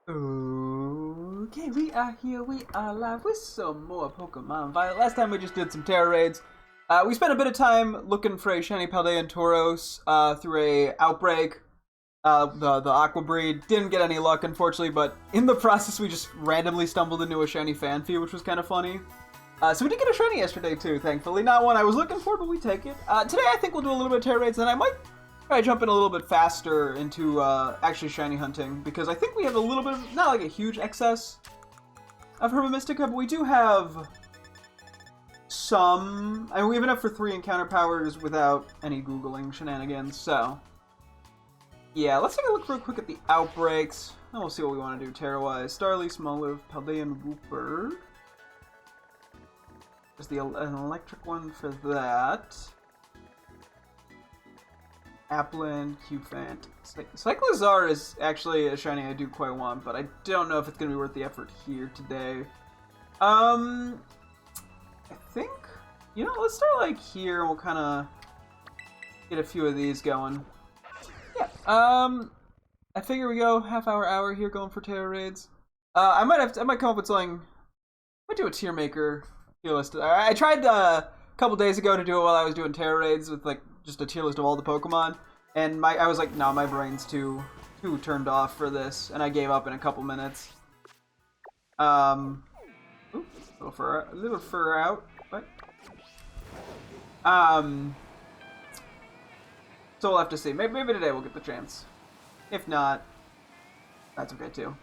Okay, we are here, we are live with some more Pokemon Violet. Last time we just did some Terra raids. We spent a bit of time looking for a shiny Paldean Tauros through a outbreak, the Aqua breed. Didn't get any luck, unfortunately, but in the process we just randomly stumbled into a shiny Fanfi, which was kind of funny. So we did get a shiny yesterday too, thankfully. Not one I was looking for, but we take it. Today I think we'll do a little bit of Terra raids, and I might try to jump in a little bit faster into actually shiny hunting, because I think we have a little bit of, not like a huge excess of Herba Mystica, but we do have some. I mean, we have enough for 3 encounter powers without any Googling shenanigans, so yeah, let's take a look real quick at the outbreaks, and we'll see what we want to do Terra-wise. Starly, Smoliv, Paldean Wooper. There's an electric one for that. Applin, Cufant. Cyclizar is actually a shiny I do quite want, but I don't know if it's going to be worth the effort here today. I think, you know, let's start like here and we'll kind of get a few of these going. Yeah, I figure we go hour here going for Terra raids. I might come up with something. I might do a tier maker tier list. I tried a couple days ago to do it while I was doing Terra raids with like just a tier list of all the Pokemon, and I was like, no, my brain's too turned off for this, and I gave up in a couple minutes. Oops, a little fur out. What? So we'll have to see. Maybe today we'll get the chance. If not, that's okay too.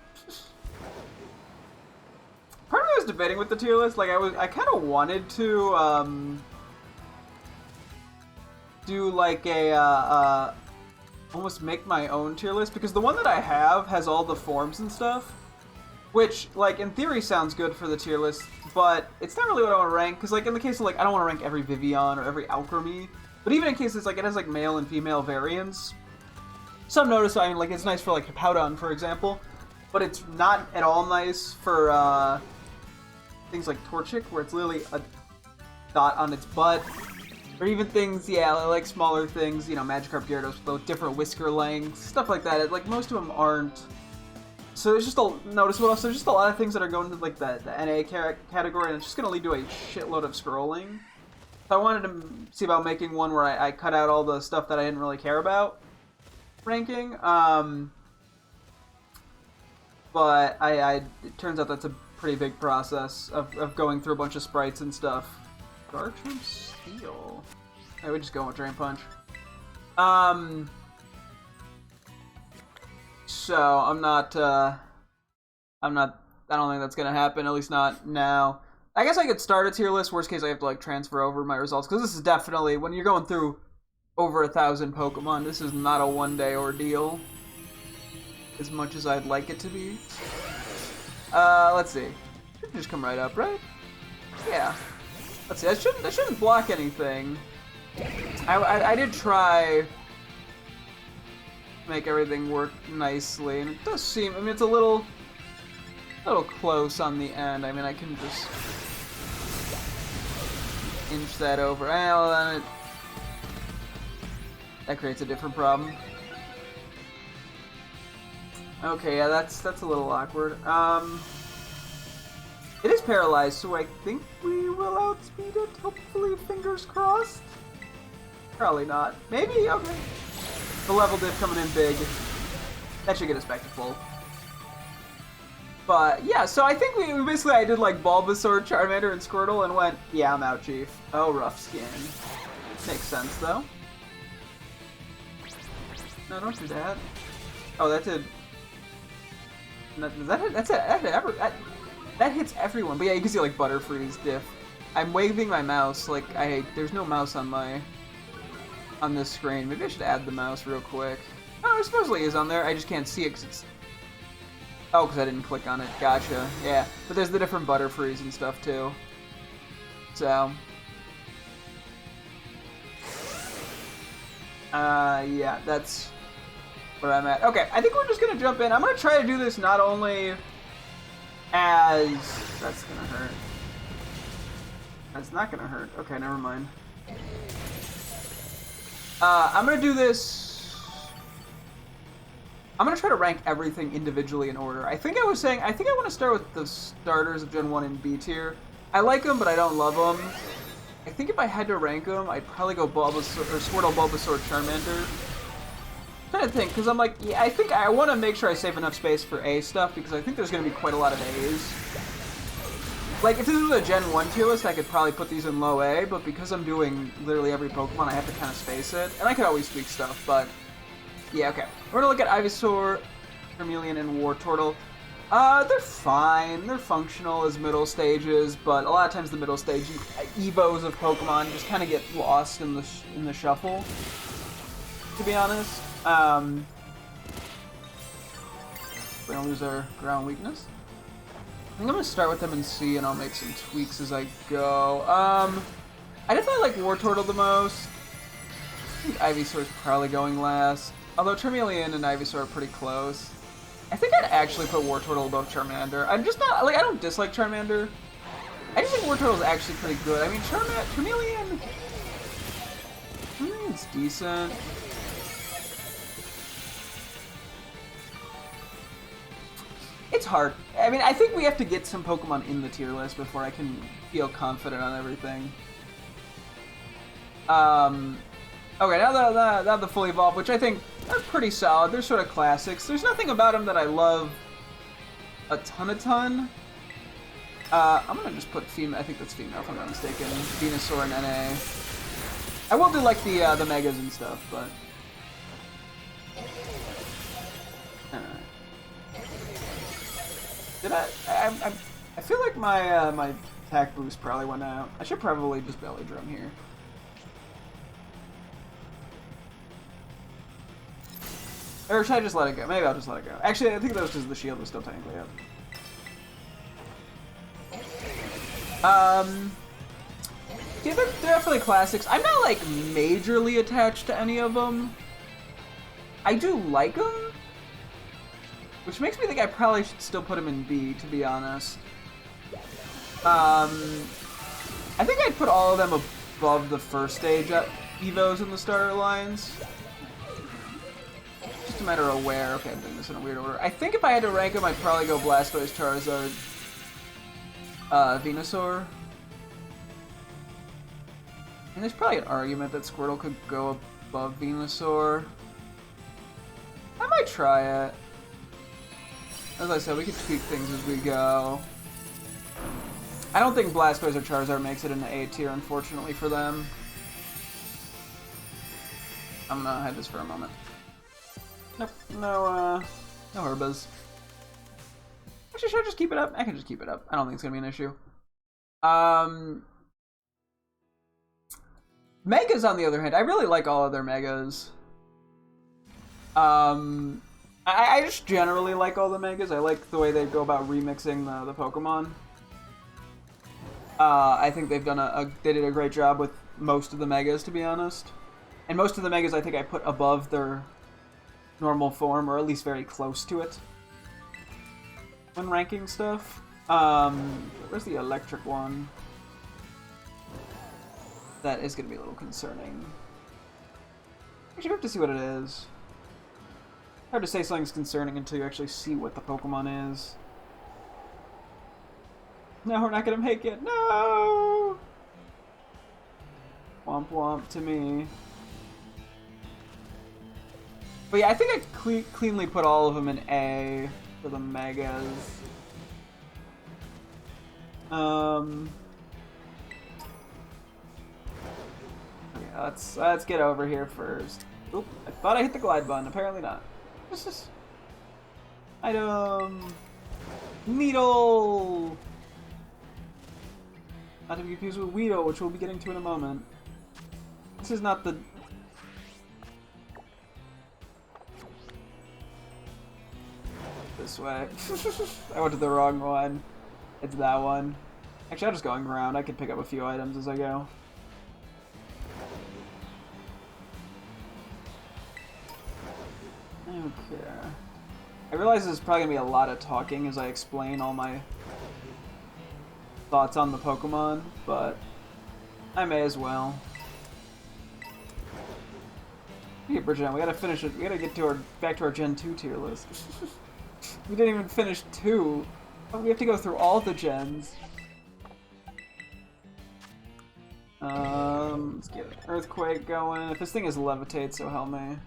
Part of me was debating with the tier list. Like I kind of wanted to do like a almost make my own tier list, because the one that I have has all the forms and stuff, which like in theory sounds good for the tier list, but it's not really what I want to rank, because like in the case of like I don't want to rank every Vivian or every Alchemy, but even in cases like it has like male and female variants. Some notice, I mean, like it's nice for like Hippowdon, for example, but it's not at all nice for things like Torchic, where it's literally a dot on its butt. Or even things, yeah, like smaller things, you know, Magikarp Gyarados with different whisker lengths, stuff like that. Like, most of them aren't. So it's just a noticeable. So there's just a lot of things that are going to, like, the NA category, and it's just going to lead to a shitload of scrolling. So I wanted to see about making one where I cut out all the stuff that I didn't really care about ranking. But it turns out that's a pretty big process of going through a bunch of sprites and stuff. Garchomp Steel. Hey, we just go with Drain Punch. So I don't think that's gonna happen, at least not now. I guess I could start a tier list. Worst case, I have to like transfer over my results, because this is definitely, when you're going through over 1,000 Pokemon, this is not a one-day ordeal, as much as I'd like it to be. Let's see. Should just come right up, right? Yeah. Let's see. I shouldn't block anything. I did try to make everything work nicely, and it does seem, I mean, it's a little close on the end. I mean, I can just inch that over. Well, then that creates a different problem. Okay, yeah, that's a little awkward. It is paralyzed, so I think we will outspeed it, hopefully, fingers crossed. Probably not. Maybe? Okay. The level diff coming in big. That should get us back to full. But, yeah, so I think I did like Bulbasaur, Charmander, and Squirtle, and went, yeah, I'm out, Chief. Oh, rough skin. Makes sense, though. No, don't do that. Oh, that did... That hits everyone, but yeah, you can see like Butterfree's diff. I'm waving my mouse, like there's no mouse on this screen. Maybe I should add the mouse real quick. Oh, it supposedly is on there. I just can't see it because it's... Oh, because I didn't click on it. Gotcha. Yeah, but there's the different Butterfrees and stuff too. So... yeah, that's where I'm at. Okay, I think we're just gonna jump in. I'm gonna try to do this not only as... That's gonna hurt. That's not gonna hurt. Okay, never mind. I'm gonna do this I'm gonna try to rank everything individually in order. I think I was saying, I think I want to start with the starters of Gen 1 in B tier. I like them, but I don't love them. I think if I had to rank them, I'd probably go Bulbasaur, or Squirtle, Bulbasaur, Charmander. I'm trying to think, because I'm like, yeah, I think I want to make sure I save enough space for A stuff, because I think there's going to be quite a lot of A's. Like, if this was a Gen 1 tier list, I could probably put these in low A, but because I'm doing literally every Pokemon, I have to kind of space it. And I could always tweak stuff, but yeah, okay. We're going to look at Ivysaur, Charmeleon, and Wartortle. They're fine. They're functional as middle stages, but a lot of times the middle stage Evos of Pokemon just kind of get lost in the shuffle, to be honest. We're going to lose our ground weakness. I think I'm going to start with them and see, and I'll make some tweaks as I go. I definitely like Wartortle the most. I think Ivysaur's probably going last. Although Charmeleon and Ivysaur are pretty close. I think I'd actually put Wartortle above Charmander. I'm just not, like, I don't dislike Charmander. I just think Wartortle's actually pretty good. I mean, Charmeleon's decent. It's hard. I mean, I think we have to get some Pokemon in the tier list before I can feel confident on everything. Okay, now the fully evolved, which I think are pretty solid. They're sort of classics. There's nothing about them that I love a ton. I'm gonna just put female. I think that's female, if I'm not mistaken. Venusaur and NA. I will do like the megas and stuff, but. Did I feel like my my attack boost probably went out. I should probably just belly drum here. Or should I just let it go? Maybe I'll just let it go. Actually, I think that was because the shield was still technically up. Yeah, they're definitely classics. I'm not, like, majorly attached to any of them. I do like them. Which makes me think I probably should still put them in B, to be honest. I think I'd put all of them above the first stage Evos in the starter lines. Just a matter of where. Okay, I'm doing this in a weird order. I think if I had to rank them, I'd probably go Blastoise, Charizard, Venusaur. And there's probably an argument that Squirtle could go above Venusaur. I might try it. As I said, we can tweak things as we go. I don't think Blastoise or Charizard makes it into A tier, unfortunately for them. I'm gonna hide this for a moment. Nope, no Herbas. Actually, should I just keep it up? I can just keep it up. I don't think it's gonna be an issue. Megas, on the other hand, I really like all of their Megas. I just generally like all the Megas. I like the way they go about remixing the Pokemon. I think they've done they did a great job with most of the Megas, to be honest. And most of the Megas I think I put above their normal form, or at least very close to it, when ranking stuff. Where's the electric one? That is going to be a little concerning. Actually, we have to see what it is. Hard to say something's concerning until you actually see what the Pokemon is. No, we're not going to make it. No! Womp womp to me. But yeah, I think I cleanly put all of them in A for the Megas. Yeah, let's get over here first. Oop, I thought I hit the glide button. Apparently not. This is item Needle. Not to be confused with Weedle, which we'll be getting to in a moment. This is not the. This way. I went to the wrong one. It's that one. Actually, I'll just go on ground. I can pick up a few items as I go. Okay. I realize there's probably going to be a lot of talking as I explain all my thoughts on the Pokemon, but I may as well. Paper Gen, we gotta finish it. We gotta get to back to our Gen 2 tier list. We didn't even finish 2. We have to go through all the gens. Let's get an Earthquake going. If this thing is Levitate, so help me.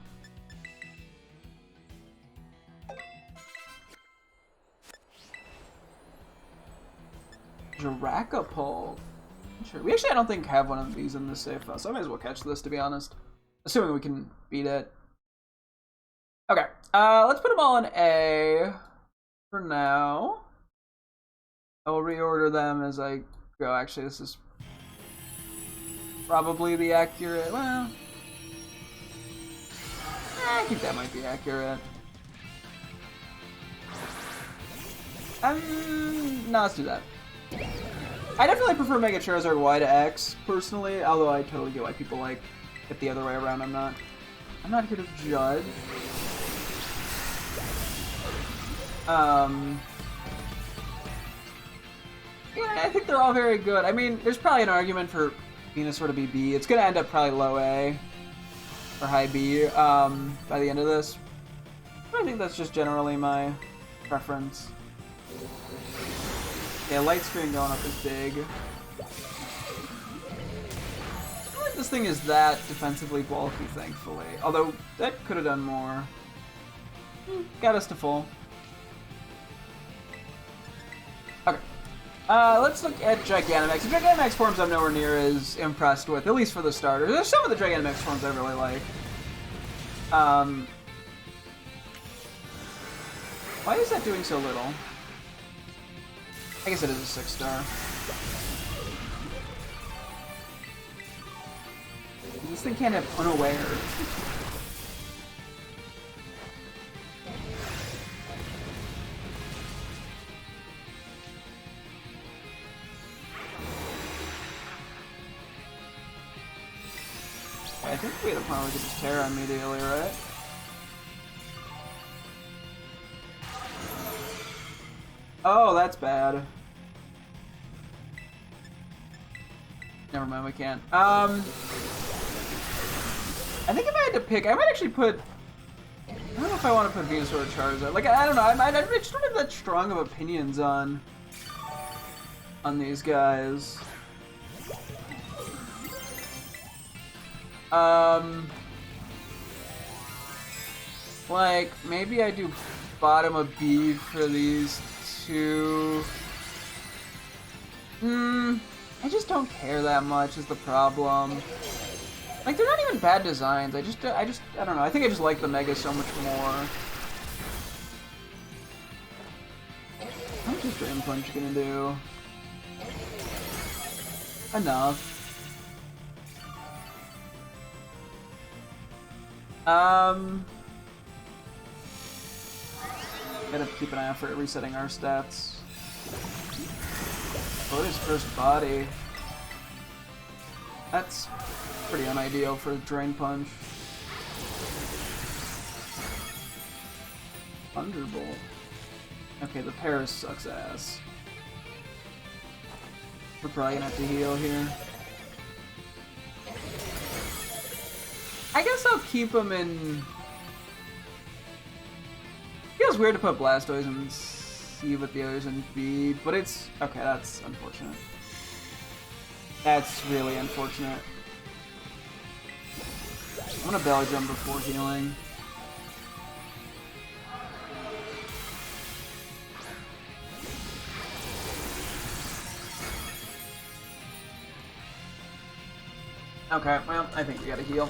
Dracopult. Sure. We actually, I don't think, have one of these in this safe file, so I might as well catch this, to be honest. Assuming we can beat it. Okay, let's put them all in A for now. I will reorder them as I go. Actually, this is probably the accurate. Well, I think that might be accurate. No, let's do that. I definitely prefer Mega Charizard Y to X, personally, although I totally get why people like it the other way around. I'm not here to judge. Yeah, I think they're all very good. I mean, there's probably an argument for Venusaur to be B. It's gonna end up probably low A or high B by the end of this. But I think that's just generally my preference. Yeah, Light Screen going up is big. I don't think this thing is that defensively bulky, thankfully. Although, that could have done more. Got us to full. Okay. Let's look at Gigantamax. The Gigantamax forms I'm nowhere near as impressed with, at least for the starters. There's some of the Gigantamax forms I really like. Why is that doing so little? I guess it is a 6-star. This thing can't have Unaware. I think we had a plan we could just Terra immediately, right? Oh, that's bad. Never mind, we can't. I think if I had to pick, I might actually put... I don't know if I want to put Venusaur or Charizard. Like, I don't know, I just don't have that strong of opinions on these guys. Like, maybe I do bottom of B for these two. I just don't care that much is the problem. Like, they're not even bad designs. I don't know. I think I just like the Mega so much more. How much is Drain Punch gonna do? Enough. Gotta keep an eye out for it resetting our stats. Oh, his first body. That's pretty unideal for Drain Punch. Thunderbolt. Okay, the Paris sucks ass. We're probably gonna have to heal here. I guess I'll keep him in... Feels weird to put Blastoise in C with the others in B, but it's... Okay, that's unfortunate. That's really unfortunate. I'm gonna belly jump before healing. Okay, well, I think we gotta heal.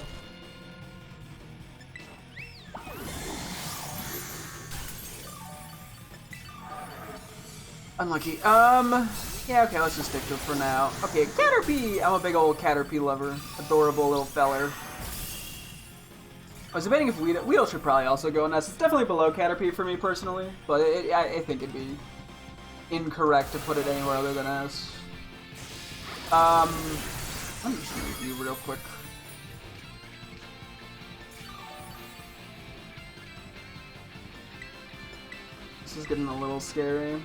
Unlucky. Yeah, okay, let's just stick to it for now. Okay, Caterpie! I'm a big old Caterpie lover. Adorable little feller. I was debating if Weedle should probably also go in S. It's definitely below Caterpie for me personally, but I think it'd be incorrect to put it anywhere other than S. Let me just review real quick. This is getting a little scary.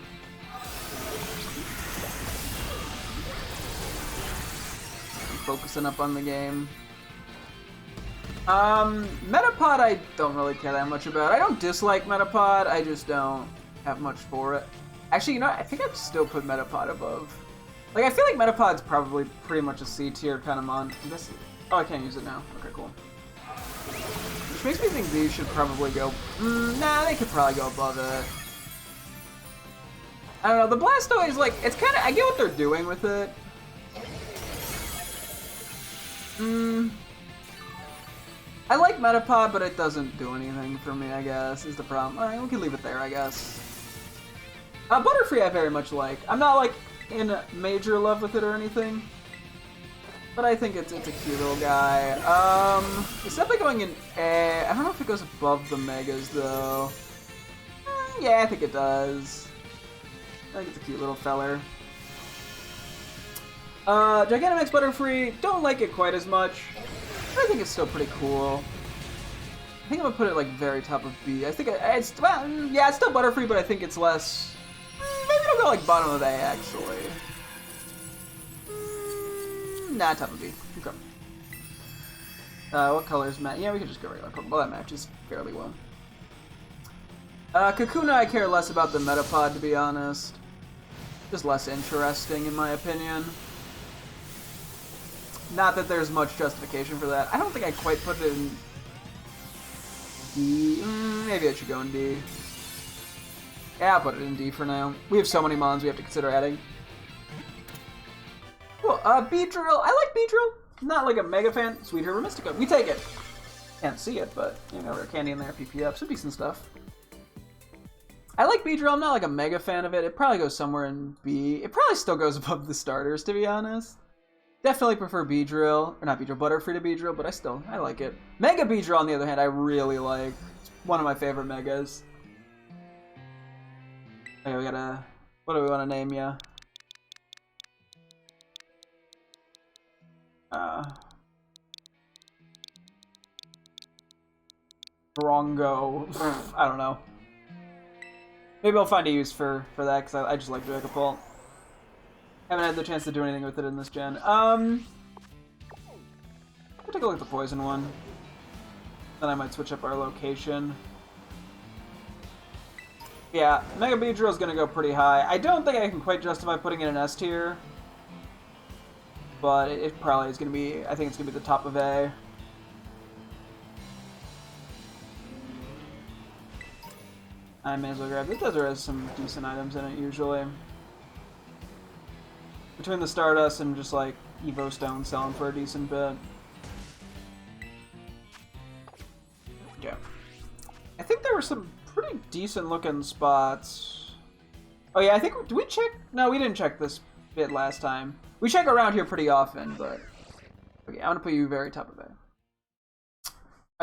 I'm focusing up on the game. Metapod I don't really care that much about. I don't dislike Metapod, I just don't have much for it. Actually, you know, I think I'd still put Metapod above. Like, I feel like Metapod's probably pretty much a C tier kind of mon. Oh, I can't use it now. Okay, cool. Which makes me think these should probably go... nah, they could probably go above it. I don't know, the Blastoise, like, it's kind of... I get what they're doing with it. I like Metapod, but it doesn't do anything for me, I guess, is the problem. Alright, we can leave it there, I guess. Butterfree I very much like. I'm not, like, in major love with it or anything. But I think it's a cute little guy. It's definitely going in A. I don't know if it goes above the Megas, though. Yeah, I think it does. I think it's a cute little feller. Gigantamax Butterfree, don't like it quite as much. I think it's still pretty cool. I think I'm gonna put it like very top of B. I think it's well, yeah, it's still Butterfree, but I think it's less. Maybe it'll go like bottom of A actually. Nah, top of B. Okay. What color is Matt? Yeah, we could just go regular Pokemon. Well, that matches fairly well. Kakuna, I care less about the Metapod, to be honest. Just less interesting, in my opinion. Not that there's much justification for that. I don't think I quite put it in D. Maybe I should go in D. Yeah, I'll put it in D for now. We have so many mons we have to consider adding. Cool. Beedrill. I like Beedrill. Not like a mega fan. Sweet Herba Mystica. We take it. Can't see it, but you know, rare candy in there, PP up, some decent stuff. I like Beedrill. I'm not like a mega fan of it. It probably goes somewhere in B. It probably still goes above the starters, to be honest. Definitely prefer Beedrill, or not Beedrill, Butterfree to Beedrill, but I like it. Mega Beedrill, on the other hand, I really like. It's one of my favorite megas. Okay, we gotta... What do we want to name ya? Brongo. I don't know. Maybe I'll find a use for that, because I just like Dragapult. Haven't had the chance to do anything with it in this gen. I'll take a look at the poison one. Then I might switch up our location. Yeah, Mega Beedrill is going to go pretty high. I don't think I can quite justify putting it in S tier. But it probably is going to be, I think it's going to be the top of A. I may as well grab it. There has some decent items in it usually. Between the Stardust and just like Evo Stone selling for a decent bit. Yeah. I think there were some pretty decent looking spots. Oh yeah, I think, did we check? No, we didn't check this bit last time. We check around here pretty often, but... Okay, I'm gonna put you very top of it.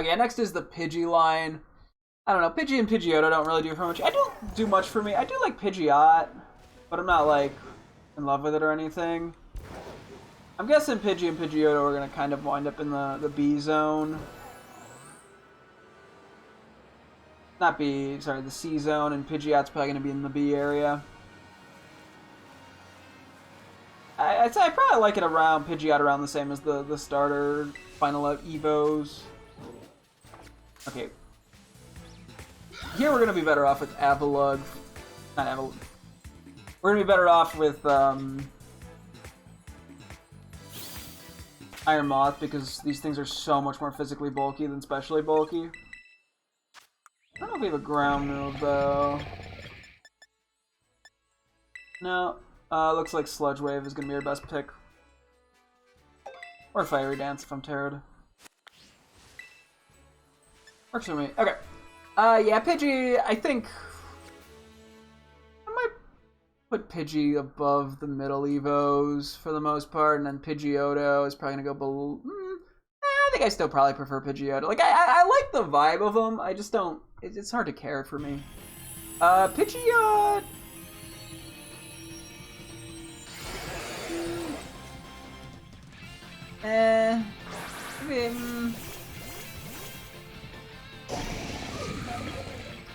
Okay, next is the Pidgey line. I don't know, Pidgey and Pidgeotto don't really do for much. I don't do much for me. I do like Pidgeot, but I'm not like in love with it or anything. I'm guessing Pidgey and Pidgeotto are gonna kind of wind up in the B zone. Not B, sorry, the C zone, and Pidgeot's probably gonna be in the B area. I'd say I probably like it around Pidgeot around the same as the starter final Evos. Okay. Here we're gonna be better off with Avalugg. Not Avalugg. We're gonna be better off with Iron Moth because these things are so much more physically bulky than specially bulky. I don't know if we have a ground move though. No. Looks like Sludge Wave is gonna be our best pick. Or Fiery Dance if I'm Terrad. Works for me. Okay. Yeah, Pidgey, I think... I might put Pidgey above the middle Evos for the most part, and then Pidgeotto is probably gonna go below... I think I still probably prefer Pidgeotto. Like, I like the vibe of them, I just don't... It's hard to care for me. Pidgeot...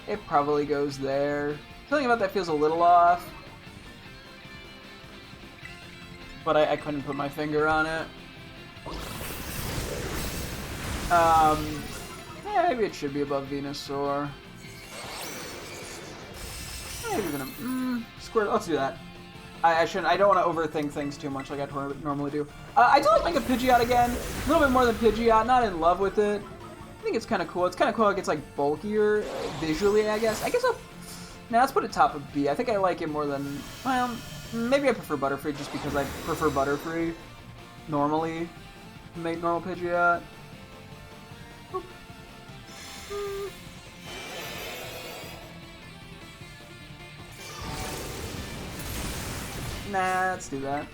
It probably goes there. Something about that feels a little off. But I couldn't put my finger on it. Yeah, maybe it should be above Venusaur. Maybe even a Squirtle. Let's do that. I shouldn't. I don't want to overthink things too much like I normally do. I do like a Pidgeot again. A little bit more than Pidgeot. Not in love with it. I think it's kind of cool. It's kind of cool. Like it's like bulkier visually. I guess. Now let's put it top of B. I think I like it more than. Well, maybe I prefer Butterfree just because I prefer Butterfree normally. Make normal Pidgeot. Nah, let's do that.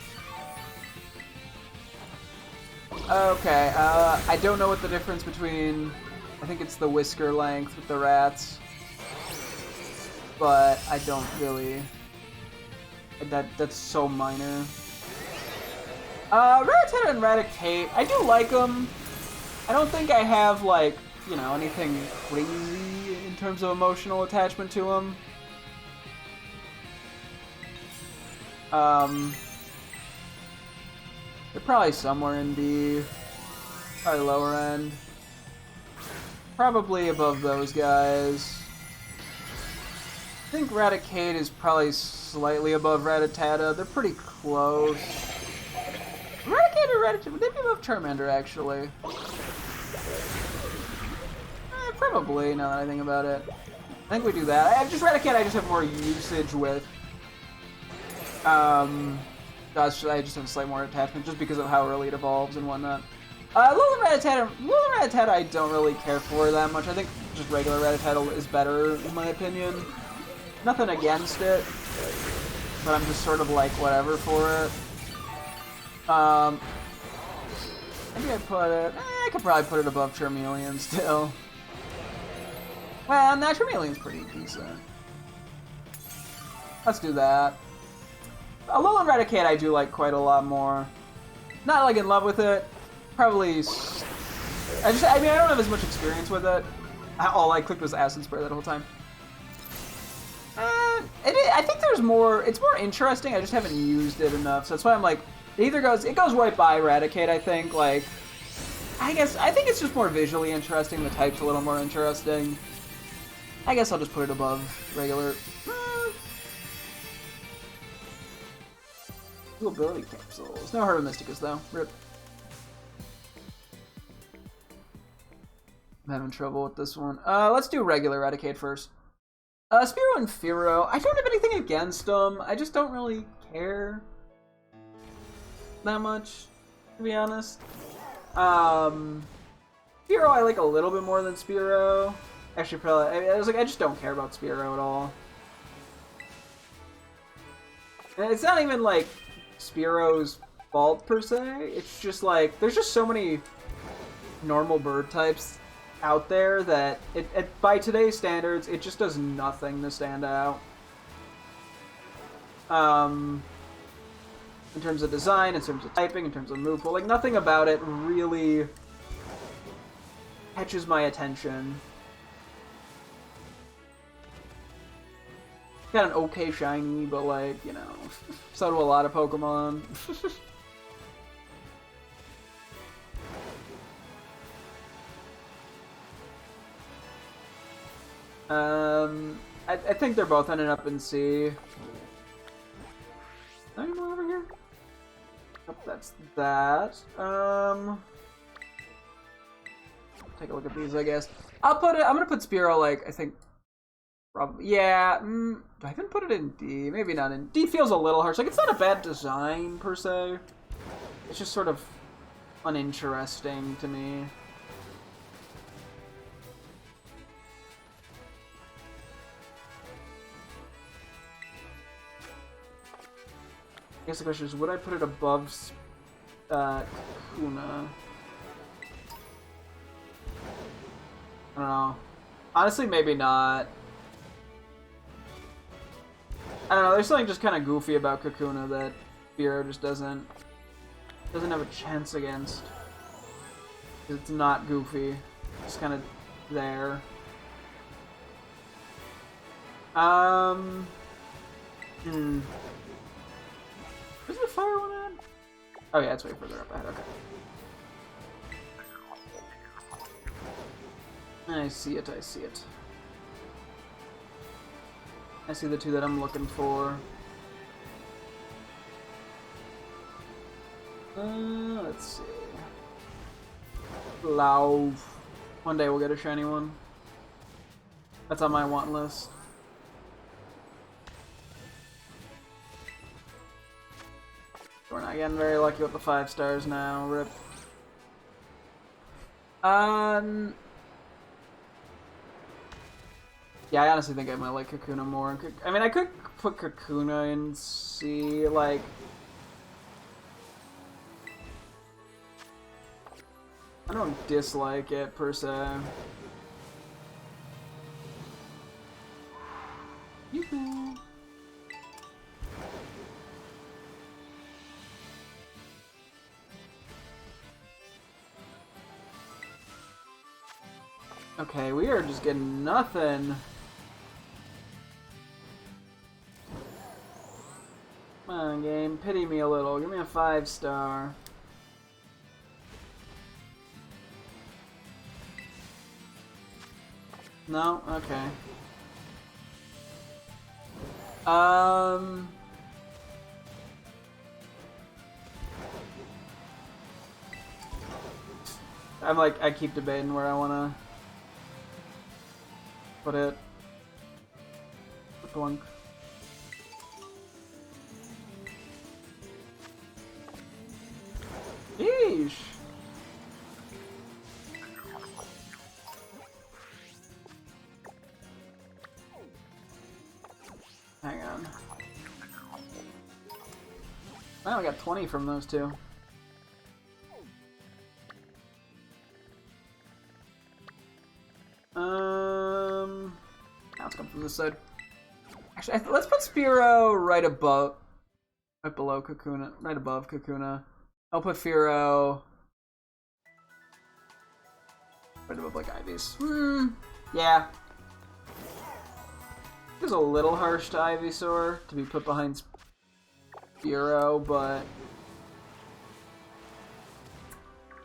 Okay, I don't know what the difference between... I think it's the whisker length with the rats. But I don't really... That's so minor. Rattata and Raticate, I do like them. I don't think I have, like, you know, anything crazy in terms of emotional attachment to them. They're probably somewhere in B. Probably lower end. Probably above those guys. I think Raticate is probably slightly above Rattata. They're pretty close. Raticate or Rattata? Would they be above Charmander, actually? Probably, now that I think about it. I think we do that. Raticate I just have more usage with. I just have a slight more attachment just because of how early it evolves and whatnot. Alolan Rattata I don't really care for that much. I think just regular Rattata is better in my opinion. Nothing against it, but I'm just sort of like whatever for it. Maybe I put it... I could probably put it above Charmeleon still. Well, nah, Charmeleon's pretty decent. Let's do that. Alolan Raticate I do like quite a lot more. Not like in love with it. Probably... I mean, I don't have as much experience with it. All I clicked was Acid Spray that whole time. I think there's more... It's more interesting, I just haven't used it enough. So that's why I'm like... It goes right by Raticate, I think. Like... I think it's just more visually interesting. The type's a little more interesting. I guess I'll just put it above regular... Ability capsules. No Herba Mysticus though. Rip. I'm having trouble with this one. Let's do regular Raticate first. Spearow and Fearow. I don't have anything against them. I just don't really care that much, to be honest. Fearow I like a little bit more than Spearow. Actually, probably. I just don't care about Spearow at all. And it's not even like Spearow's fault per se. It's just like there's just so many normal bird types out there that by today's standards it just does nothing to stand out. In terms of design, in terms of typing, in terms of move pool, like nothing about it really catches my attention. Got an okay shiny, but like, you know, so do a lot of Pokemon. I think they're both ending up in C. Anyone over here? Oh, that's that. Take a look at these, I guess. I'm gonna put Spearow, like, I think, probably, yeah, do I even put it in D? Maybe not in D. Feels a little harsh. Like, it's not a bad design, per se. It's just sort of uninteresting to me. I guess the question is, would I put it above Kuna? I don't know. Honestly, maybe not. I don't know, there's something just kind of goofy about Kakuna that Fearow just doesn't have a chance against. It's not goofy. It's kind of there. Where's the fire one at? Oh yeah, it's way further up ahead, okay. I see it, I see it. I see the two that I'm looking for. Let's see. Lauv. One day we'll get a shiny one. That's on my want list. We're not getting very lucky with the 5 stars now. Rip. Yeah, I honestly think I might like Kakuna more. I mean, I could put Kakuna in C, like... I don't dislike it, per se. Yoo-hoo. Okay, we are just getting nothing. Come on, game. Pity me a little. Give me a 5 star. No? Okay. I'm like, I keep debating where I wanna put it. Blunk. Yeesh. Hang on. I only got 20 from those two. Now let's come from this side. Actually, let's put Spearow right above, right below Kakuna, right above Kakuna. I'll put Fearow right above like Ivy's. Yeah. It was a little harsh to Ivysaur to be put behind Spearow, but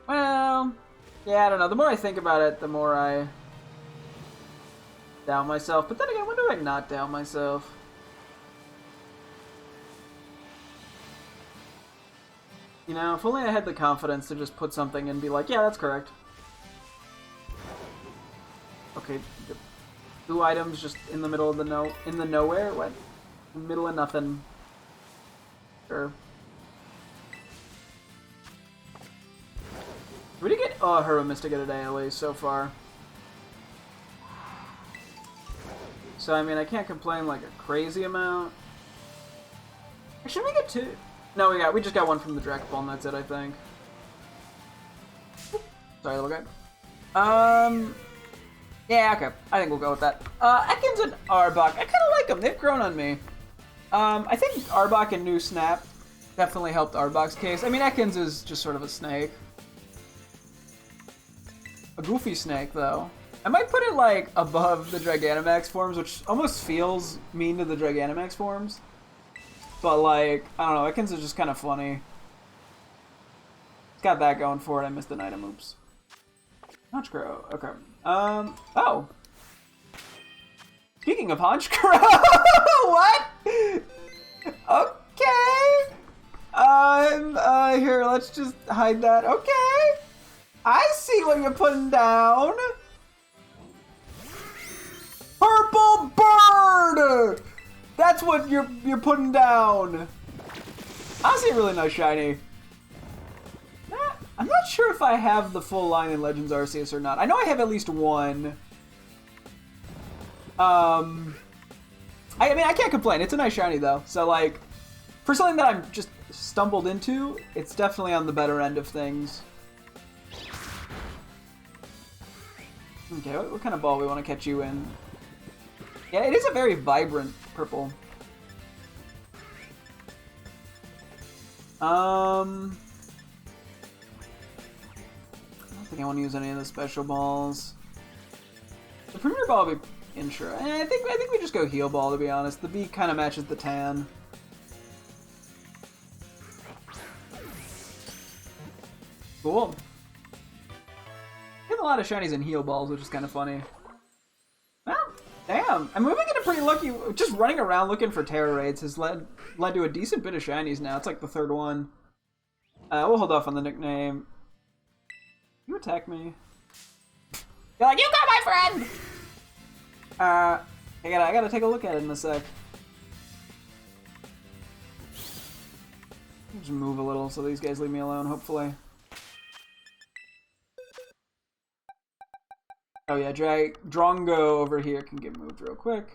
well, yeah, I don't know. The more I think about it, the more I doubt myself. But then again, when do I not doubt myself? You know, if only I had the confidence to just put something and be like, yeah, that's correct. Okay, the 2 items just in the middle of the nowhere? What? In the middle of nothing. Sure. We did get Hero Mystic at a day at least so far. So I mean, I can't complain like a crazy amount. Should we get 2? No, we just got 1 from the Drac Ball, and that's it, I think. Sorry, little guy. Yeah, okay. I think we'll go with that. Ekans and Arbok. I kind of like them. They've grown on me. I think Arbok and New Snap definitely helped Arbok's case. I mean, Ekans is just sort of a snake. A goofy snake, though. I might put it, like, above the Gigantamax forms, which almost feels mean to the Gigantamax forms. But, like, I don't know, Ekans is just kind of funny. It's got that going for it. I missed an item. Oops. Honchkrow. Okay. Oh. Speaking of Honchkrow, what? Okay. Here, let's just hide that. Okay. I see what you're putting down. Purple bird! That's what you're putting down. Honestly, a really nice shiny. I'm not sure if I have the full line in Legends Arceus or not. I know I have at least 1. I mean, I can't complain. It's a nice shiny, though. So, like, for something that I'm just stumbled into, it's definitely on the better end of things. Okay, what kind of ball we want to catch you in? Yeah, it is a very vibrant purple. I don't think I want to use any of the special balls. The Premier Ball would be intro. I think we just go Heal Ball, to be honest. The B kind of matches the tan. Cool. a lot of shinies and heal balls, which is kind of funny. Well, damn. I'm moving in a pretty lucky... Just running around looking for Terra Raids has led to a decent bit of shinies now. It's like the third one. We'll hold off on the nickname. You attack me. You're like, you got my friend! I gotta take a look at it in a sec. Just move a little so these guys leave me alone, hopefully. Oh yeah, Drongo over here can get moved real quick.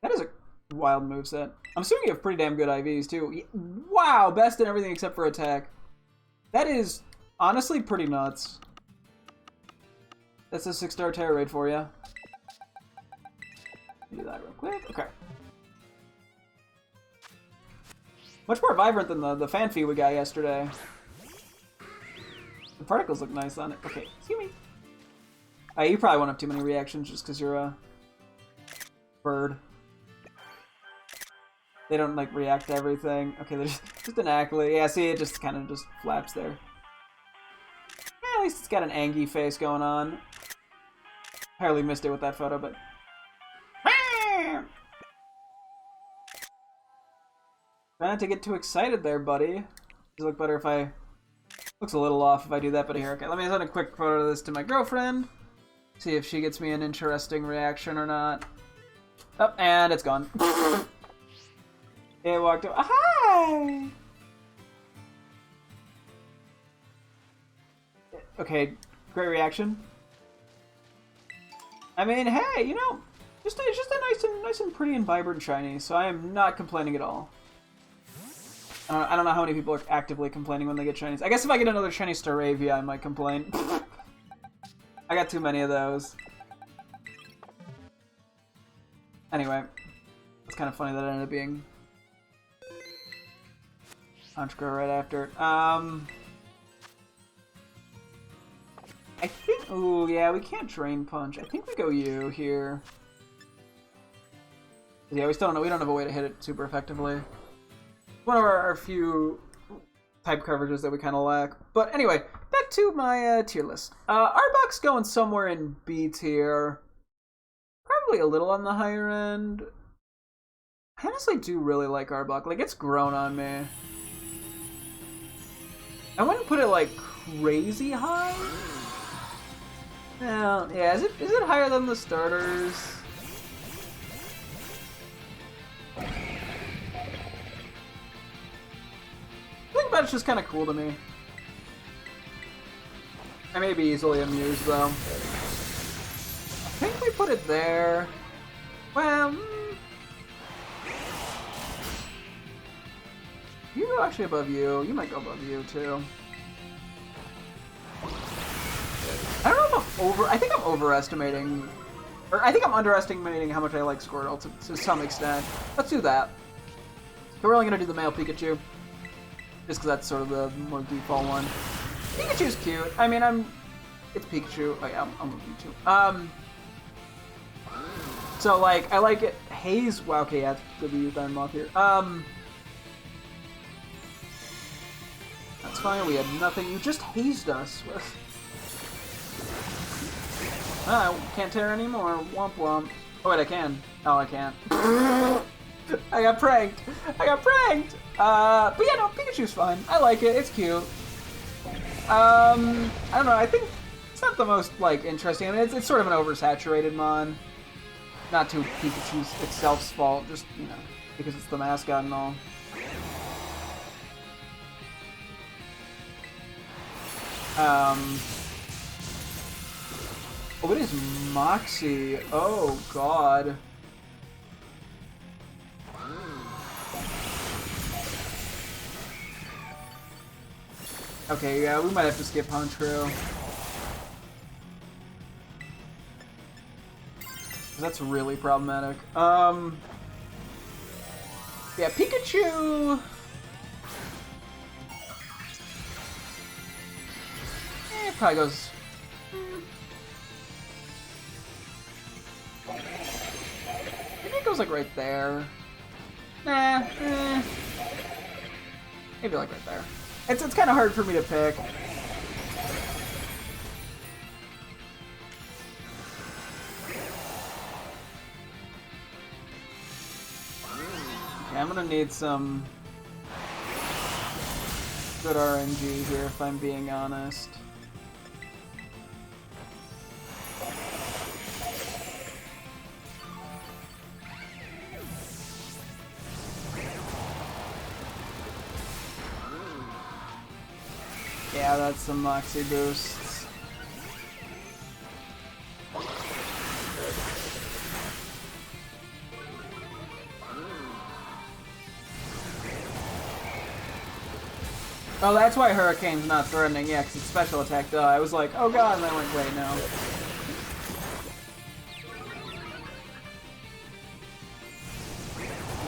That is a wild moveset. I'm assuming you have pretty damn good IVs too. Wow, best in everything except for attack. That is honestly pretty nuts. That's a 6-star Terra Raid for you. Do that real quick. Okay. Much more vibrant than the Fanfi we got yesterday. The particles look nice on it. Okay, excuse me. You probably won't have too many reactions just because you're a bird. They don't like react to everything. Okay, they're just an Ackley. Yeah, see, it just kind of just flaps there. Yeah, at least it's got an Angie face going on. Hardly missed it with that photo, but... Try not to get too excited there, buddy. It'd look better if I... Looks a little off if I do that, but here, okay. Let me send a quick photo of this to my girlfriend. See if she gets me an interesting reaction or not. Oh, and it's gone. It walked away. Hi! Okay, great reaction. I mean, hey, you know, just a nice and pretty and vibrant shiny, so I am not complaining at all. I don't know how many people are actively complaining when they get shinies. I guess if I get another shiny Staravia, I might complain. I got too many of those. Anyway, it's kind of funny that it ended up being Honchkrow right after it. I think... Ooh, yeah, we can't Drain Punch. I think we go you here. Yeah, we still don't know. We don't have a way to hit it super effectively. One of our few type coverages that we kind of lack. But anyway, back to my tier list. Arbok's going somewhere in B tier. Probably a little on the higher end. I honestly do really like Arbok. Like, it's grown on me. I wouldn't put it, like, crazy high. Well, yeah, is it higher than the starters? I think that's just kind of cool to me. I may be easily amused, though. I think we put it there. Well, you go actually above you. You might go above you, too. I don't know if I think I'm overestimating... Or I think I'm underestimating how much I like Squirtle to some extent. Let's do that. But we're only going to do the male Pikachu. Just because that's sort of the more default one. Pikachu's cute. I mean, it's Pikachu. Oh yeah, I'm with you too. So like, I like it. Haze. Wow. Okay, yeah, good to use that moth here. That's fine. We had nothing. You just hazed us. I can't tear anymore. Womp womp. Oh wait, I can. Oh, I can't. I got pranked. I got pranked. But yeah, no, Pikachu's fine. I like it. It's cute. I don't know. I think it's not the most like interesting. I mean, it's sort of an oversaturated mon. Not too Pikachu's itself's fault. Just you know, because it's the mascot and all. Oh, it is Moxie. Oh God. Okay, yeah, we might have to skip Honchkrow. That's really problematic. Yeah, Pikachu. It probably goes. Maybe it goes like right there. Nah. Maybe like right there. It's kind of hard for me to pick. I'm gonna need some good RNG here if I'm being honest. Yeah, that's some Moxie boosts. Oh, that's why Hurricane's not threatening, yeah, because it's special attack, duh. I was like, oh god, and I went, wait, no.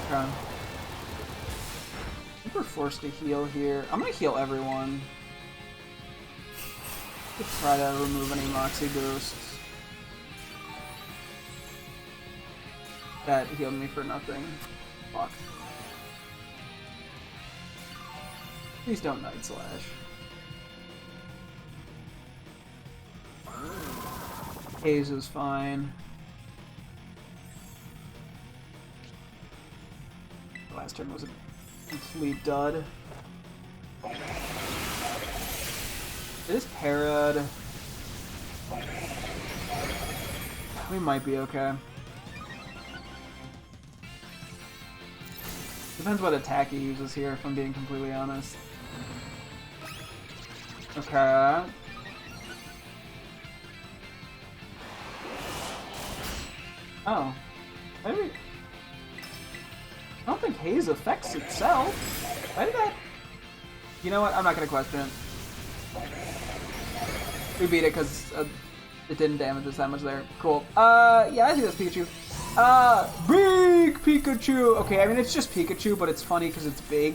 Okay. I think we're forced to heal here. I'm gonna heal everyone. Let's try to remove any Moxie boosts. That healed me for nothing. Fuck. Please don't Night Slash. Haze is fine. The last turn was a complete dud. It is parried. We might be okay. Depends what attack he uses here, if I'm being completely honest. Okay. Oh. Maybe... I don't think Haze affects itself. Why did that... You know what? I'm not gonna question it. We beat it because it didn't damage us that much there. Cool. Yeah, I think that's Pikachu. Big Pikachu! Okay, I mean, it's just Pikachu, but it's funny because it's big.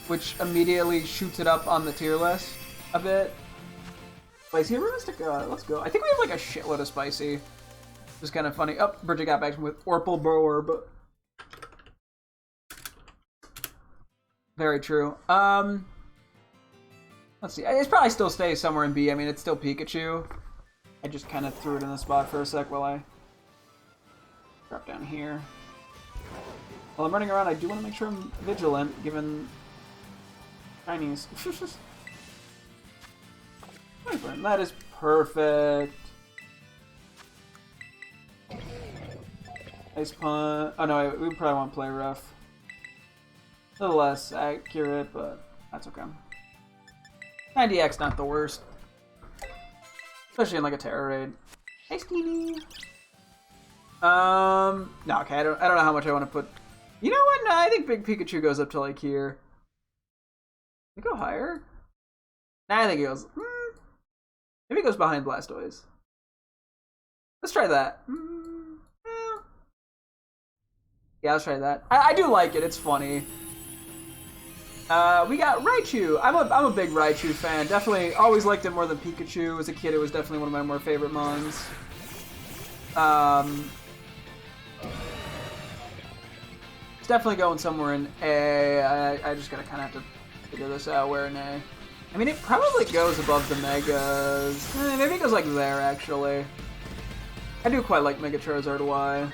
Which immediately shoots it up on the tier list a bit. Spicy Realistic? Let's go. I think we have like a shitload of Spicy. Just kind of funny. Oh, Bridget got back with Orpleborb. Very true. Let's see. It probably still stays somewhere in B. I mean, it's still Pikachu. I just kind of threw it in the spot for a sec while I drop down here. While I'm running around, I do want to make sure I'm vigilant, given Chinese. That is perfect. Ice Punch. Oh no, we probably want to play rough. A little less accurate, but that's okay. 90x not the worst. Especially in like a Terror Raid. Hey Steenie! No, okay, I don't know how much I want to put. You know what? No, I think Big Pikachu goes up to like here. Can it go higher? Nah, I think it goes. Maybe it goes behind Blastoise. Let's try that. Yeah, let's try that. I do like it. It's funny. We got Raichu. I'm a big Raichu fan. Definitely always liked it more than Pikachu. As a kid, it was definitely one of my more favorite mons. It's definitely going somewhere in A. I just gotta kind of have to figure this out where in A. I mean, it probably goes above the Megas. Maybe it goes like there, actually. I do quite like Mega Charizard Y.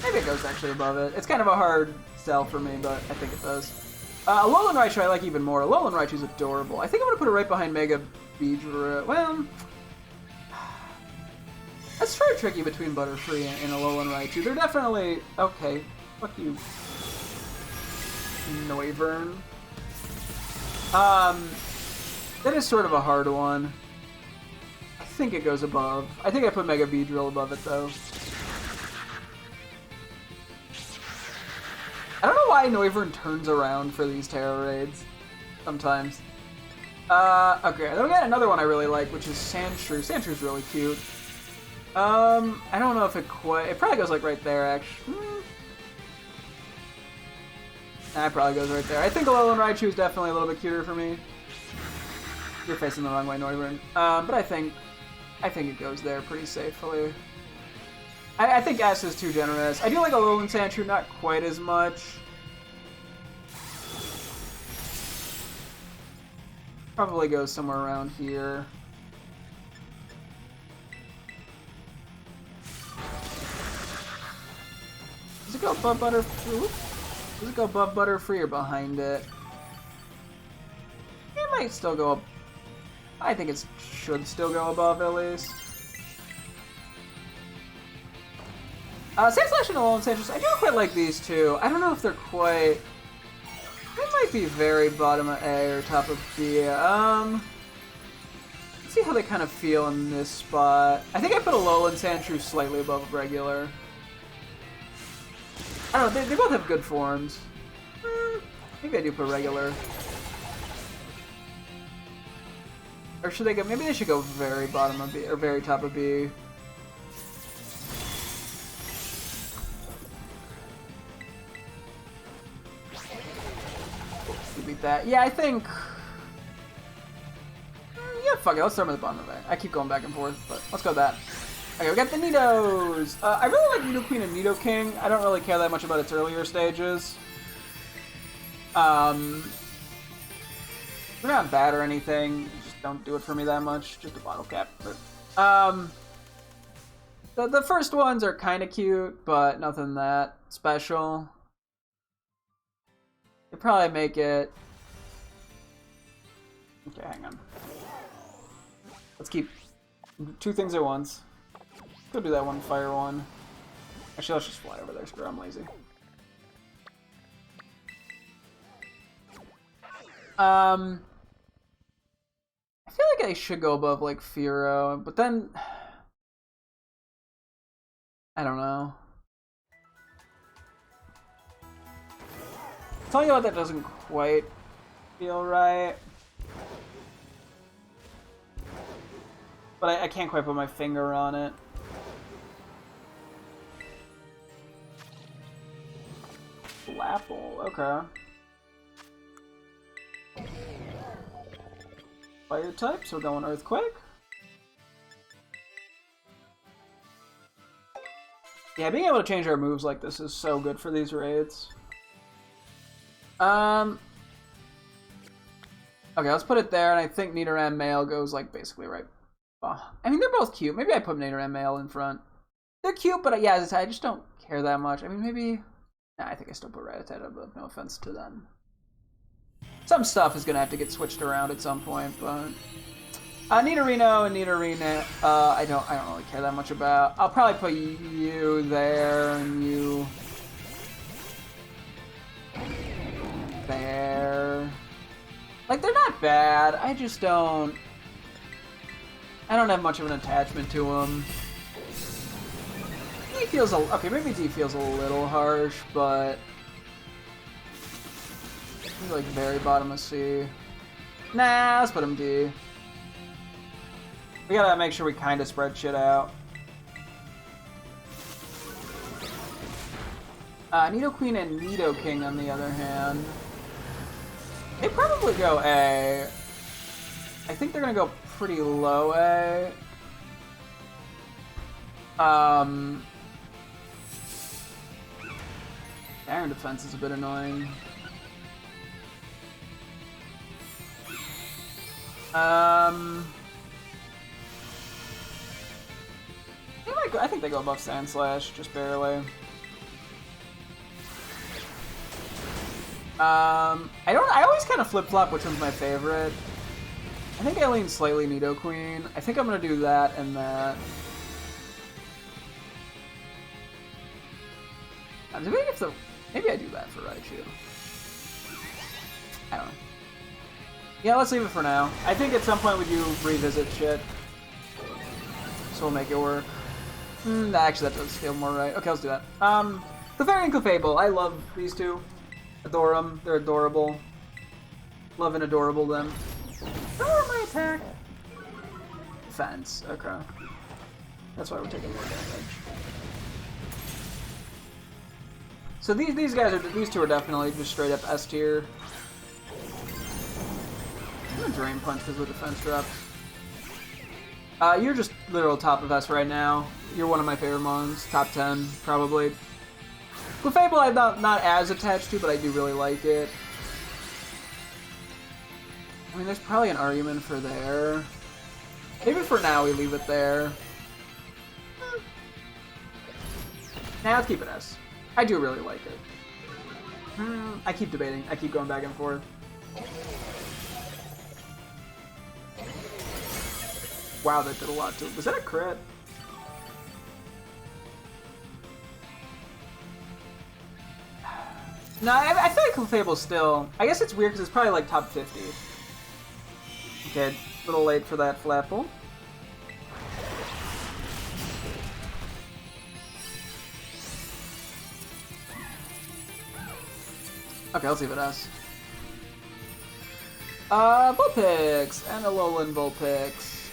Maybe it goes actually above it. It's kind of a hard sell for me, but I think it does. Alolan Raichu I like even more. Alolan Raichu's adorable. I think I'm going to put it right behind Mega Beedrill. Well, that's very tricky between Butterfree and Alolan Raichu. They're definitely... Okay. Fuck you. Noivern. That is sort of a hard one. I think it goes above. I think I put Mega Beedrill above it, though. I don't know why Noivern turns around for these Terror Raids. Sometimes. Okay, then we got another one I really like, which is Sandshrew. Sandshrew's really cute. I don't know if it quite... It probably goes like right there, actually. Nah, it probably goes right there. I think Alolan Raichu is definitely a little bit cuter for me. You're facing the wrong way, Noivern. But I think it goes there pretty safely. I think S is too generous. I do like Alolan Sandshrew, not quite as much. Probably goes somewhere around here. above butter? Does it go above Butterfree or behind it? It might still go up. I think it should still go above at least. Sandslash and Alolan Sandslash, I do quite like these two. I don't know if they're quite... They might be very bottom of A or top of B. Let's see how they kind of feel in this spot. I think I put Alolan Sandshrew slightly above regular. I don't know, they both have good forms. Maybe I do put regular. Or should they go, maybe they should go very bottom of B, or very top of B. Beat that. Yeah, I think... Yeah, fuck it, let's start with the bottom of A. I keep going back and forth, but let's go with that. Okay, we got the Nidos! I really like Nidoqueen and Nidoking. I don't really care that much about its earlier stages. They're not bad or anything. Just don't do it for me that much. Just a bottle cap. But, the first ones are kind of cute, but nothing that special. They probably make it... Okay, hang on. Let's keep two things at once. Go do that one fire one. Actually, let's just fly over there. Screw, I'm lazy. I feel like I should go above, like, Fearow, but then... I don't know. Tell you what, that doesn't quite feel right. But I can't quite put my finger on it. Flapple, okay. Fire type, so we're going Earthquake. Yeah, being able to change our moves like this is so good for these raids. Okay, let's put it there, and I think Nidoran male goes, like, basically right. I mean, they're both cute. Maybe I put Nidoran male in front. They're cute, but yeah, as I just don't care that much. I mean, maybe... Nah, I think I still put Rattata, but no offense to them. Some stuff is gonna have to get switched around at some point, but... Nidorino and Nidorina, I don't really care that much about. I'll probably put you there, and you... there. Like, they're not bad. I just don't... I don't have much of an attachment to them. D feels a... Okay, maybe D feels a little harsh, but... He's like very bottom of C. Nah, let's put him D. We gotta make sure we kind of spread shit out. Nidoqueen and Nidoking, on the other hand, they probably go A. I think they're gonna go pretty low A. Iron Defense is a bit annoying. I think they go above Sandslash, just barely. I always kind of flip-flop which one's my favorite. I think I lean slightly Nidoqueen. I think I'm gonna do that and that. Maybe I do that for Raichu. I don't know. Yeah, let's leave it for now. I think at some point we do revisit shit. So we'll make it work. Actually, that does feel more right. Okay, let's do that. Clefairy and Clefable. I love these two. Adore them. They're adorable. Love and adorable them. Oh, my attack! Defense. Okay. That's why we're taking more damage. So these two are definitely just straight up S tier. I'm gonna Drain Punch because the defense dropped. You're just literal top of S right now. You're one of my favorite mons. Top 10, probably. Clefable I'm not as attached to, but I do really like it. I mean, there's probably an argument for there. Maybe for now we leave it there. Nah, let's keep it S. I do really like it. I keep debating. I keep going back and forth. Wow, that did a lot to it. Was that a crit? No, I feel like Clefable's still... I guess it's weird because it's probably like top 50. Okay, a little late for that Flapple. Okay, let's leave it as. Vulpix! And Alolan Vulpix.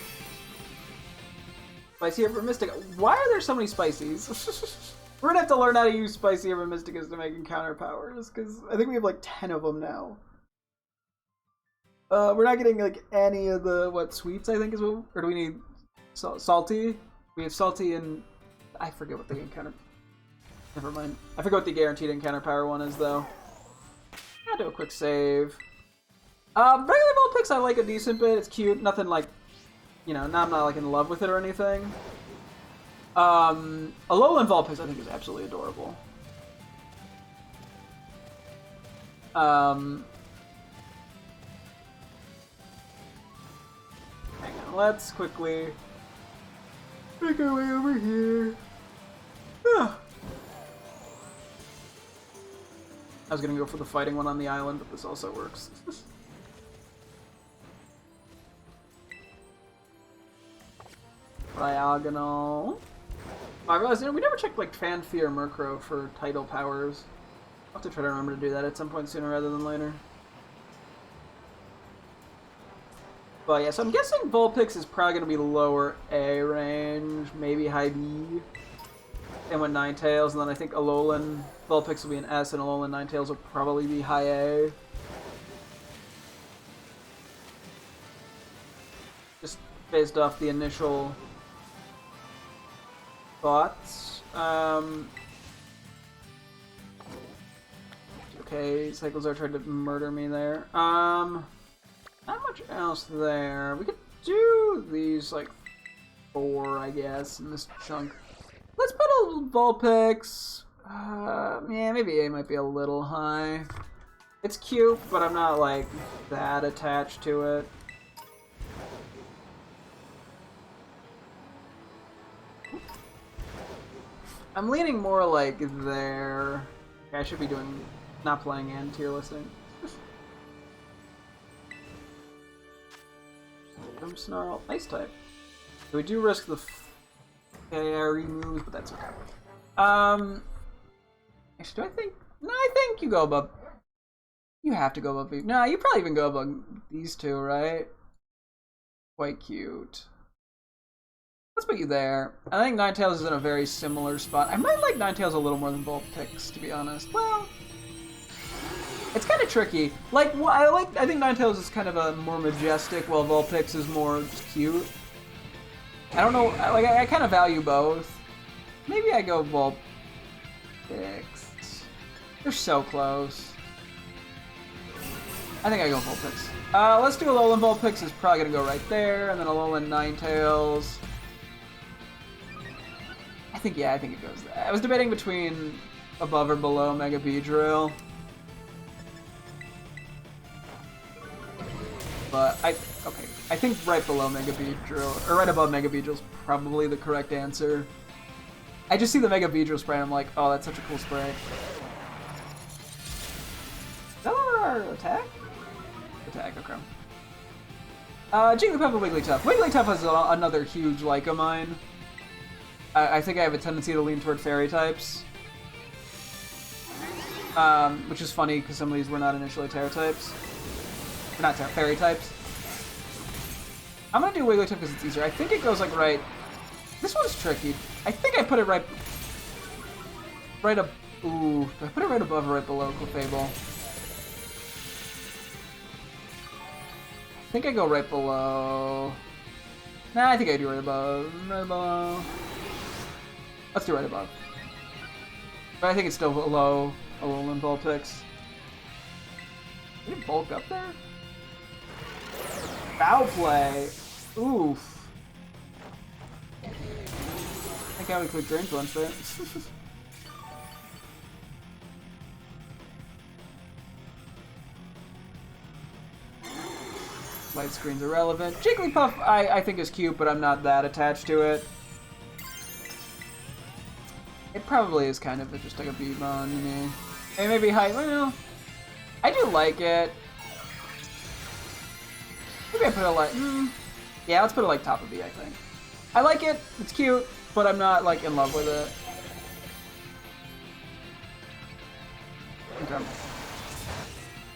Spicy Ever Mystic. Why are there so many Spicies? We're gonna have to learn how to use Spicy Ever Mysticus to make encounter powers, because I think we have like 10 of them now. We're not getting like any of the, what, sweets, I think is what, or do we need salty? We have salty and, I forget what the encounter, never mind. I forget what the guaranteed encounter power one is though. I'll do a quick save. Regular Vulpix I like a decent bit, it's cute, nothing like, you know, I'm not like in love with it or anything. Alolan Vulpix I think is absolutely adorable. Hang on, let's quickly make our way over here. Ah. I was gonna go for the fighting one on the island, but this also works. Diagonal. Oh, I realized, you know, we never checked like Fanfi or Murkrow for title powers. I'll have to try to remember to do that at some point sooner rather than later. But yeah, so I'm guessing Vulpix is probably going to be lower A range, maybe high B. And with Ninetales, and then I think Alolan Vulpix will be an S, and Alolan Ninetales will probably be high A. Just based off the initial thoughts. Okay, Cyclizar tried to murder me there. Not much else there. We could do these, like, 4, I guess, in this chunk. Let's put a Vulpix. Yeah, maybe A might be a little high. It's cute, but I'm not, like, that attached to it. I'm leaning more, like, there. Okay, I should be doing... not playing and tier listing. Snarl, Ice type. So we do risk the fairy moves, but that's okay. Actually, do I think? No, I think you go above. You have to go above. No, you probably even go above these two, right? Quite cute. Let's put you there. I think Ninetales is in a very similar spot. I might like Ninetales a little more than Vulpix, to be honest. Well. It's kind of tricky. Like, I think Ninetales is kind of a more majestic, while Vulpix is more just cute. I don't know, like, I kind of value both. Maybe I go Vulpix. They're so close. I think I go Vulpix. Let's do Alolan Vulpix, is probably gonna go right there, and then Alolan Ninetales. I think it goes there. I was debating between above or below Mega Beedrill. But I think right below Mega Beedrill, or right above Mega Beedrill is probably the correct answer. I just see the Mega Beedrill spray and I'm like, oh, that's such a cool spray. Is that our attack? Attack, okay. Jigglypuff and Wigglytuff. Wigglytuff is another huge like of mine. I think I have a tendency to lean toward fairy types. Which is funny because some of these were not initially Terra types. Not fairy types. I'm gonna do Wigglytuff because it's easier. I think it goes like right. This one's tricky. I think I put it right up. Ooh, do I put it right above or right below Clefable? I think I go right below. Nah, I think I do right above. Right below. Let's do right above. But I think it's still below Alolan Vulpix. Did it bulk up there? Foul play. Oof. I think I would click Drain Punch there. Light screen's irrelevant. Jigglypuff I think is cute, but I'm not that attached to it. It probably is kind of just like a Beatmon, you know. And maybe high, well, I do like it. Maybe I put it like, yeah, let's put it like top of B, I think. I like it, it's cute, but I'm not like in love with it. Okay.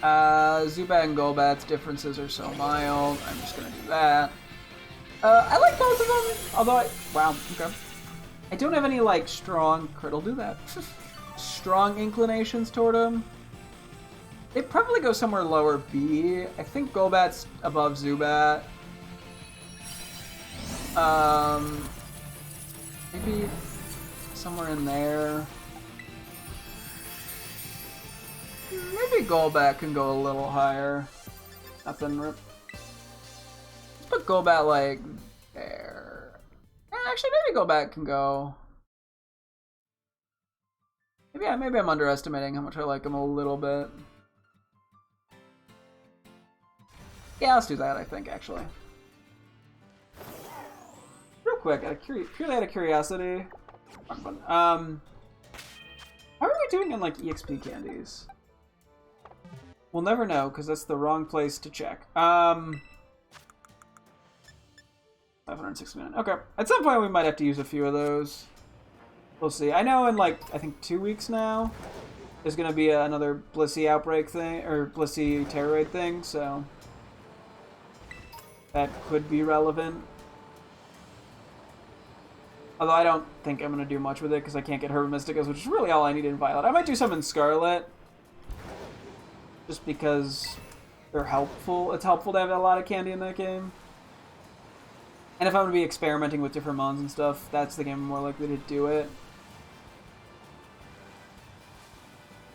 Zubat and Golbat's differences are so mild. I'm just gonna do that. I like both of them, although wow, okay. I don't have any like strong, Crit'll do that. Strong inclinations toward them. It probably goes somewhere lower B. I think Golbat's above Zubat. Maybe somewhere in there. Maybe Golbat can go a little higher. Nothing. Let's put Golbat like there. Actually, maybe Golbat can go. Maybe I'm underestimating how much I like him a little bit. Yeah, let's do that. I think actually. Real quick, purely out of curiosity. How are we doing in like EXP candies? We'll never know, because that's the wrong place to check. 569. Okay. At some point we might have to use a few of those. We'll see. I know in like, I think 2 weeks now, there's going to be another Blissey outbreak thing, or Blissey Terror Raid thing, so that could be relevant. Although I don't think I'm going to do much with it, because I can't get Herba Mysticas, which is really all I need in Violet. I might do some in Scarlet, just because they're helpful. It's helpful to have a lot of candy in that game. And if I'm going to be experimenting with different mons and stuff, that's the game I'm more likely to do it.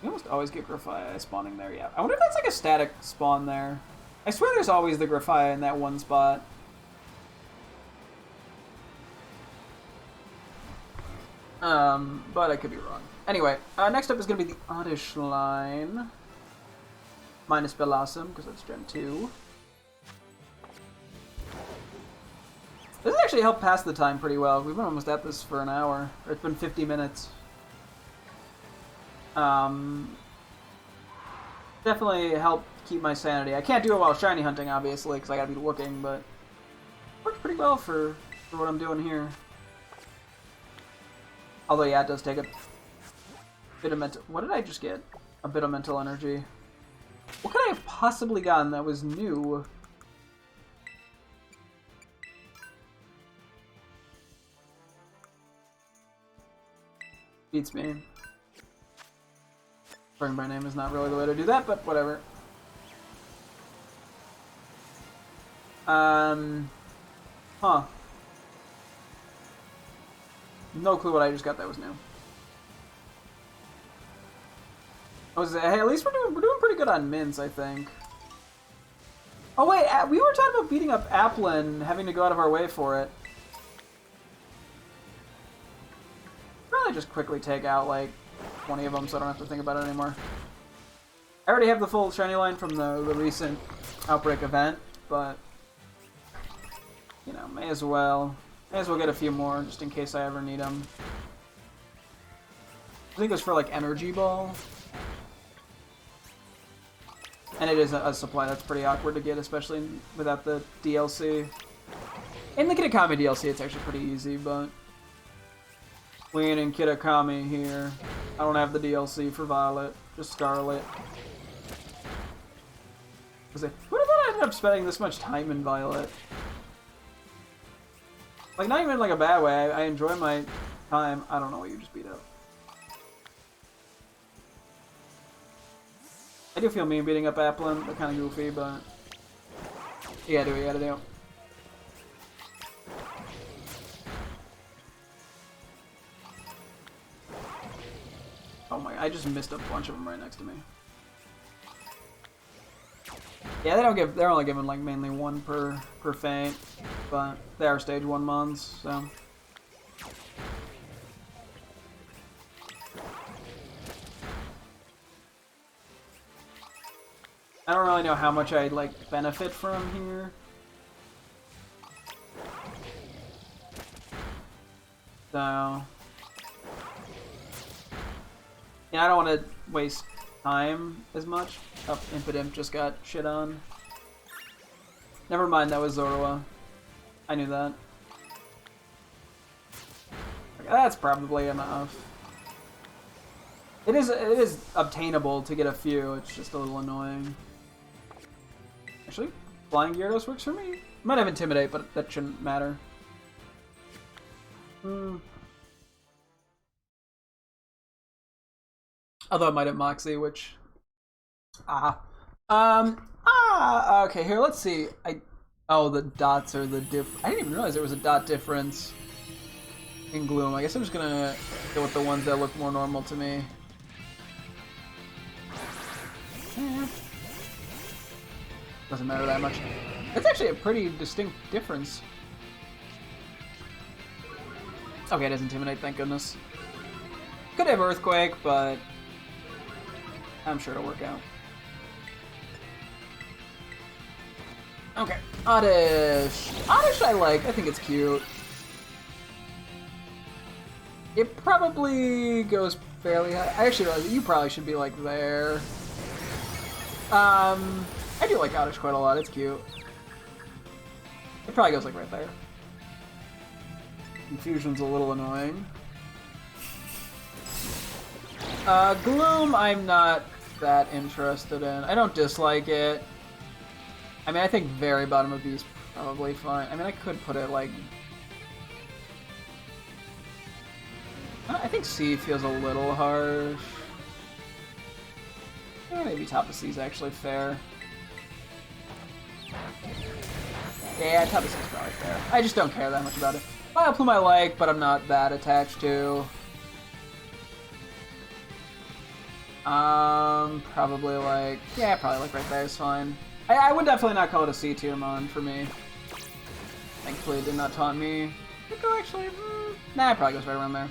You almost always get Grafia spawning there, yeah. I wonder if that's like a static spawn there. I swear there's always the Grafia in that one spot. But I could be wrong. Anyway, next up is going to be the Oddish line. Minus Bellossom, because that's Gen 2. This has actually helped pass the time pretty well. We've been almost at this for an hour. Or it's been 50 minutes. Definitely helped keep my sanity. I can't do it while shiny hunting, obviously, because I gotta be looking, but works pretty well for what I'm doing here. Although, yeah, it does take a bit of mental... What did I just get? A bit of mental energy. What could I have possibly gotten that was new? Beats me. Referring by name is not really the way to do that, but whatever. Huh. No clue what I just got that was new. Hey, at least we're doing pretty good on mints, I think. Oh wait, we were talking about beating up Applin, having to go out of our way for it. Probably just quickly take out like 20 of them, so I don't have to think about it anymore. I already have the full shiny line from the recent Outbreak event, but you know, may as well get a few more just in case I ever need them. I think it was for like Energy Ball. And it is a supply that's pretty awkward to get, especially without the DLC. In the Kitakami DLC, it's actually pretty easy, but we ain't in Kitakami here. I don't have the DLC for Violet, just Scarlet. What if I ended up spending this much time in Violet? Like, not even like a bad way. I enjoy my time. I don't know what you just beat up. I do feel mean beating up Applin. They're kind of goofy, but you gotta do what you gotta do. Oh my, I just missed a bunch of them right next to me. Yeah, they're only giving like mainly one per feint, but they are stage 1 mons, so. I don't really know how much I'd like benefit from here. So yeah, I don't want to waste time as much. Oh, Impidimp just got shit on. Never mind, that was Zorua. I knew that. Okay, that's probably enough. It is obtainable to get a few, it's just a little annoying. Actually, Flying Gyarados works for me. Might have Intimidate, but that shouldn't matter. Although I might have Moxie, which... okay, here, let's see. Oh, the dots are the I didn't even realize there was a dot difference in Gloom. I guess I'm just gonna go with the ones that look more normal to me. Doesn't matter that much. It's actually a pretty distinct difference. Okay, it does Intimidate, thank goodness. Could have Earthquake, but I'm sure it'll work out. Okay, Oddish. Oddish I like, I think it's cute. It probably goes fairly high. I actually realize that you probably should be like there. I do like Oddish quite a lot, it's cute. It probably goes like right there. Confusion's a little annoying. Gloom I'm not that interested in. I don't dislike it. I mean, I think very bottom of B is probably fine. I mean, I could put it like... I think C feels a little harsh. Yeah, maybe top of C is actually fair. Yeah, top of C is probably fair. I just don't care that much about it. Vileplume I like, but I'm not that attached to. Probably like... Yeah, probably like right there is fine. I would definitely not call it a C tier mon for me. Thankfully it did not taunt me. Pico actually... Nah, it probably goes right around there.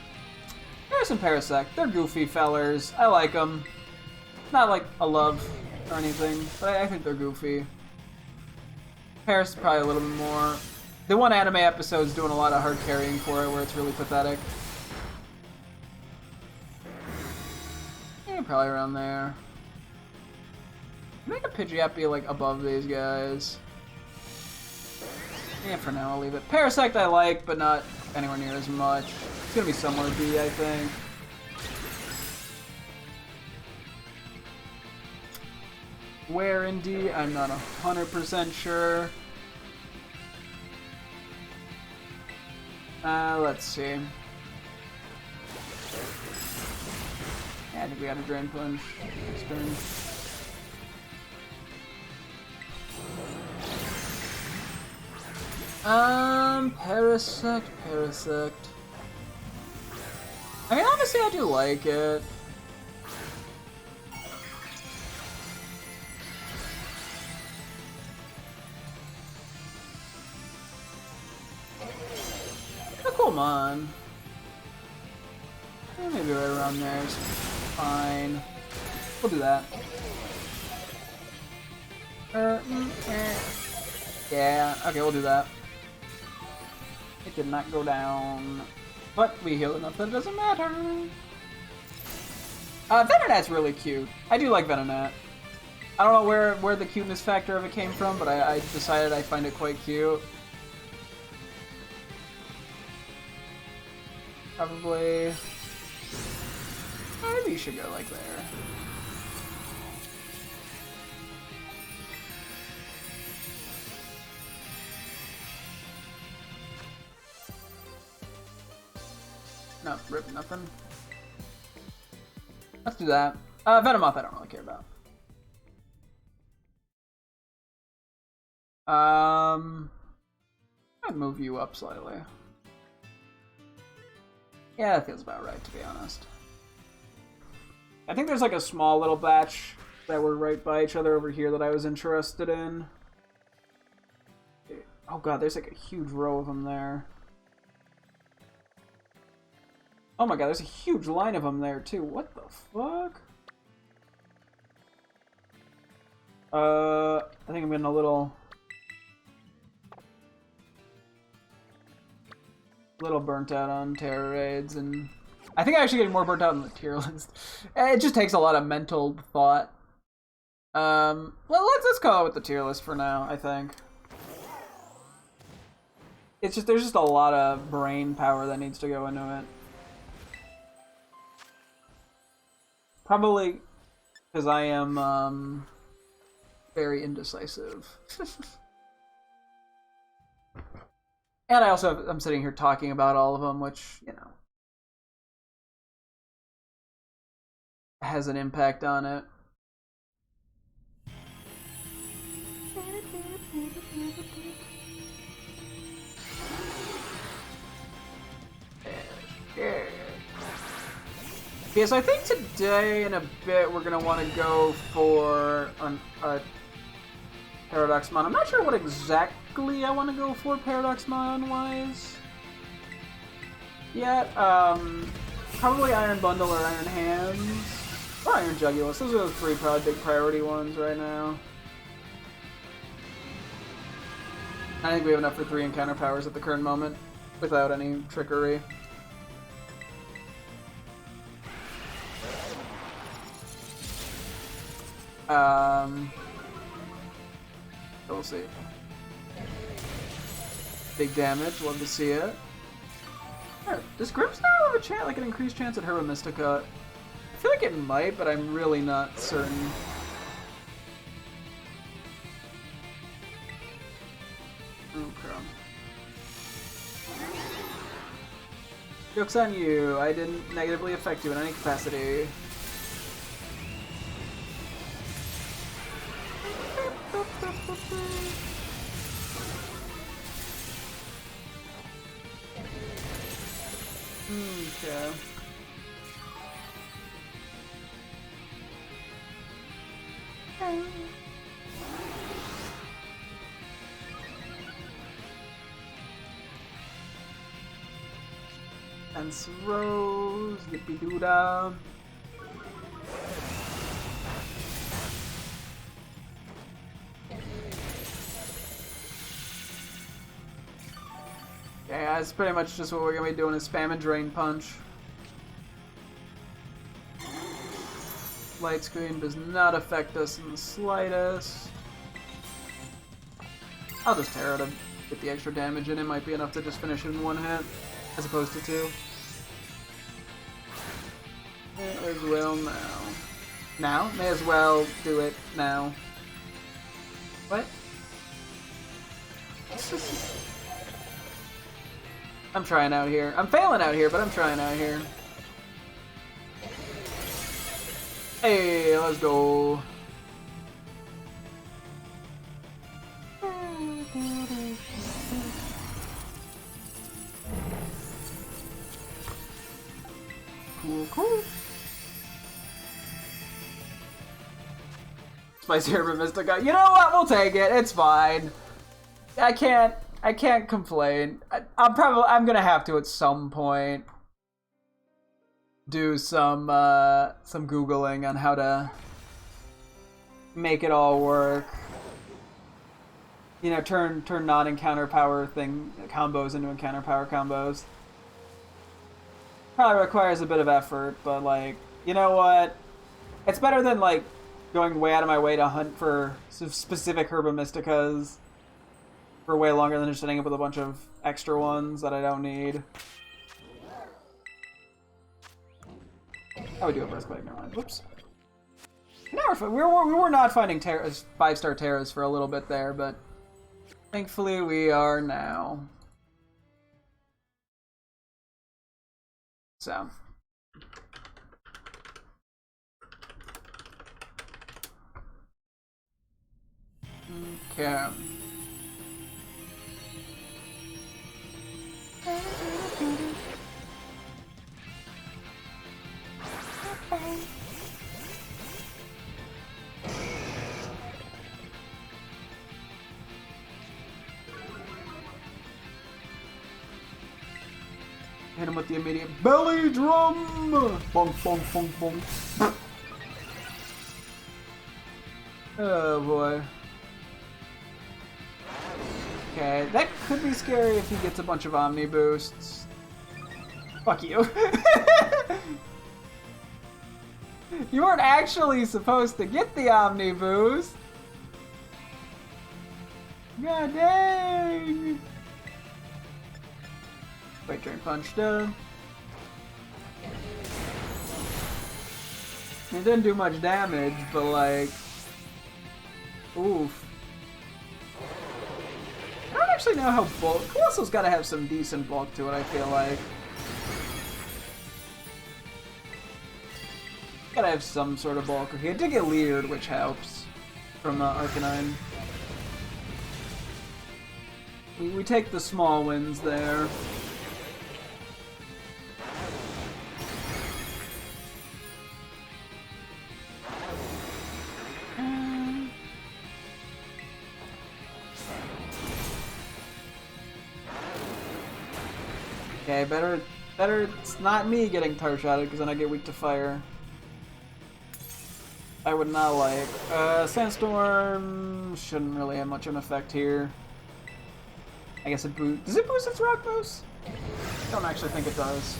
Paras and Parasect, they're goofy fellers. I like them. Not like a love or anything, but I think they're goofy. Paras is probably a little bit more. The one anime episode is doing a lot of hard carrying for it, where it's really pathetic. Yeah, probably around there. Make a Pidgeot be like above these guys. Yeah, for now I'll leave it. Parasect I like, but not anywhere near as much. It's gonna be somewhere B, I think. Where in D, I'm not 100% sure. Let's see. Yeah, I think we got a Drain Punch next turn. Parasect. I mean, honestly, I do like it. Oh, come on. Yeah, maybe right around there is fine. We'll do that. Yeah, okay, we'll do that. It did not go down, but we healed enough that it doesn't matter. Venonat's really cute. I do like Venonat. I don't know where the cuteness factor of it came from, but I decided I find it quite cute. Probably... Maybe you should go like there. No, rip, nothing. Let's do that. Venomoth I don't really care about. I'd move you up slightly. Yeah, that feels about right, to be honest. I think there's like a small little batch that were right by each other over here that I was interested in. Oh god, there's like a huge row of them there. Oh my god, there's a huge line of them there too. What the fuck? I think I'm getting a little burnt out on Terror Raids, and I think I'm actually getting more burnt out on the tier list. It just takes a lot of mental thought. Well, let's go with the tier list for now, I think. It's just, there's just a lot of brain power that needs to go into it. Probably because I am, very indecisive. And I'm sitting here talking about all of them, which, you know, has an impact on it. Okay, so I think today in a bit we're gonna want to go for a Paradoxmon. I'm not sure what exactly I want to go for Paradoxmon wise yet. Probably Iron Bundle or Iron Hands or Iron Jugulus. Those are the three probably big priority ones right now. I think we have enough for 3 encounter powers at the current moment without any trickery. We'll see. Big damage, love to see it. Right. Does Grimmsnarl have a chance, like an increased chance at Herba Mystica? I feel like it might, but I'm really not certain. Okay. Joke's on you. I didn't negatively affect you in any capacity. Okay. Fence Rose, yippee doo dah. Yeah, that's pretty much just what we're gonna be doing is spam and Drain Punch. Light Screen does not affect us in the slightest. I'll just Terra to get the extra damage in. It might be enough to just finish in 1 hit, as opposed to 2. May as well now. Now? May as well do it now. What? I'm trying out here. I'm failing out here, but I'm trying out here. Hey, let's go. Cool, cool. Spicy Herba Mystica. You know what? We'll take it. It's fine. I can't complain. I'm gonna have to at some point do some Googling on how to make it all work. You know, turn non-encounter power combos into encounter power combos. Probably requires a bit of effort, but like, you know what? It's better than like going way out of my way to hunt for specific Herba Mysticas for way longer than just ending up with a bunch of extra ones that I don't need. I would do a Breathquake, never mind. Whoops. We were not finding 5-star Terras for a little bit there, but thankfully we are now. So. Okay. Hit him with the immediate belly drum! Bonk, bonk, bonk, bonk. Oh boy. Okay, that could be scary if he gets a bunch of Omni boosts. Fuck you. You weren't actually supposed to get the Omni boost. God dang. Wait, Drain Punch down. It didn't do much damage, but like, oof. I don't actually know how bulk. Colossal's got to have some decent bulk to it, I feel like. Gotta have some sort of bulk. Okay, it did get leered, which helps from Arcanine. We take the small wins there. Okay, better it's not me getting tar-shotted, because then I get weak to fire. I would not like. Sandstorm shouldn't really have much of an effect here. I guess it boosts. Does it boost its rock boost? I don't actually think it does.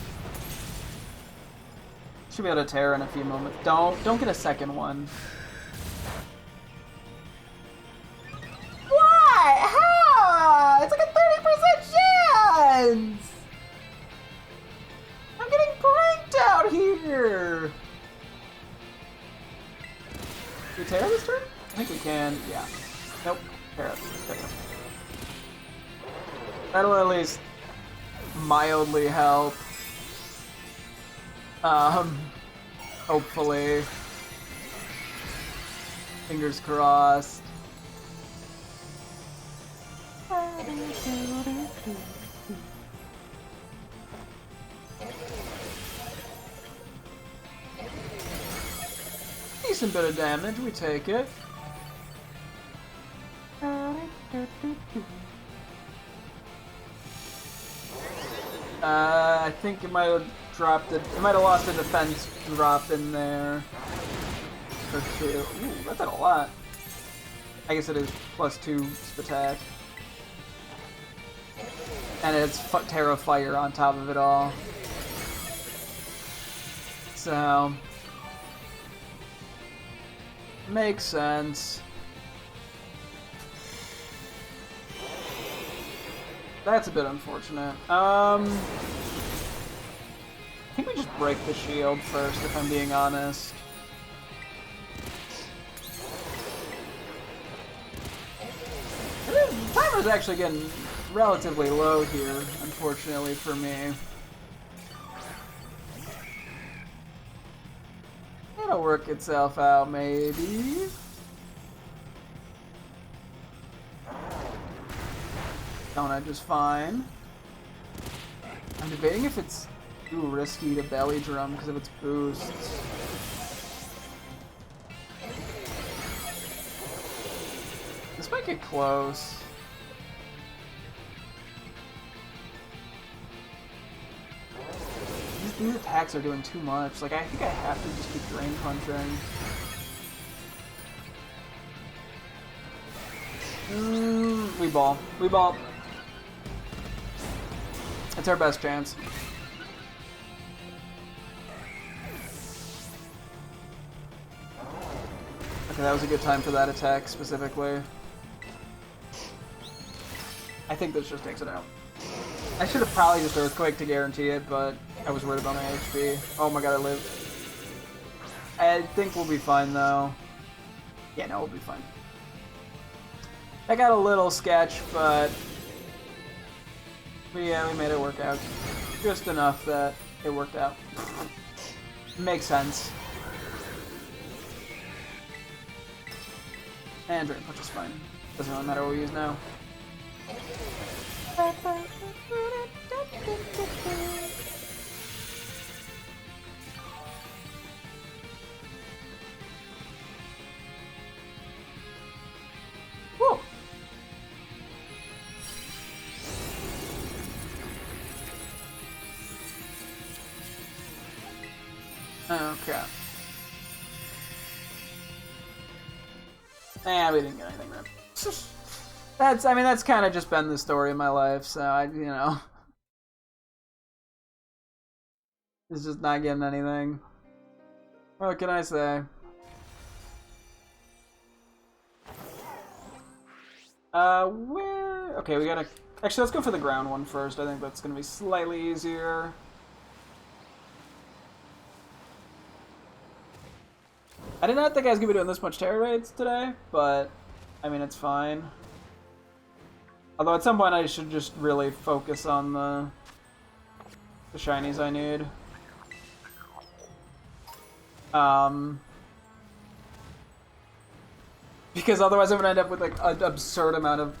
Should be able to tear in a few moments. Don't get a second one. Why? How? It's like a 30% chance! I'm getting pranked out here! Can we tear this turn? I think we can, yeah. Nope. Tear it. Tear it. That'll at least mildly help. Hopefully. Fingers crossed. Decent bit of damage, we take it. I think it might have dropped it. It might have lost a defense drop in there. Or two. Ooh, that did a lot. I guess it is +2 attack. And it's Terra Fire on top of it all. So. Makes sense. That's a bit unfortunate. I think we just break the shield first, if I'm being honest. The timer's actually getting relatively low here, unfortunately for me. It'll work itself out, maybe. Donut just fine. I'm debating if it's too risky to belly drum because of its boosts. This might get close. These attacks are doing too much. Like, I think I have to just keep drain punching. We ball. We ball. It's our best chance. Okay, that was a good time for that attack, specifically. I think this just takes it out. I should have probably just Earthquake to guarantee it, but I was worried about my HP. Oh my god, I lived. I think we'll be fine, though. Yeah, no, we'll be fine. I got a little sketch, but yeah, we made it work out. Just enough that it worked out. Makes sense. And Drain Punch is fine. Doesn't really matter what we use now. Whoa. Okay. We didn't get anything right. I mean, that's kind of just been the story of my life, so you know. It's just not getting anything. What can I say? Where? Okay, we gotta... Actually, let's go for the ground one first. I think that's gonna be slightly easier. I did not think I was gonna be doing this much terror raids today, but I mean, it's fine. Although at some point I should just really focus on the shinies I need. Because otherwise I'm gonna end up with like an absurd amount of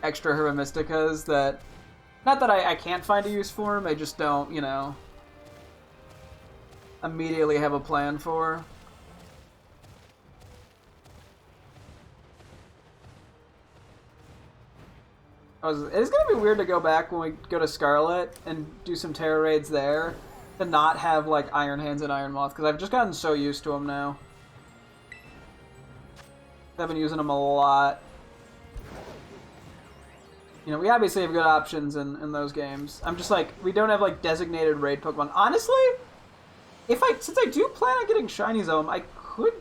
extra Herba Mysticas that... Not that I can't find a use for them, I just don't, you know, immediately have a plan for. It's gonna be weird to go back when we go to Scarlet and do some Terror Raids there to not have like Iron Hands and Iron Moth, because I've just gotten so used to them now. I've been using them a lot. You know, we obviously have good options in those games. I'm just like, we don't have like designated raid Pokemon. Honestly, since I do plan on getting shinies of them, I could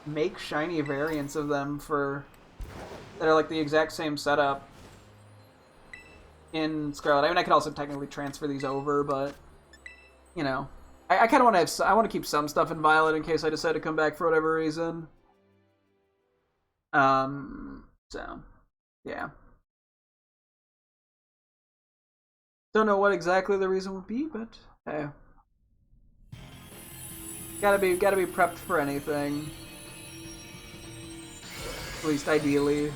make shiny variants of them that are like the exact same setup in Scarlet. I mean, I could also technically transfer these over, but you know, I kind of want to I want to keep some stuff in Violet in case I decide to come back for whatever reason. So yeah. Don't know what exactly the reason would be, but hey. Gotta be prepped for anything. At least ideally.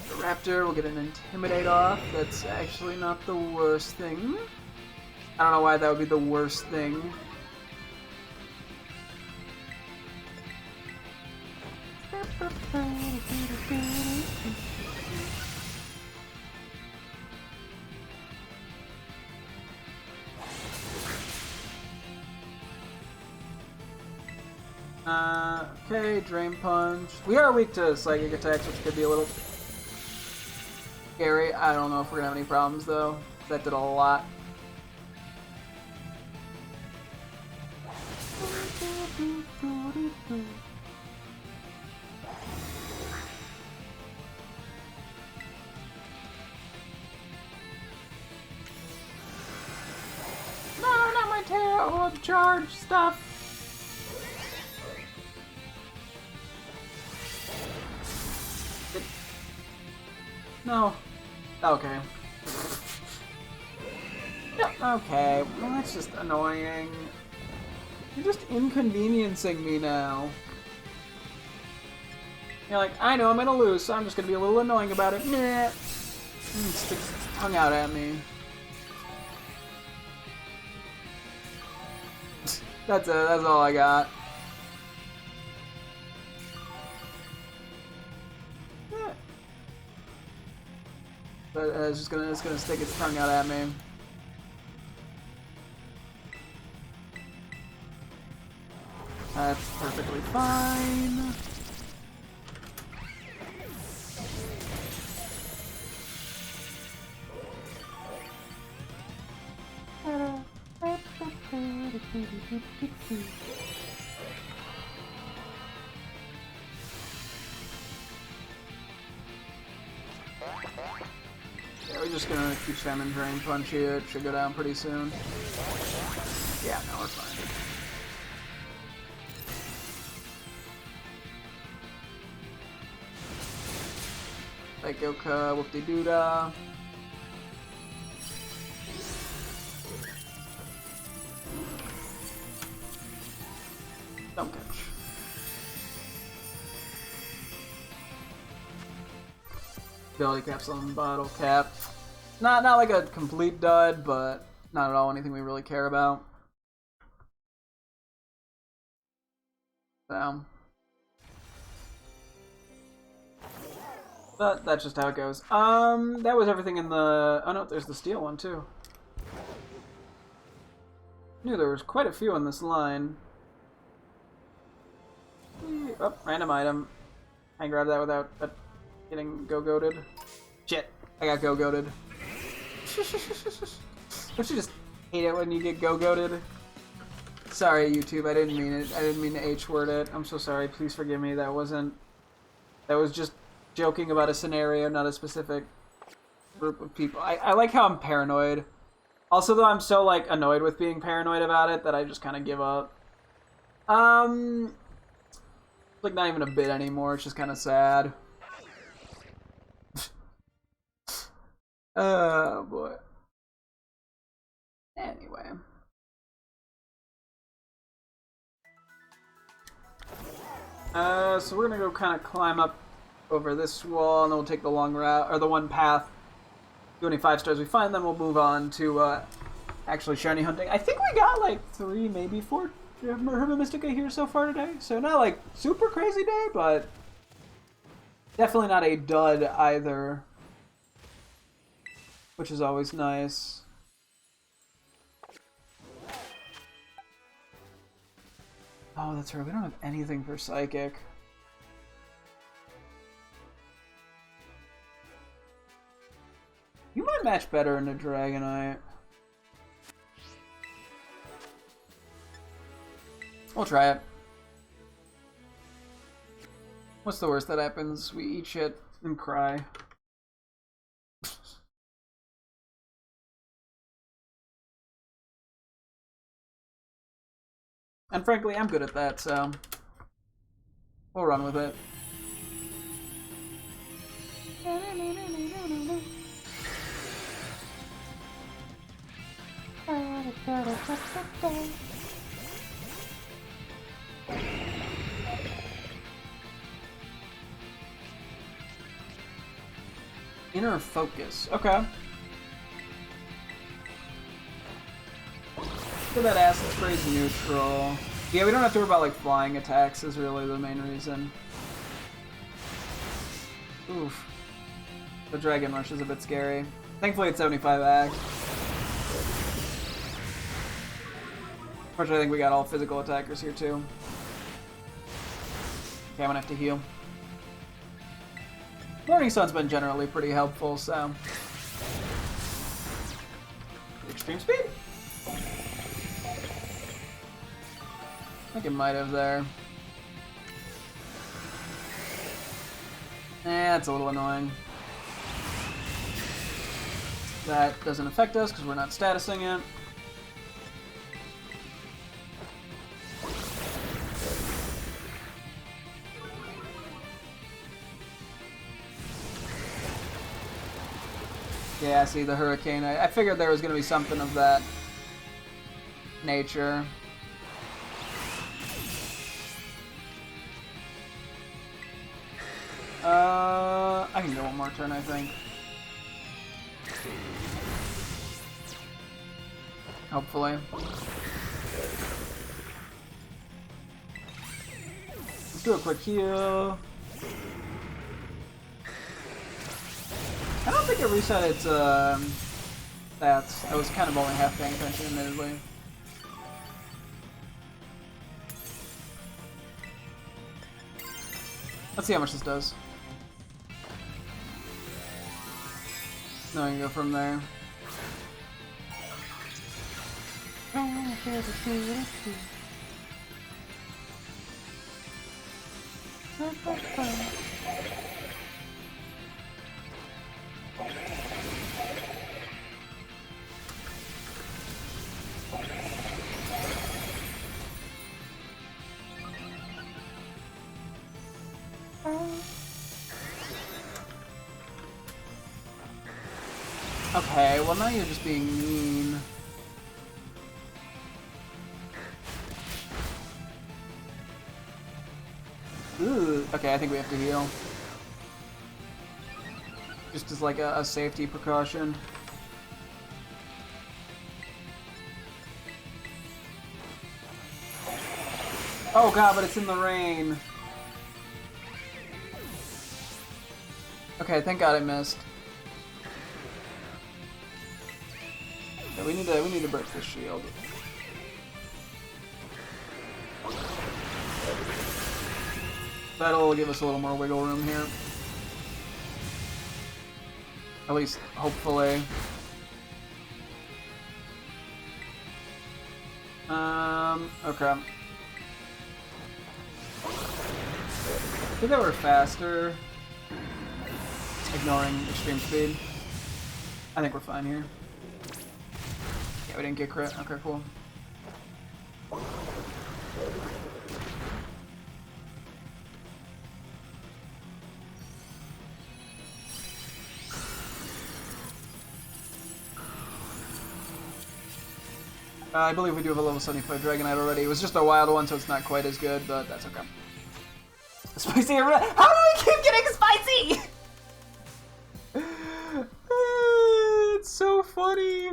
The Raptor will get an Intimidate off. That's actually not the worst thing. I don't know why that would be the worst thing. Okay, Drain Punch. We are weak to Psychic attacks, which could be a little scary. I don't know if we're gonna have any problems, though. That did a lot. No, not my tail! Oh, the charge stuff! No. Okay. Yeah, okay. Well, that's just annoying. You're just inconveniencing me now. You're like, I know I'm gonna lose, so I'm just gonna be a little annoying about it. Nah. Sticks its tongue out at me. That's it. That's all I got. But it's gonna stick its tongue out at me. That's perfectly fine. Yeah, we're just gonna keep spamming Drain Punch here. It should go down pretty soon. Yeah, no, we're fine. Psychoka, whoop-de-doo-dah. Don't catch. Ability capsule and bottle cap. Not like a complete dud, but not at all anything we really care about. So. But that's just how it goes. That was everything in the... Oh no, there's the steel one too. Knew there was quite a few in this line. Oh, random item. I grabbed that without getting go-goated. Shit, I got go-goated. Don't you just hate it when you get go-goated? Sorry, YouTube, I didn't mean it. I didn't mean to H-word it. I'm so sorry. Please forgive me. That was just joking about a scenario, not a specific group of people. I like how I'm paranoid. Also, though, I'm so, like, annoyed with being paranoid about it that I just kind of give up. Like, not even a bit anymore. It's just kind of sad. Oh, boy. Anyway. So we're gonna go kind of climb up over this wall, and then we'll take the long route, or the one path. Do any 5 stars we find, then we'll move on to, actually shiny hunting. I think we got, like, 3, maybe 4 Herba Mystica here so far today. So not, like, super crazy day, but definitely not a dud either. Which is always nice. Oh, that's right. We don't have anything for Psychic. You might match better into Dragonite. We'll try it. What's the worst that happens? We eat shit and cry. And frankly, I'm good at that, so we'll run with it. Inner focus. Okay. Look at that acid spray's neutral. Yeah, we don't have to worry about like flying attacks is really the main reason. Oof. The Dragon Rush is a bit scary. Thankfully it's 75 act. Unfortunately, I think we got all physical attackers here too. Okay, I'm gonna have to heal. Morning Sun's been generally pretty helpful, so. Extreme speed? I think it might have there. That's a little annoying. That doesn't affect us because we're not statusing it. Yeah, see the Hurricane. I figured there was going to be something of that nature. I can go one more turn, I think. Hopefully. Let's do a quick heal. I don't think it reset its stats. I was kind of only half paying attention, admittedly. Let's see how much this does. Now we can go from there. Okay, well now you're just being mean. Ooh, okay, I think we have to heal. Just as like a safety precaution. Oh god, but it's in the rain. Okay, thank god I missed. Yeah, we need to break this shield. That'll give us a little more wiggle room here. At least, hopefully. Okay. I think that we're faster. Ignoring extreme speed. I think we're fine here. Yeah, we didn't get crit. Okay, cool. I believe we do have a level 75 Dragonite already. It was just a wild one, so it's not quite as good, but that's okay. Spicy. How do we keep getting spicy? It's so funny.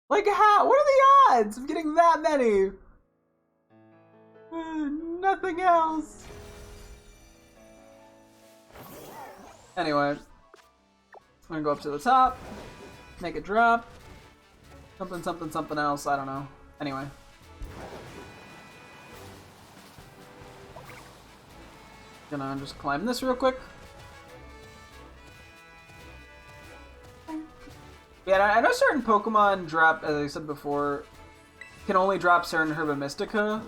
Like, how? What are the odds of getting that many? Nothing else. Anyway, I'm gonna go up to the top, make it drop. Something, something, something else. I don't know. Anyway. Gonna just climb this real quick. Yeah, I know certain Pokemon drop, as I said before, can only drop certain Herba Mystica.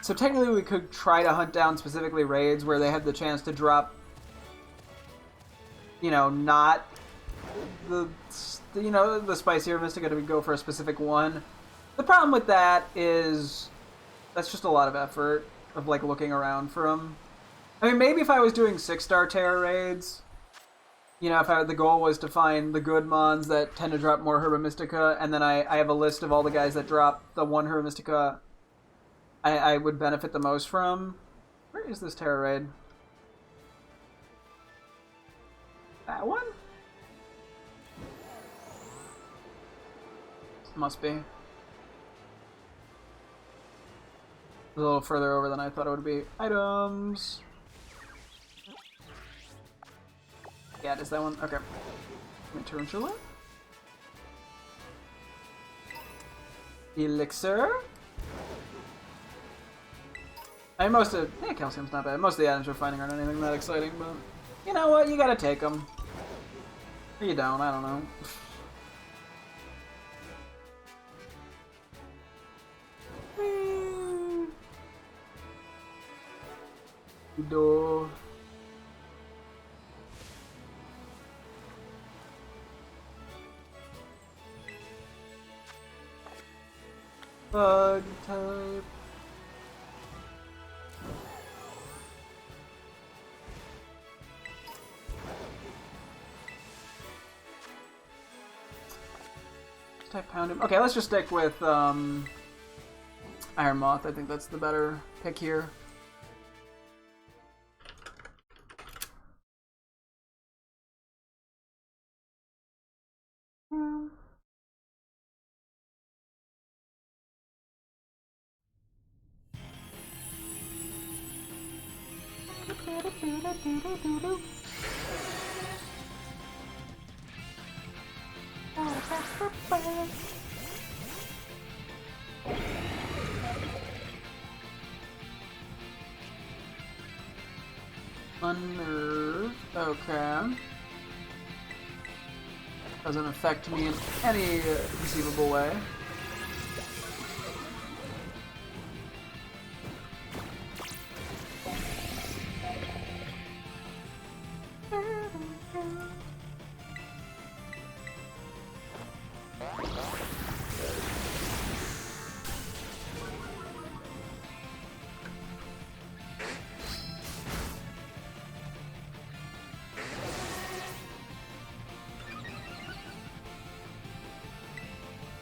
So technically we could try to hunt down specifically raids where they have the chance to drop, you know, not the spicier Mystica, to go for a specific one. The problem with that is that's just a lot of effort of like looking around for them. I mean, maybe if I was doing 6-star Terra raids, you know, if the goal was to find the good mons that tend to drop more Herba Mystica, and then I have a list of all the guys that drop the one Herba Mystica I would benefit the most from. Where is this Terra raid? That one? Must be. A little further over than I thought it would be. Items. Yeah, it is that one. Okay. Tarantula. Elixir. I mean, most of... Yeah, calcium's not bad. Most of the items we're finding aren't anything that exciting, but... You know what? You gotta take them. Or you don't. I don't know. Door. Bug type. Type pound him. Okay, let's just stick with Iron Moth. I think that's the better pick here. Unnerved. Okay. Doesn't affect me in any conceivable way.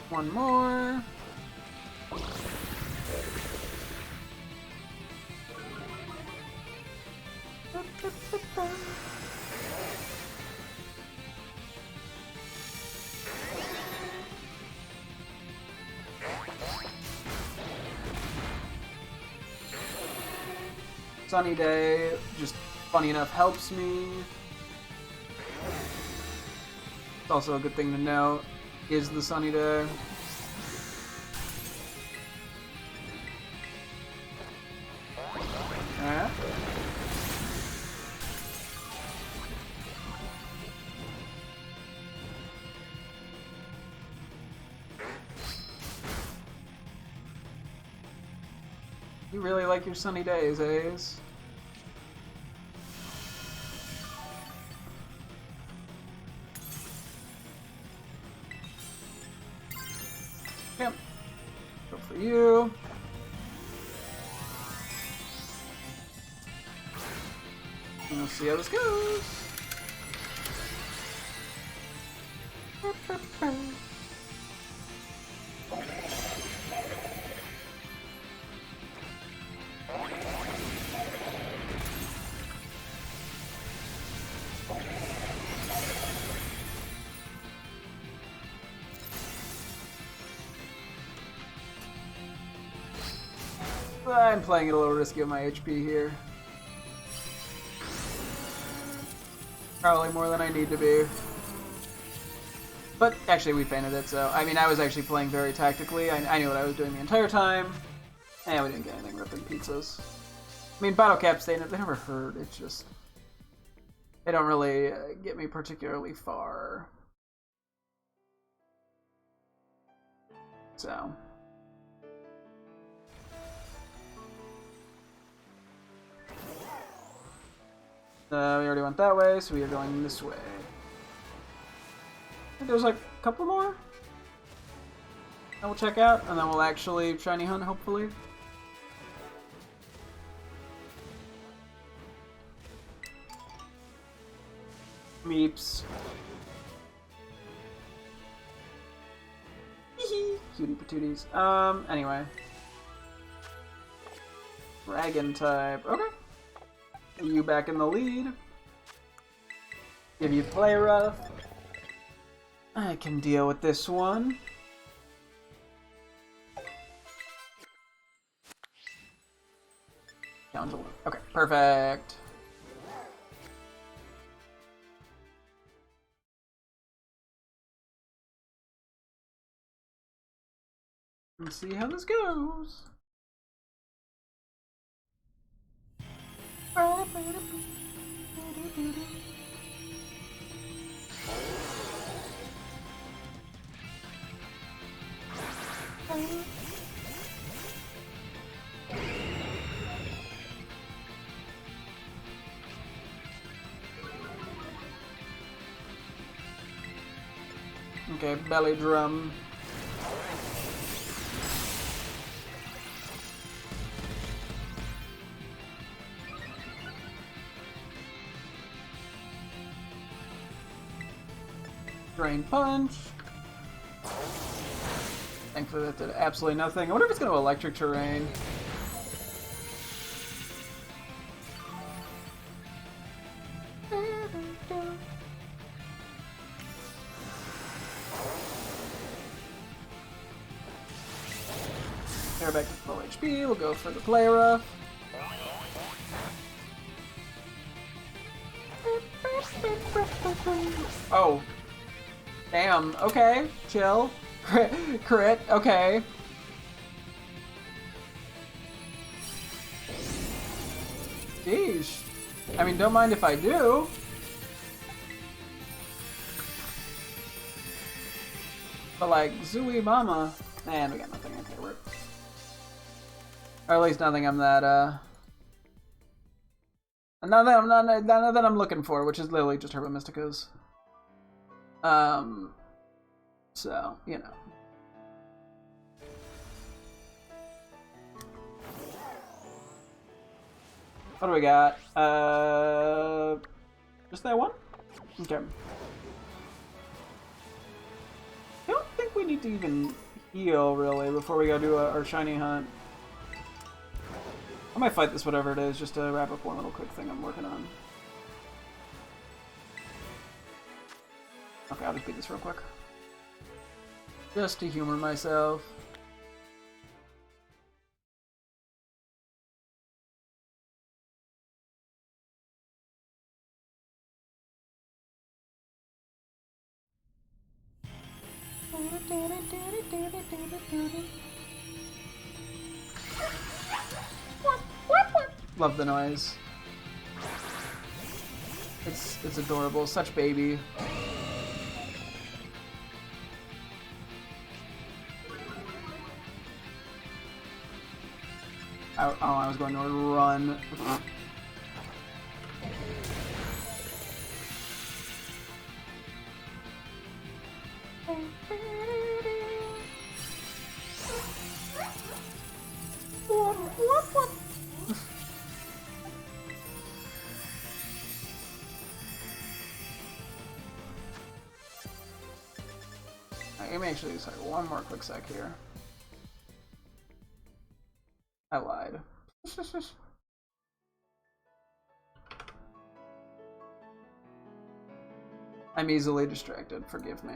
One more. Sunny day, just funny enough, helps me. It's also a good thing to know. Is the sunny day. You really like your sunny days, A's? Yep. Go for you. And we'll see how this goes. I'm playing it a little risky with my HP here. Probably more than I need to be. But actually we painted it, so I mean I was actually playing very tactically. I knew what I was doing the entire time. And we didn't get anything ripping pizzas. I mean bottle caps, they never hurt. It's just they don't really get me particularly far. So we already went that way, so we are going this way. I think there's like a couple more that we'll check out, and then we'll actually shiny hunt, hopefully. Meeps. Cutie patooties. Anyway. Dragon type. Okay. You back in the lead. Give you play rough. I can deal with this one. Down to 1. Okay, perfect. Let's see how this goes. Okay, belly drum. Drain punch. Thankfully that did absolutely nothing. I wonder if it's going to electric terrain. They're back to full HP. We'll go for the play rough. Oh. Damn. Okay. Chill. Crit. Okay. Sheesh. I mean, don't mind if I do. But like, Zooey Mama. Man, we got nothing. Okay, we're... Or at least nothing I'm that, Nothing I'm looking for, which is literally just Herba Mysticas. So, you know. What do we got? Just that one? Okay. I don't think we need to even heal, really, before we go do our shiny hunt. I might fight this whatever it is, just to wrap up one little quick thing I'm working on. Okay, I'll just beat this real quick. Just to humor myself. Love the noise. It's adorable. Such baby. I was going to run. Let me actually sorry, one more quick sec here. I lied. I'm easily distracted, forgive me.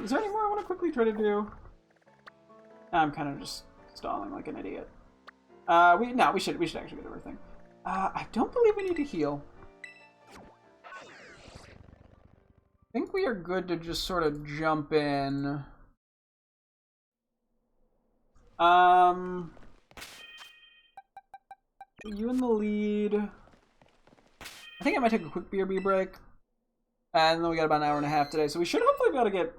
Is there any more I want to quickly try to do? I'm kind of just stalling like an idiot. We should actually get everything. I don't believe we need to heal. I think we are good to just sort of jump in. You in the lead. I think I might take a quick BRB break. And then we got about an hour and a half today, so we should hopefully be able to get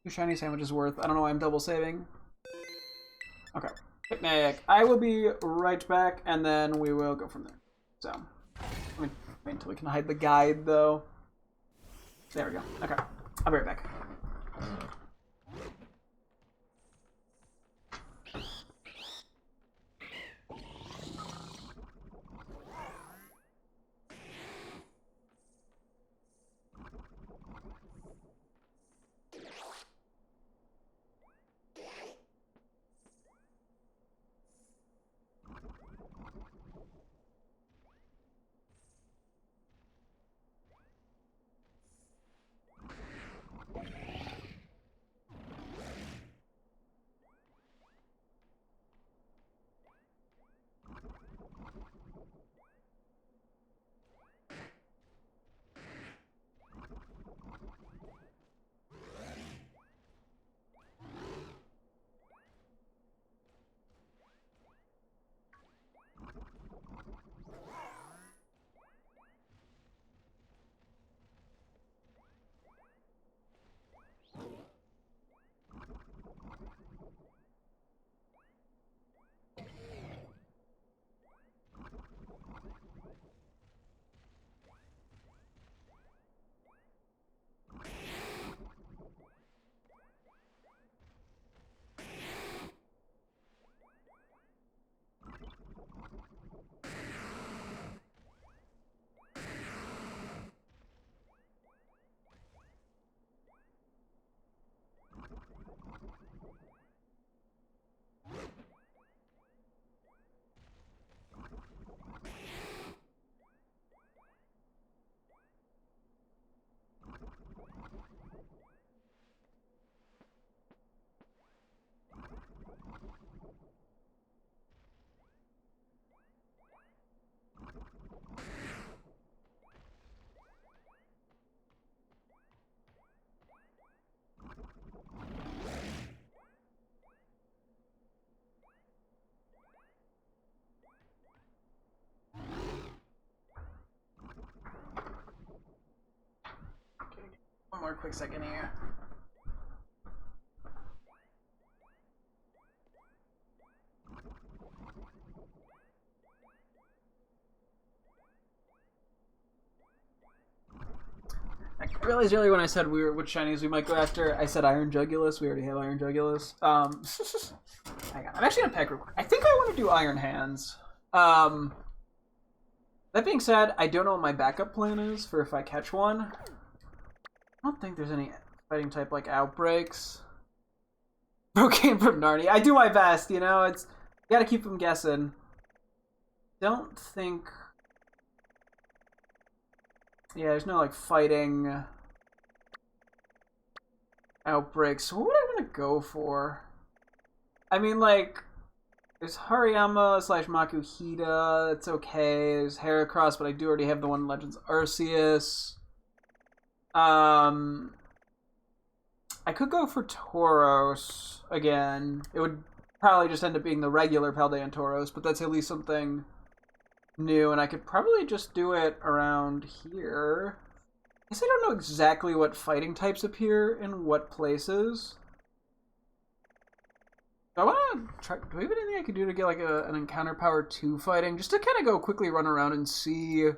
2 shiny sandwiches worth. I don't know why I'm double saving. Okay. Picnic. I will be right back, and then we will go from there. So, let me wait until we can hide the guide, though. There we go. Okay. I'll be right back. One more quick second here. I realized earlier when I said we were which shinies we might go after, I said Iron Jugulus. We already have Iron Jugulus. Hang on. I'm actually gonna pack real quick. I think I want to do Iron Hands. That being said, I don't know what my backup plan is for if I catch one. I don't think there's any fighting type like outbreaks. Bro came from Narnia. I do my best, you know. It's you gotta keep them guessing. Don't think. Yeah, there's no like fighting outbreaks. So what would I want to go for? I mean, like, there's Hariyama / Makuhita. That's okay. There's Heracross, but I do already have the one Legends Arceus. I could go for Tauros again. It would probably just end up being the regular Paldean Tauros, but that's at least something new, and I could probably just do it around here. I guess I don't know exactly what fighting types appear in what places. I want to try. Do we have anything I could do to get like an encounter power 2 fighting? Just to kind of go quickly run around and see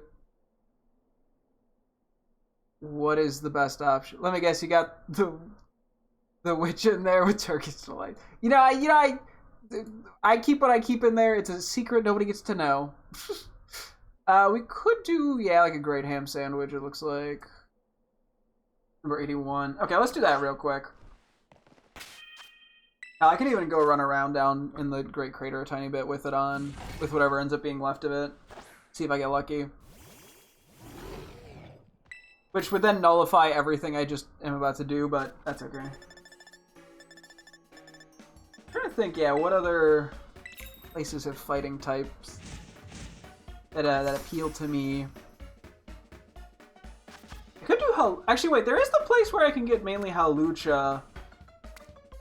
what is the best option. Let me guess, you got the witch in there with Turkish delight. I keep what I keep in there. It's a secret nobody gets to know. We could do like a great ham sandwich. It looks like number 81. Okay, let's do that real quick. I could even go run around down in the Great Crater a tiny bit with it on, with whatever ends up being left of it. See if I get lucky. Which would then nullify everything I just am about to do, but that's okay. I'm trying to think, what other places have fighting types that appeal to me. I could do actually, wait, there is the place where I can get mainly Hawlucha.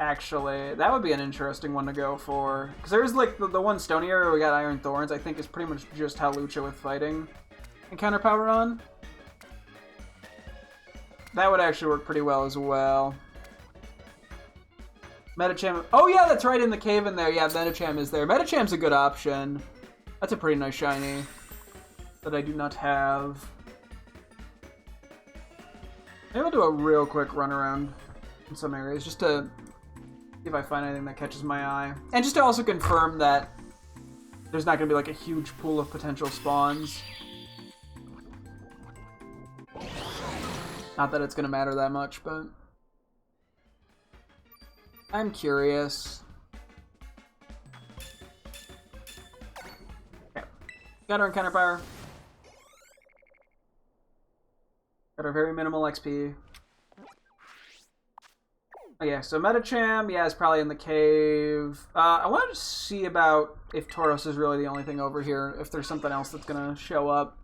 Actually, that would be an interesting one to go for. Because there's like the one stony area where we got Iron Thorns, I think is pretty much just Hawlucha with fighting and counter power on. That would actually work pretty well as well. Metacham. Oh yeah, that's right, in the cave in there. Yeah, Metacham is there. Metacham's a good option. That's a pretty nice shiny that I do not have. Maybe I'll do a real quick run around in some areas just to see if I find anything that catches my eye. And just to also confirm that there's not going to be like a huge pool of potential spawns. Not that it's going to matter that much, but I'm curious. Okay. Got our encounter power. Got our very minimal XP. Oh, yeah, so Metacham, is probably in the cave. I wanted to see about if Tauros is really the only thing over here, if there's something else that's going to show up.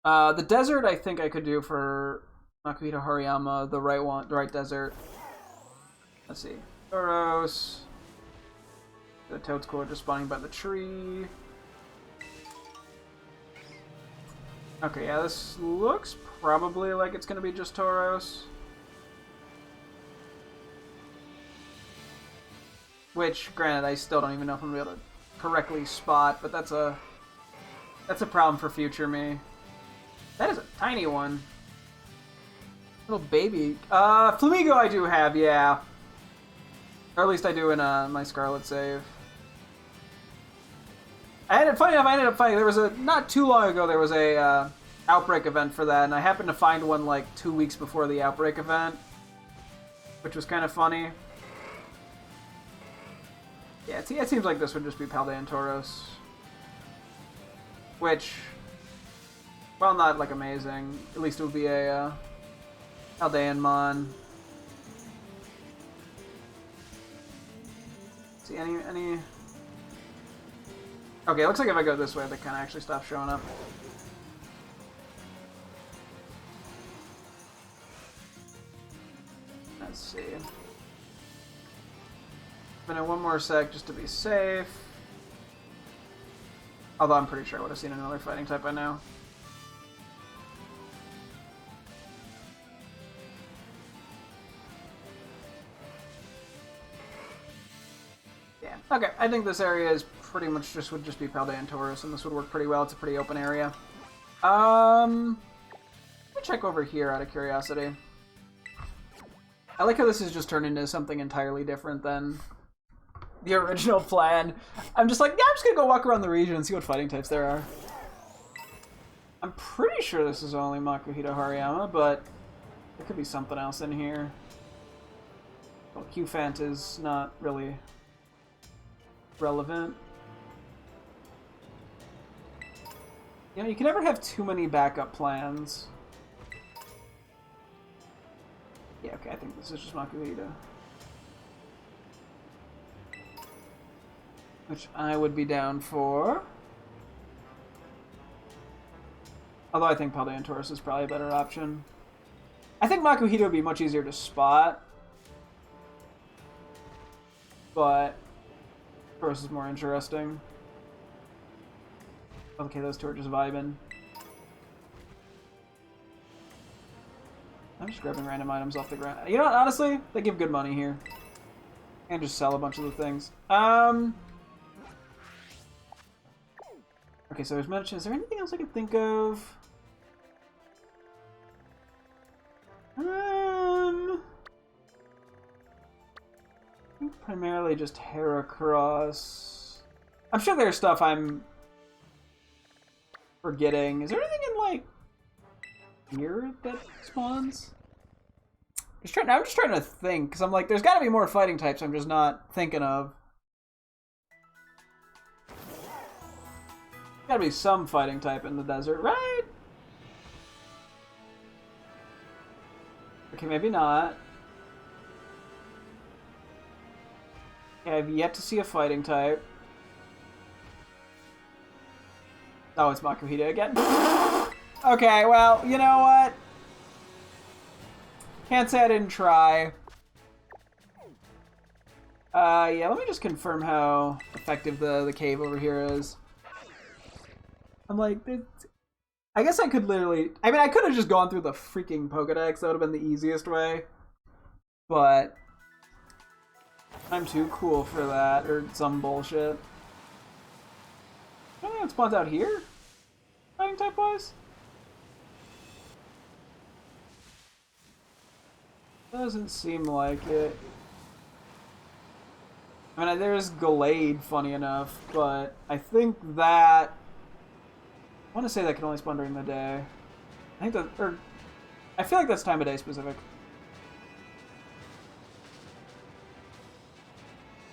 The desert, I think I could do for Makuhita Hariyama, the right desert. Let's see. Tauros. The Toad's Core just spawning by the tree. Okay, yeah, this looks probably like it's going to be just Tauros. Which, granted, I still don't even know if I'm going to be able to correctly spot, but that's a problem for future me. That is a tiny one. Little baby. Flamigo I do have, yeah. Or at least I do in my Scarlet save. Funny enough, I ended up finding, there was not too long ago, there was a Outbreak event for that, and I happened to find one like 2 weeks before the Outbreak event, which was kind of funny. Yeah, it seems like this would just be Paldean Tauros. Which, well, not like amazing. At least it would be a Paldean Mon. See any? Okay, it looks like if I go this way, they kind of actually stop showing up. Let's see. Been in one more sec just to be safe. Although I'm pretty sure I would have seen another fighting type by now. Yeah. Okay, I think this area is pretty much would just be Paldean Tauros, and this would work pretty well. It's a pretty open area. Let me check over here out of curiosity. I like how this has just turned into something entirely different than the original plan. I'm just like, yeah, I'm just gonna go walk around the region and see what fighting types there are. I'm pretty sure this is only Makuhita Hariyama, but there could be something else in here. Well, Q-Fant is not really relevant. You know, you can never have too many backup plans. Yeah, okay, I think this is just Makuhita. Which I would be down for. Although I think Paldean Tauros is probably a better option. I think Makuhita would be much easier to spot. But Tauros is more interesting. Okay, those two are just vibing. I'm just grabbing random items off the ground. You know what, honestly, they give good money here. And just sell a bunch of the things. Okay, so there's mention. Is there anything else I can think of? I think primarily just Heracross. I'm sure there's stuff I'm forgetting. Is there anything in, like, here that spawns? I'm just trying to think, because I'm like, there's got to be more fighting types I'm just not thinking of. Gotta be some fighting type in the desert, right? Okay, maybe not. Okay, I've yet to see a fighting type. Oh, it's Makuhita again. Okay, well, you know what? Can't say I didn't try. Yeah, let me just confirm how effective the cave over here is. I'm like, I guess I could literally... I mean, I could have just gone through the freaking Pokedex. That would have been the easiest way. But I'm too cool for that, or some bullshit. I don't think it spawns out here, fighting type-wise. Doesn't seem like it. I mean, there's Gallade, funny enough, but I think that... I want to say that can only spawn during the day. I think that, or I feel like that's time of day specific.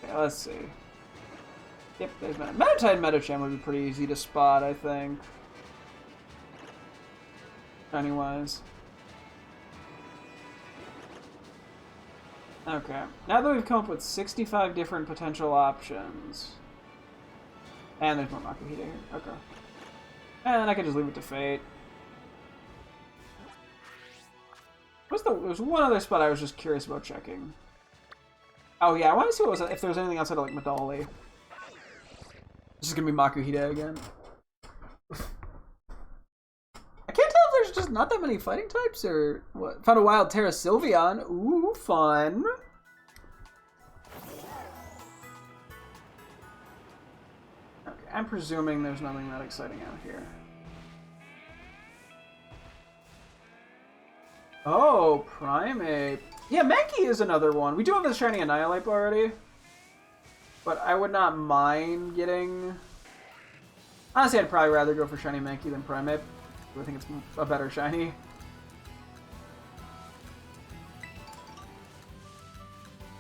Okay, let's see. Yep, there's Meditite and Medicham would be pretty easy to spot, I think. Shiny wise. Okay, now that we've come up with 65 different potential options. And there's more Makuhita here. Okay. And I can just leave it to fate. There's one other spot I was just curious about checking. Oh yeah, I want to see if there was anything outside of like Medali. This is gonna be Makuhita again. I can't tell if there's just not that many fighting types or what. Found a wild Terra Sylveon. Ooh, fun. Okay, I'm presuming there's nothing that exciting out here. Oh, Primate. Yeah, Mankey is another one. We do have the shiny Annihilate already. But I would not mind getting... Honestly, I'd probably rather go for shiny Mankey than Primate. I think it's a better shiny.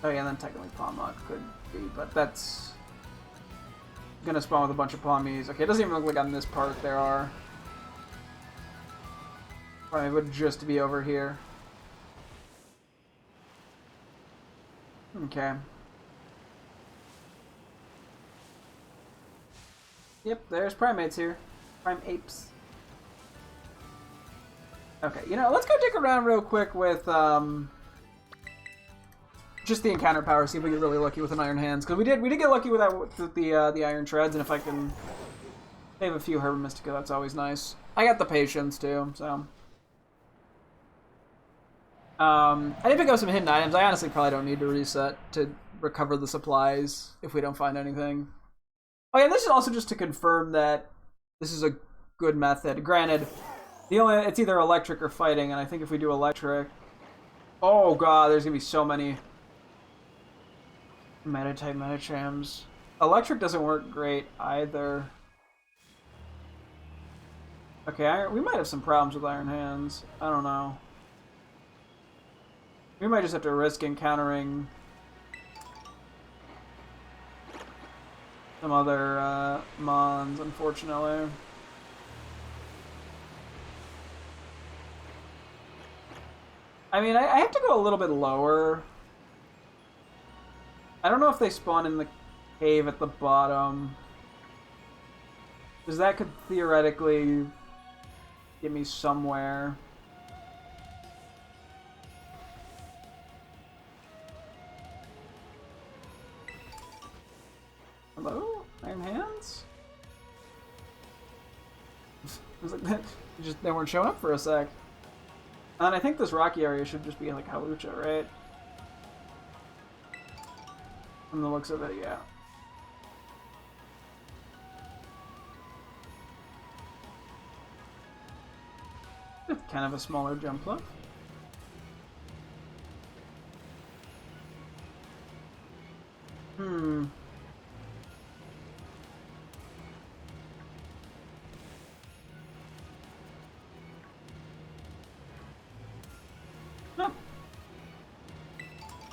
Oh yeah, and then technically Pawmot could be, but that's gonna spawn with a bunch of Pawmies. Okay, it doesn't even look like on this part there are. Probably would just be over here. Okay. Yep, there's Primates here. Prime-apes. Okay, you know, let's go dig around real quick with, just the encounter power, see if we get really lucky with an Iron Hands. Because we did get lucky with that with the Iron Treads, and if I can save a few Herba Mystica, that's always nice. I got the patience, too, so... I did pick up some hidden items. I honestly probably don't need to reset to recover the supplies if we don't find anything. Oh yeah, this is also just to confirm that this is a good method. Granted, it's either electric or fighting, and I think if we do electric... Oh god, there's gonna be so many Meta-type Medichams. Electric doesn't work great either. Okay, we might have some problems with Iron Hands. I don't know. We might just have to risk encountering some other Mons, unfortunately. I mean, I have to go a little bit lower. I don't know if they spawn in the cave at the bottom. Because that could theoretically get me somewhere. Hello? Iron Hands? It was like, they weren't showing up for a sec. And I think this rocky area should just be like Halucha, right? From the looks of it, yeah. With kind of a smaller jump up.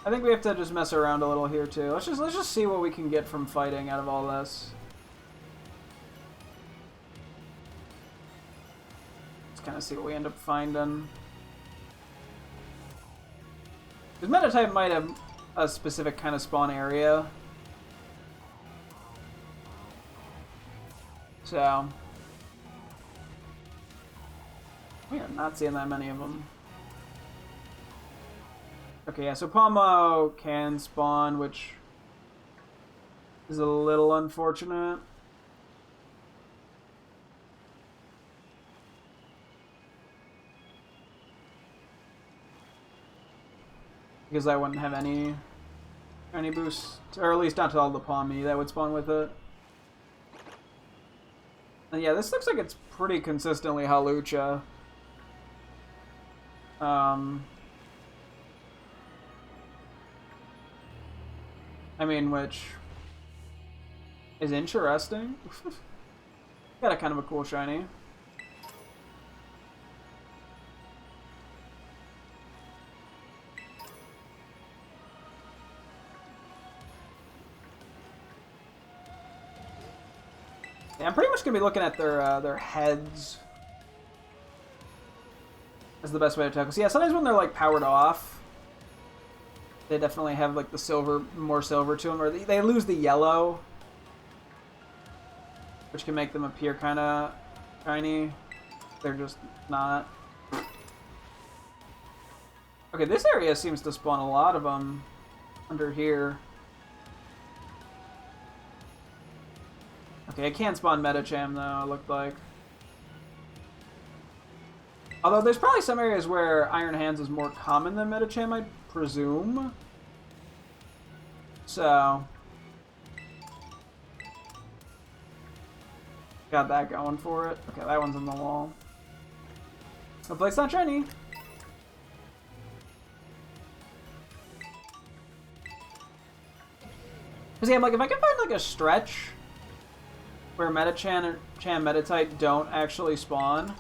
I think we have to just mess around a little here too. Let's just see what we can get from fighting out of all this. Let's kind of see what we end up finding. Because Metatype might have a specific kind of spawn area. So we are not seeing that many of them. Okay, yeah, so Pomo can spawn, which is a little unfortunate. Because I wouldn't have any boost, or at least not to all the Pommy that would spawn with it. And yeah, this looks like it's pretty consistently Halucha. I mean, which is interesting. Got a kind of a cool shiny. Yeah, I'm pretty much gonna be looking at their heads as the best way to tell. Cause yeah, sometimes when they're like powered off, they definitely have like the silver, more silver to them, or they lose the yellow, which can make them appear kind of shiny. They're just not. Okay, this area seems to spawn a lot of them under here. Okay, it can't spawn Metacham though, it looked like. Although there's probably some areas where Iron Hands is more common than Metacham, I presume. So got that going for it. Okay, that one's on the wall. Hopefully it's not shiny. Cause yeah, like if I can find like a stretch where Metachan and Metatite don't actually spawn,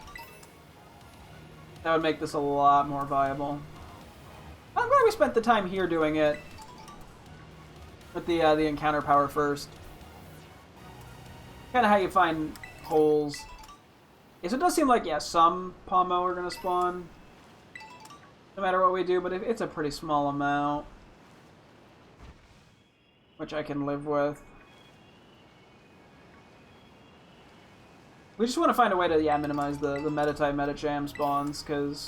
that would make this a lot more viable. I'm glad we spent the time here doing it with the encounter power first. Kind of how you find holes. Yeah, so it does seem like, yeah, some Pomo are going to spawn no matter what we do, but it's a pretty small amount, which I can live with. We just want to find a way to, yeah, minimize the Metatype Metacham spawns, because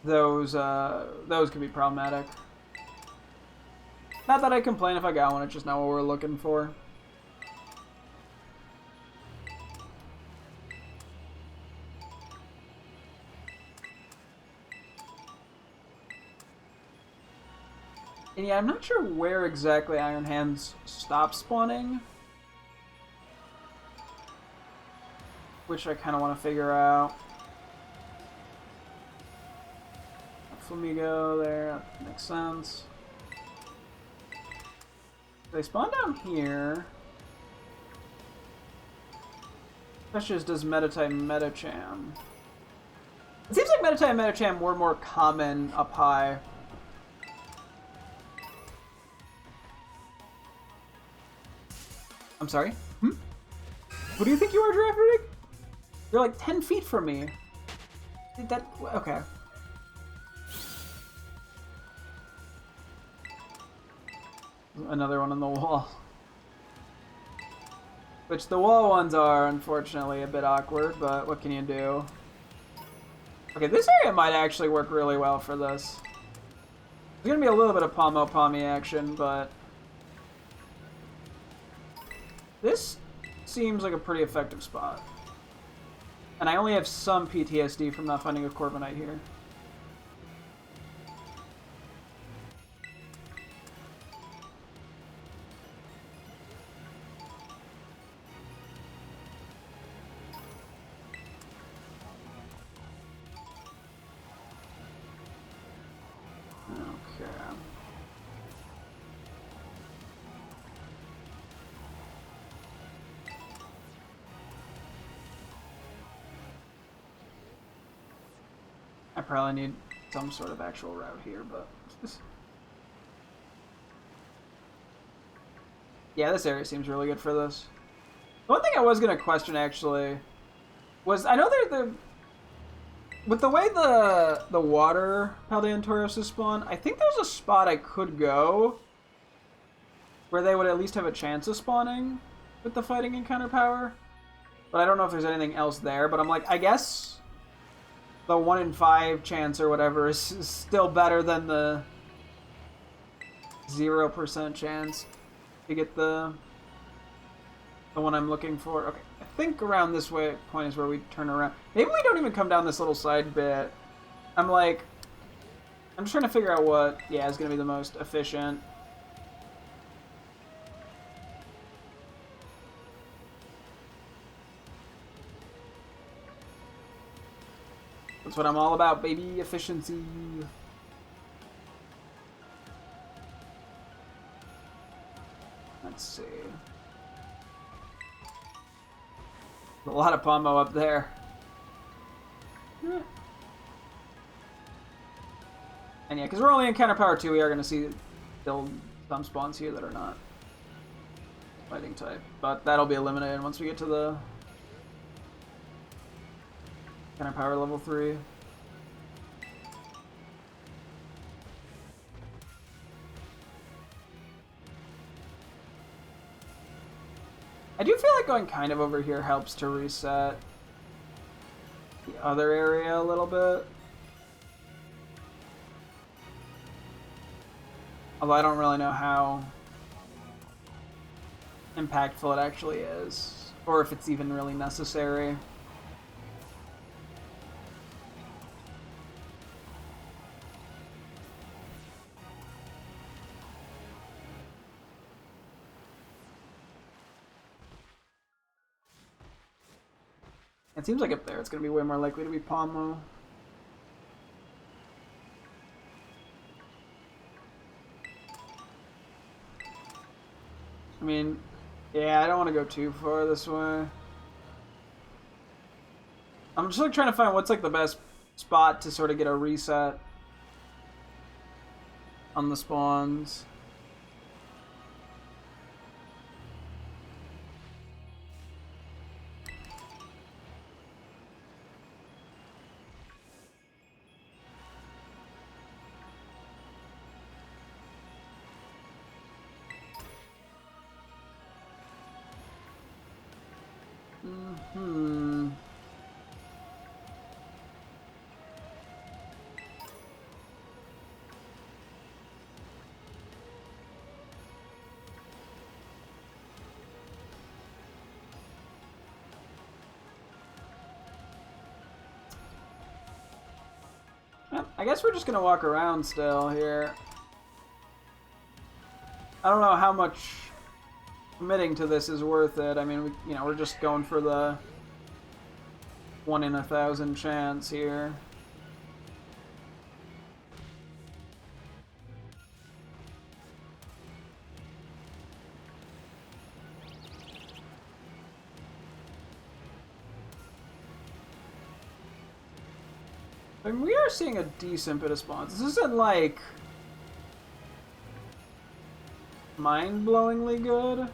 those can be problematic. Not that I complain if I got one, it's just not what we're looking for. And yeah, I'm not sure where exactly Iron Hands stop spawning, which I kind of want to figure out. Flamigo there, that makes sense. They spawn down here. Question is, does Metatype Metacham? It seems like Metatype Metacham were more common up high. I'm sorry? What do you think you are, Giraffe Rig? You're like 10 feet from me. That, okay. Another one on the wall. Which the wall ones are, unfortunately, a bit awkward, but what can you do? Okay, this area might actually work really well for this. There's gonna be a little bit of Pommy action, but this seems like a pretty effective spot. And I only have some PTSD from not finding a Corviknight here. I probably need some sort of actual route here, but... yeah, this area seems really good for this. One thing I was going to question, actually, was... I know they're... with the way the water Paldean Tauruses spawn, I think there's a spot I could go where they would at least have a chance of spawning with the fighting encounter power. But I don't know if there's anything else there, but I'm like, I guess... the 1 in 5 chance or whatever is still better than the 0% chance to get the one I'm looking for. Okay, I think around this way point is where we turn around. Maybe we don't even come down this little side bit. I'm just trying to figure out what, yeah, is going to be the most efficient. That's what I'm all about, baby. Efficiency. Let's see. A lot of Pommo up there. And yeah, because we're only in Counter Power 2, we are going to see still some spawns here that are not fighting type. But that'll be eliminated once we get to the Counter Power level 3. I do feel like going kind of over here helps to reset the other area a little bit. Although I don't really know how impactful it actually is, or if it's even really necessary. It seems like up there it's going to be way more likely to be Pommo. I mean, yeah, I don't want to go too far this way. I'm just like trying to find what's like the best spot to sort of get a reset on the spawns. I guess we're just gonna walk around still here. I don't know how much committing to this is worth it. I mean, we're just going for the 1 in 1,000 chance here. I mean, we are seeing a decent bit of spawns. This isn't like mind-blowingly good,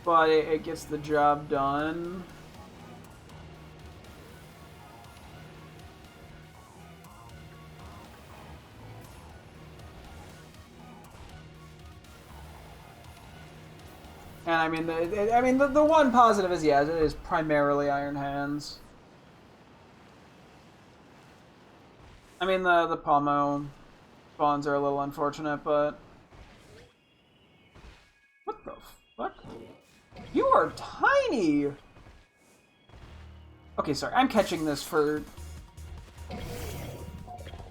but it gets the job done. And I mean, the one positive is, yeah, it is primarily Iron Hands. I mean, the Pommo spawns are a little unfortunate, but are tiny! Okay, sorry. I'm catching this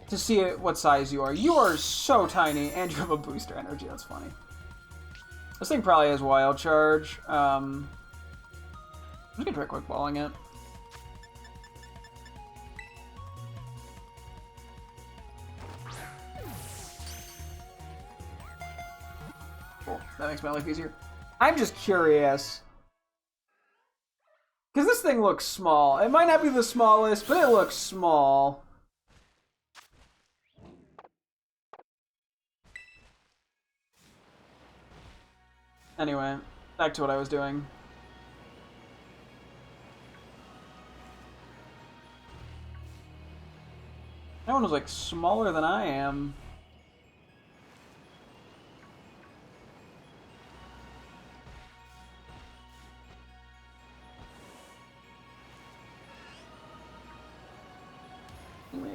to see what size you are. You are so tiny, and you have a booster energy. That's funny. This thing probably has Wild Charge. I'm just gonna try quick balling it. Cool. That makes my life easier. I'm just curious. Because this thing looks small. It might not be the smallest, but it looks small. Anyway, back to what I was doing. That one was like smaller than I am.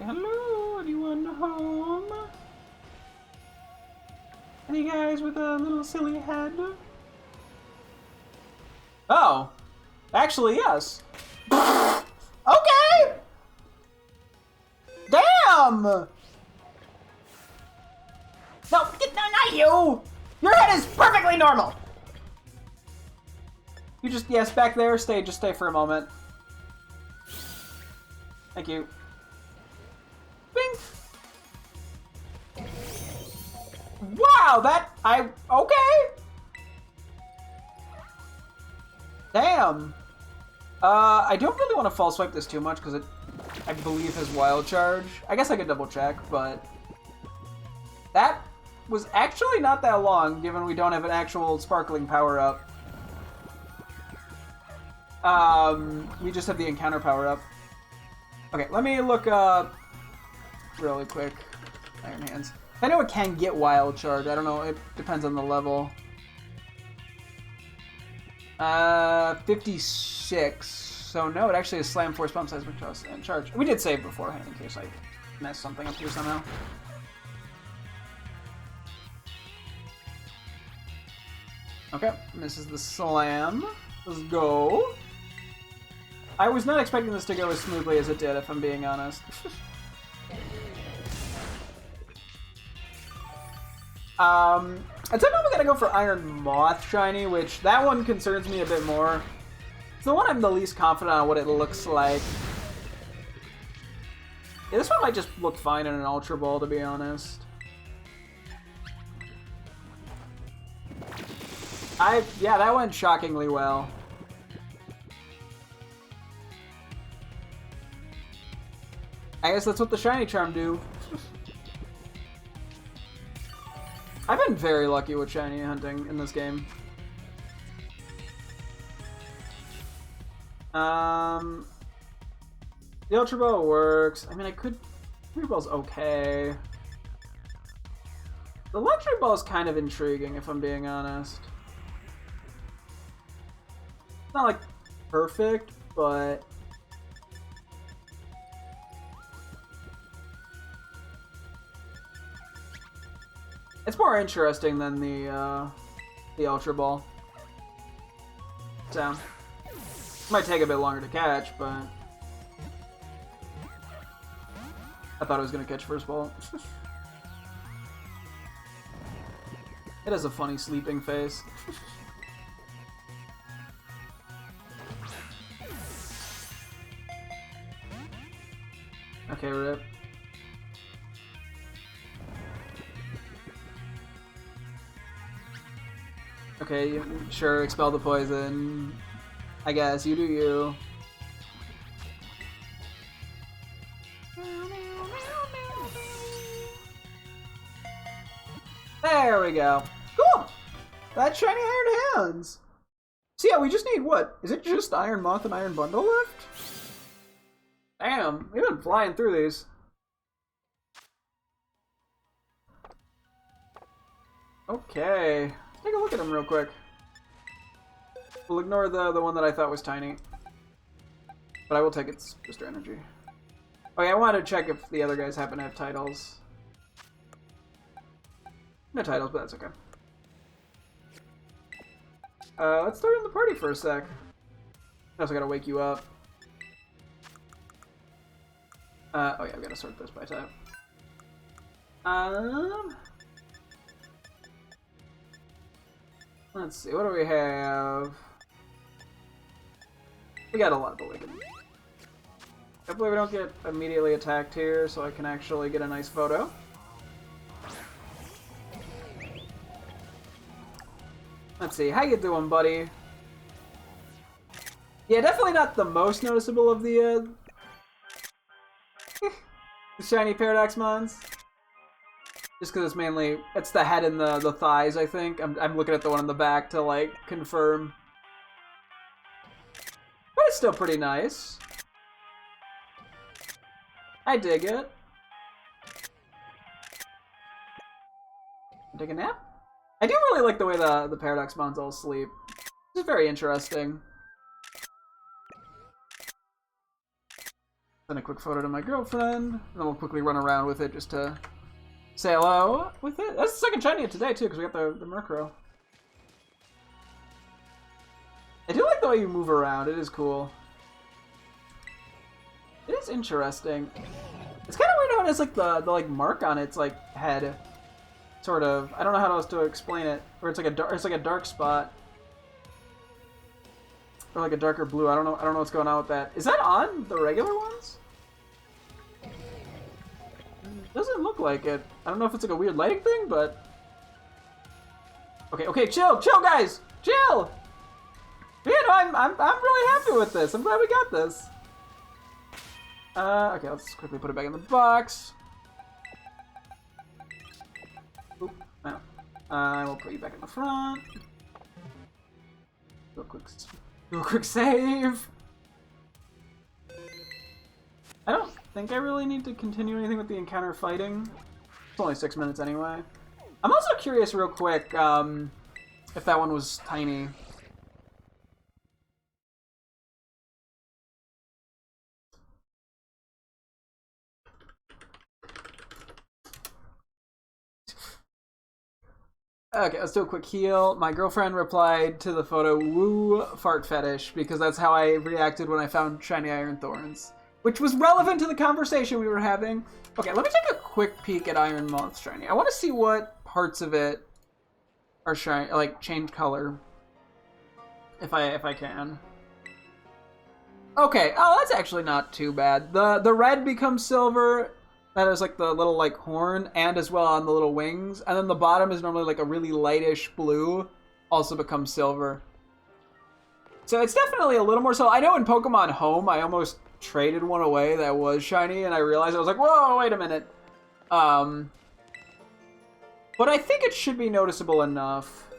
Hello, anyone home? Any guys with a little silly head? Oh, actually, yes. Okay! Damn! No, not you! Your head is perfectly normal! You just, yes, back there, just stay for a moment. Thank you. Bing! Wow, okay! Damn! I don't really want to false swipe this too much, because it, I believe, has Wild Charge. I guess I could double check, but... That was actually not that long, given we don't have an actual sparkling power-up. We just have the encounter power-up. Okay, let me look up really quick. Iron Hands. I know it can get Wild Charge. I don't know. It depends on the level. 56. So no, it actually is Slam, Force, Pump, Seismic Toss, and Charge. We did save beforehand in case I messed something up here somehow. Okay, this is the Slam. Let's go. I was not expecting this to go as smoothly as it did, if I'm being honest. I think I'm gonna go for Iron Moth Shiny, which that one concerns me a bit more. It's the one I'm the least confident on what it looks like. Yeah, this one might just look fine in an Ultra Ball, to be honest. Yeah, that went shockingly well. I guess that's what the Shiny Charm do. I've been very lucky with Shiny hunting in this game. The Ultra Ball works. I mean, I could... Ultra Ball's okay. The Luxury Ball is kind of intriguing, if I'm being honest. It's not, like, perfect, but... It's more interesting than the Ultra Ball. So, might take a bit longer to catch, but I thought I was gonna catch first ball. It has a funny sleeping face. Okay, rip. Okay, sure, expel the poison. I guess, you do you. There we go. Cool! That's Shiny Iron Hands! So yeah, we just need what? Is it just Iron Moth and Iron Bundle left? Damn, we've been flying through these. Okay. Take a look at them real quick. We'll ignore the one that I thought was tiny. But I will take its booster energy. Oh yeah, I wanted to check if the other guys happen to have titles. No titles, but that's okay. Let's throw you in the party for a sec. I also gotta wake you up. Oh yeah, we gotta sort this by type. Let's see, what do we have? We got a lot of Boligan. Hopefully we don't get immediately attacked here, so I can actually get a nice photo. Let's see, how you doing, buddy? Yeah, definitely not the most noticeable of the the shiny Paradox Mons. Just because it's mainly, it's the head and the thighs, I think. I'm looking at the one in the back to, like, confirm. But it's still pretty nice. I dig it. Take a nap? I do really like the way the Paradox Mons all sleep. It's very interesting. Send a quick photo to my girlfriend. Then we'll quickly run around with it just to say hello with it. That's the second shiny of today, too, because we got the Murkrow. I do like the way you move around. It is cool. It is interesting. It's kind of weird how it has like the like mark on its like head, sort of. I don't know how else to explain it. Or it's like a dark spot, or like a darker blue. I don't know what's going on with that. Is that on the regular ones? Doesn't look like it. I don't know if it's like a weird lighting thing, but okay, chill, guys, chill. Yeah, no, I'm really happy with this. I'm glad we got this. Okay, let's quickly put it back in the box. Oop, no. We'll put you back in the front. Do a quick save. I don't think I really need to continue anything with the encounter fighting. It's only 6 minutes anyway. I'm also curious real quick, if that one was tiny. Okay, let's do a quick heal. My girlfriend replied to the photo, woo fart fetish, because that's how I reacted when I found shiny Iron Thorns, which was relevant to the conversation we were having. Okay, let me take a quick peek at Iron Moth shiny. I want to see what parts of it are shiny, like change color, if I can. Okay, oh, that's actually not too bad. The red becomes silver. That is like the little like horn, and as well on the little wings. And then the bottom is normally like a really lightish blue, also becomes silver. So it's definitely a little more so. I know in Pokemon Home, I almost traded one away that was shiny, and I realized I was like, whoa, wait a minute. But I think it should be noticeable enough.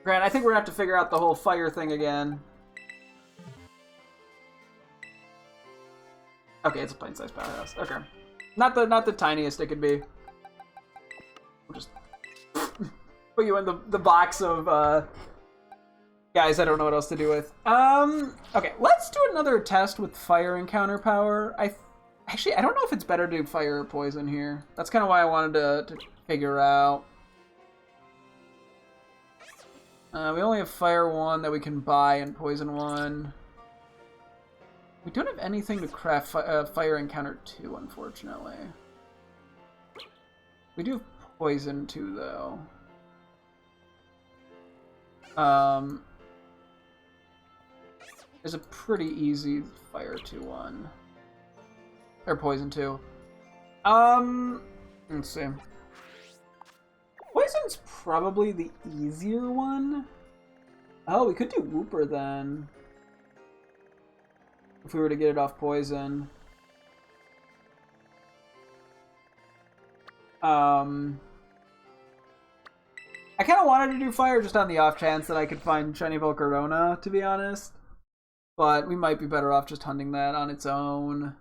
Grant, I think we're gonna have to figure out the whole fire thing again. Okay, it's a plain-sized powerhouse. Okay, not the tiniest it could be. We'll just put you in the box of guys I don't know what else to do with. Okay, let's do another test with fire encounter power. Actually, I don't know if it's better to do fire or poison here. That's kind of why I wanted to figure out. We only have fire 1 that we can buy and poison 1. We don't have anything to craft fire encounter 2, unfortunately. We do have poison 2, though. There's a pretty easy fire 2 one. Or poison 2. Let's see. Poison's probably the easier one. Oh, we could do Wooper then. If we were to get it off poison. I kind of wanted to do fire just on the off chance that I could find shiny Volcarona, to be honest. But we might be better off just hunting that on its own.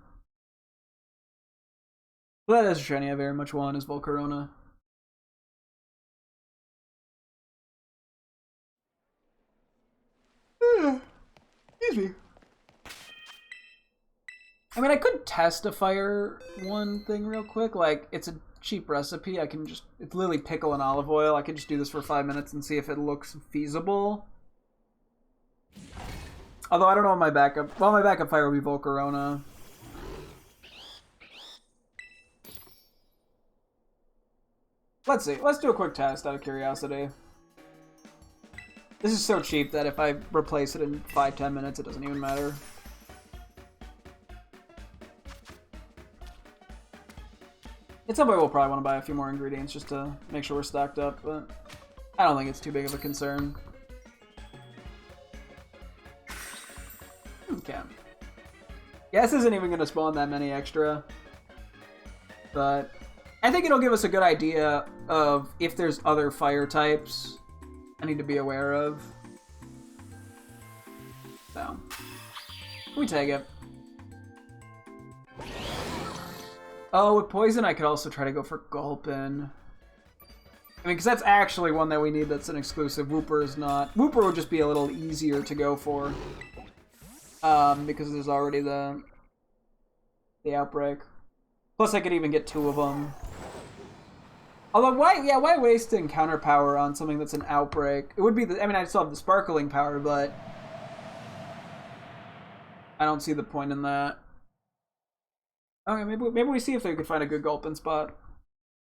But that is a shiny I very much want, is Volcarona. Excuse me. I mean, I could test a fire 1 thing real quick. Like, it's a cheap recipe. I can just, it's literally pickle and olive oil. I can just do this for 5 minutes and see if it looks feasible. Although I don't know what my backup, well, my backup fire will be Volcarona. Let's see, let's do a quick test out of curiosity. This is so cheap that if I replace it in 5-10 minutes, it doesn't even matter. At some point, we'll probably want to buy a few more ingredients just to make sure we're stocked up, but I don't think it's too big of a concern. Okay. Yeah, this isn't even going to spawn that many extra, but I think it'll give us a good idea of if there's other fire types I need to be aware of. So, we take it. Oh, with poison, I could also try to go for Gulpin. I mean, because that's actually one that we need that's an exclusive. Wooper is not. Wooper would just be a little easier to go for. Because there's already the outbreak. Plus, I could even get 2 of them. Although, why waste encounter power on something that's an outbreak? It would be the, I mean, I still have the sparkling power, but I don't see the point in that. Okay, maybe we see if they could find a good Gulpin spot.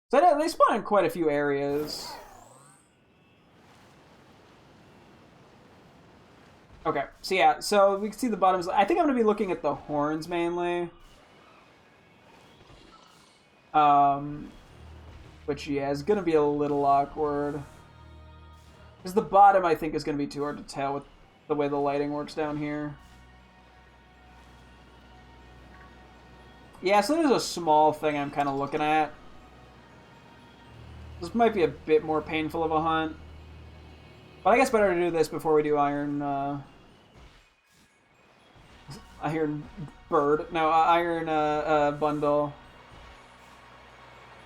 So they spawn in quite a few areas. Okay, so yeah, so we can see the bottoms. I think I'm gonna be looking at the horns mainly. Which yeah, is gonna be a little awkward. Because the bottom I think is gonna be too hard to tell with the way the lighting works down here. Yeah, so there's a small thing I'm kind of looking at. This might be a bit more painful of a hunt. But I guess better to do this before we do Iron Bird. No, Iron Bundle.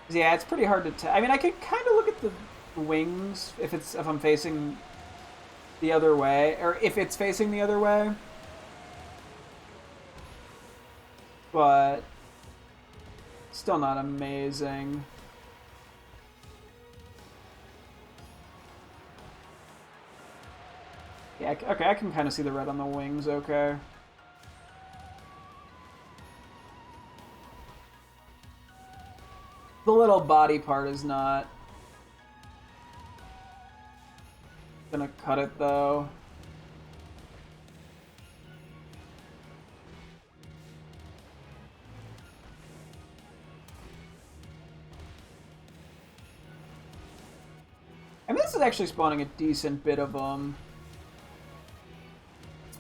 Yeah, it's pretty hard to tell. I mean, I could kind of look at the wings if I'm facing the other way. Or if it's facing the other way. But still not amazing. Yeah, okay, I can kind of see the red on the wings, okay. The little body part is not gonna cut it, though. I mean, this is actually spawning a decent bit of them.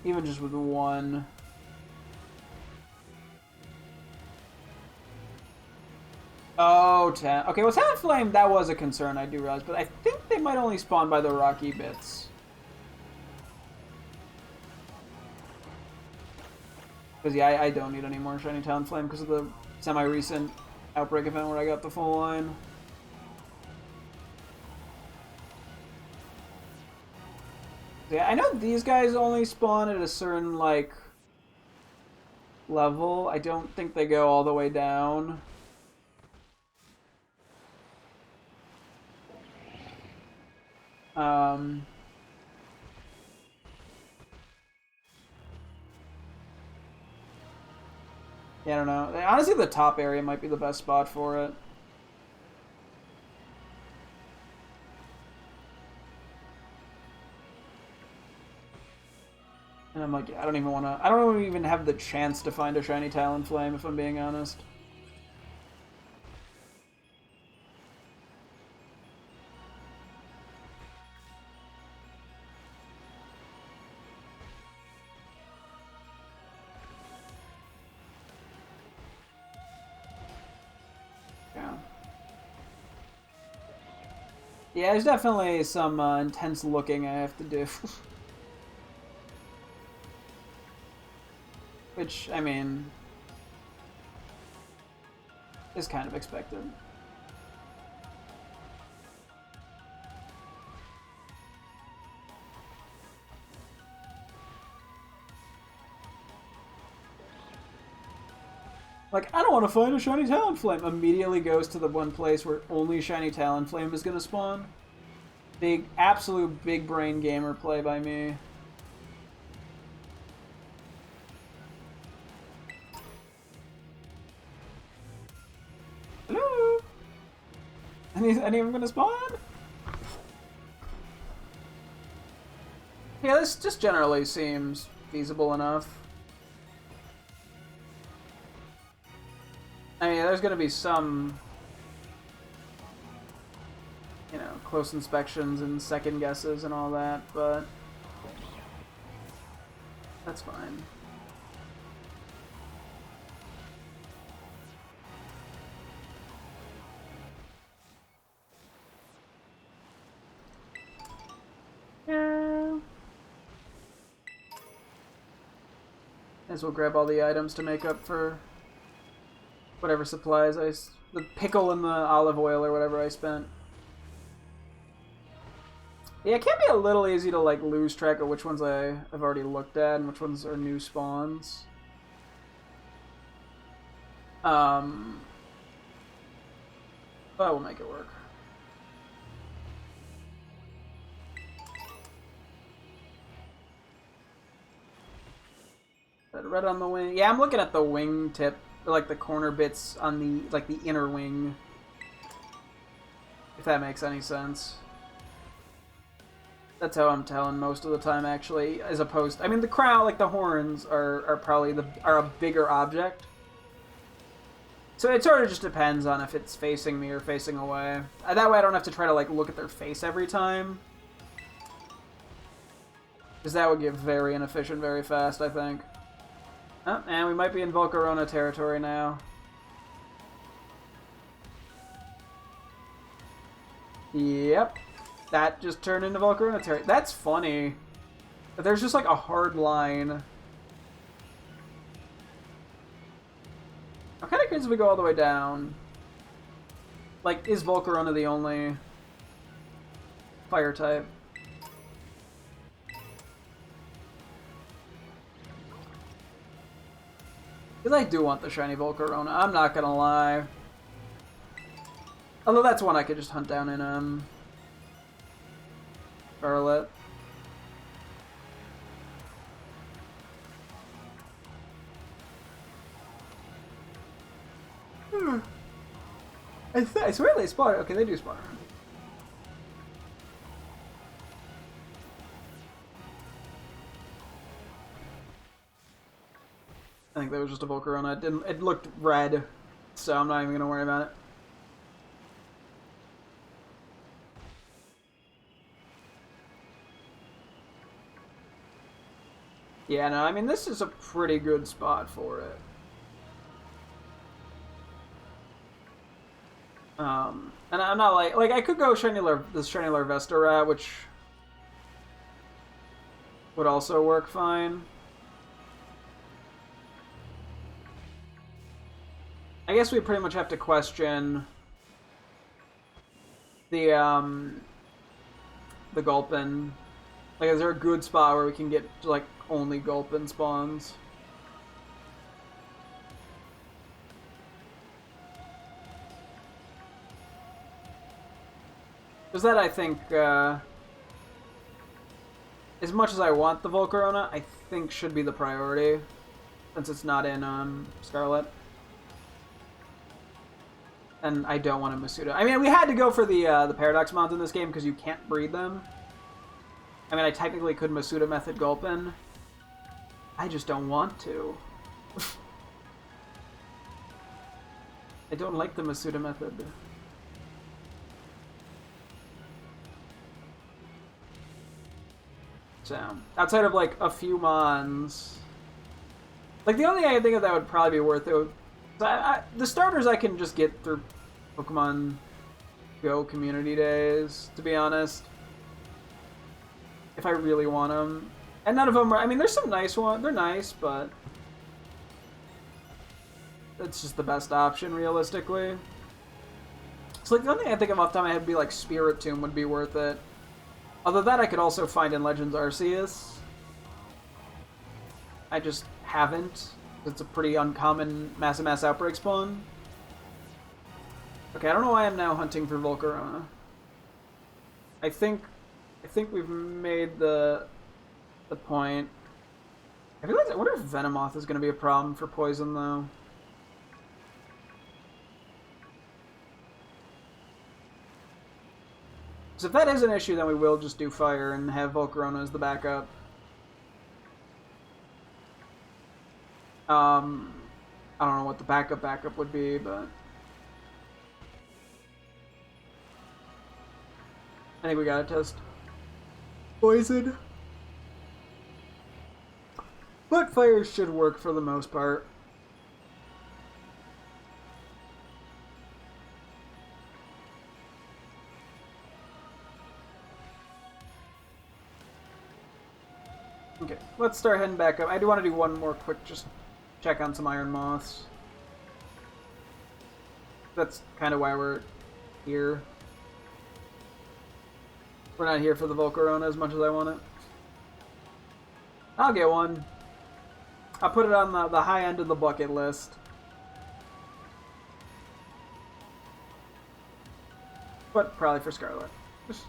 Even just with 1. Oh, 10. Okay, well, Talon Flame, that was a concern, I do realize, but I think they might only spawn by the rocky bits. Because, yeah, I don't need any more Shiny Talon Flame because of the semi-recent Outbreak event where I got the full line. Yeah, I know these guys only spawn at a certain, like, level. I don't think they go all the way down. Yeah, I don't know. Honestly, the top area might be the best spot for it. And I'm like, I don't even have the chance to find a shiny Talon Flame, if I'm being honest. Yeah. Yeah, there's definitely some intense looking I have to do. Which, I mean, is kind of expected. Like, I don't want to find a shiny Talonflame. Immediately goes to the one place where only shiny Talonflame is going to spawn. Big, absolute big brain gamer play by me. Hello? Any of them going to spawn? Yeah, this just generally seems feasible enough. I mean, there's going to be some, you know, close inspections and second guesses and all that, but that's fine. Yeah. As we'll grab all the items to make up for whatever supplies the pickle and the olive oil or whatever I spent. Yeah, it can be a little easy to like lose track of which ones I've already looked at and which ones are new spawns. But we'll make it work. Red on the wing. Yeah, I'm looking at the wing tip, or like the corner bits on the like the inner wing. If that makes any sense. That's how I'm telling most of the time, actually, as opposed. I mean, the crown, like the horns, are probably a bigger object. So it sort of just depends on if it's facing me or facing away. That way, I don't have to try to like look at their face every time, because that would get very inefficient very fast, I think. Oh, and we might be in Volcarona territory now. Yep. That just turned into Volcarona territory. That's funny. There's just like a hard line. I'm kind of curious if we go all the way down. Like, is Volcarona the only fire type? Because I do want the shiny Volcarona, I'm not gonna lie. Although that's one I could just hunt down in, Violet. I swear they spawn. Okay, they do spawn. I think that was just a Volcarona. It looked red, so I'm not even gonna worry about it. Yeah, no, I mean, this is a pretty good spot for it. And I'm not like I could go this Shiny Larvesta rat, which would also work fine. I guess we pretty much have to question the Gulpin. Like, is there a good spot where we can get like only Gulpin spawns? Because that, I think, as much as I want the Volcarona, I think should be the priority, since it's not in Scarlet. And I don't want a Masuda. I mean, we had to go for the Paradox Mons in this game because you can't breed them. I mean, I technically could Masuda Method Gulpin. I just don't want to. I don't like the Masuda Method. So, outside of like a few Mons, like the only thing I can think of that would probably be worth it. The starters I can just get through Pokemon Go community days, to be honest. If I really want them. And none of them are, I mean, there's some nice ones. They're nice, but it's just the best option, realistically. So, like, the only thing I think of off the top of my head would be, like, Spirit Tomb would be worth it. Although that I could also find in Legends Arceus. I just haven't. It's a pretty uncommon mass outbreak spawn. Okay, I don't know why I'm now hunting for Volcarona. I think we've made the point. I wonder if Venomoth is going to be a problem for poison, though. Because if that is an issue, then we will just do fire and have Volcarona as the backup. I don't know what the backup would be, but I think we gotta test poison. But fire should work for the most part. Okay, let's start heading back up. I do want to do one more quick, just check on some iron moths. That's kind of why we're here. We're not here for the Volcarona as much as I want it. I'll get one. I'll put it on the high end of the bucket list. But probably for Scarlet. Just...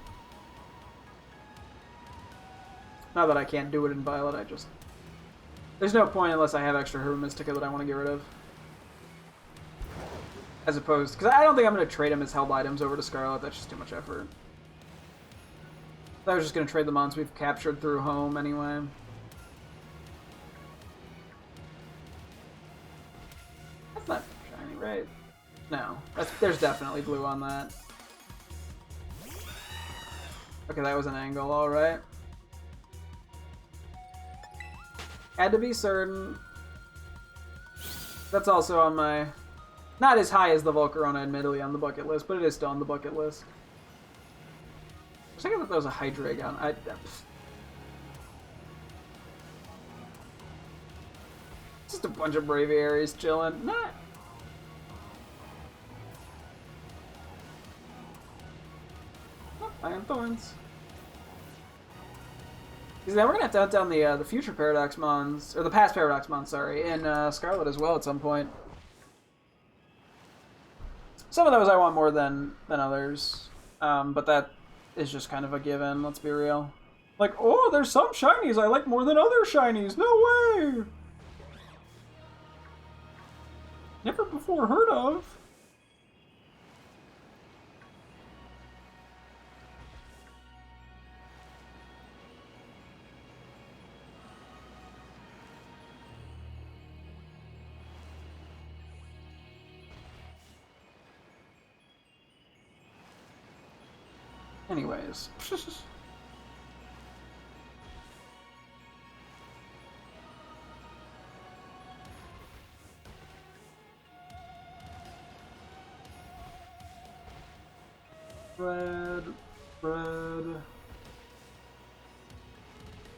Not that I can't do it in Violet, I just... There's no point unless I have extra Herba Mystica that I want to get rid of. As opposed... Because I don't think I'm going to trade them as held items over to Scarlet, that's just too much effort. I was just going to trade the mons we've captured through home anyway. That's not shiny, right? No. There's definitely blue on that. Okay, that was an angle, alright. Had to be certain. That's also on my... Not as high as the Volcarona, admittedly, on the bucket list, but it is still on the bucket list. I was thinking that was a Hydreigon. Just a bunch of Braviaries chilling. Nah. Oh, Iron Thorns. Because now we're gonna have to hunt down the future Paradox Mons, or the past Paradox Mons, sorry, in Scarlet as well at some point. Some of those I want more than others, but that is just kind of a given. Let's be real. Like, oh, there's some shinies I like more than other shinies. No way. Never before heard of. Anyways. Red.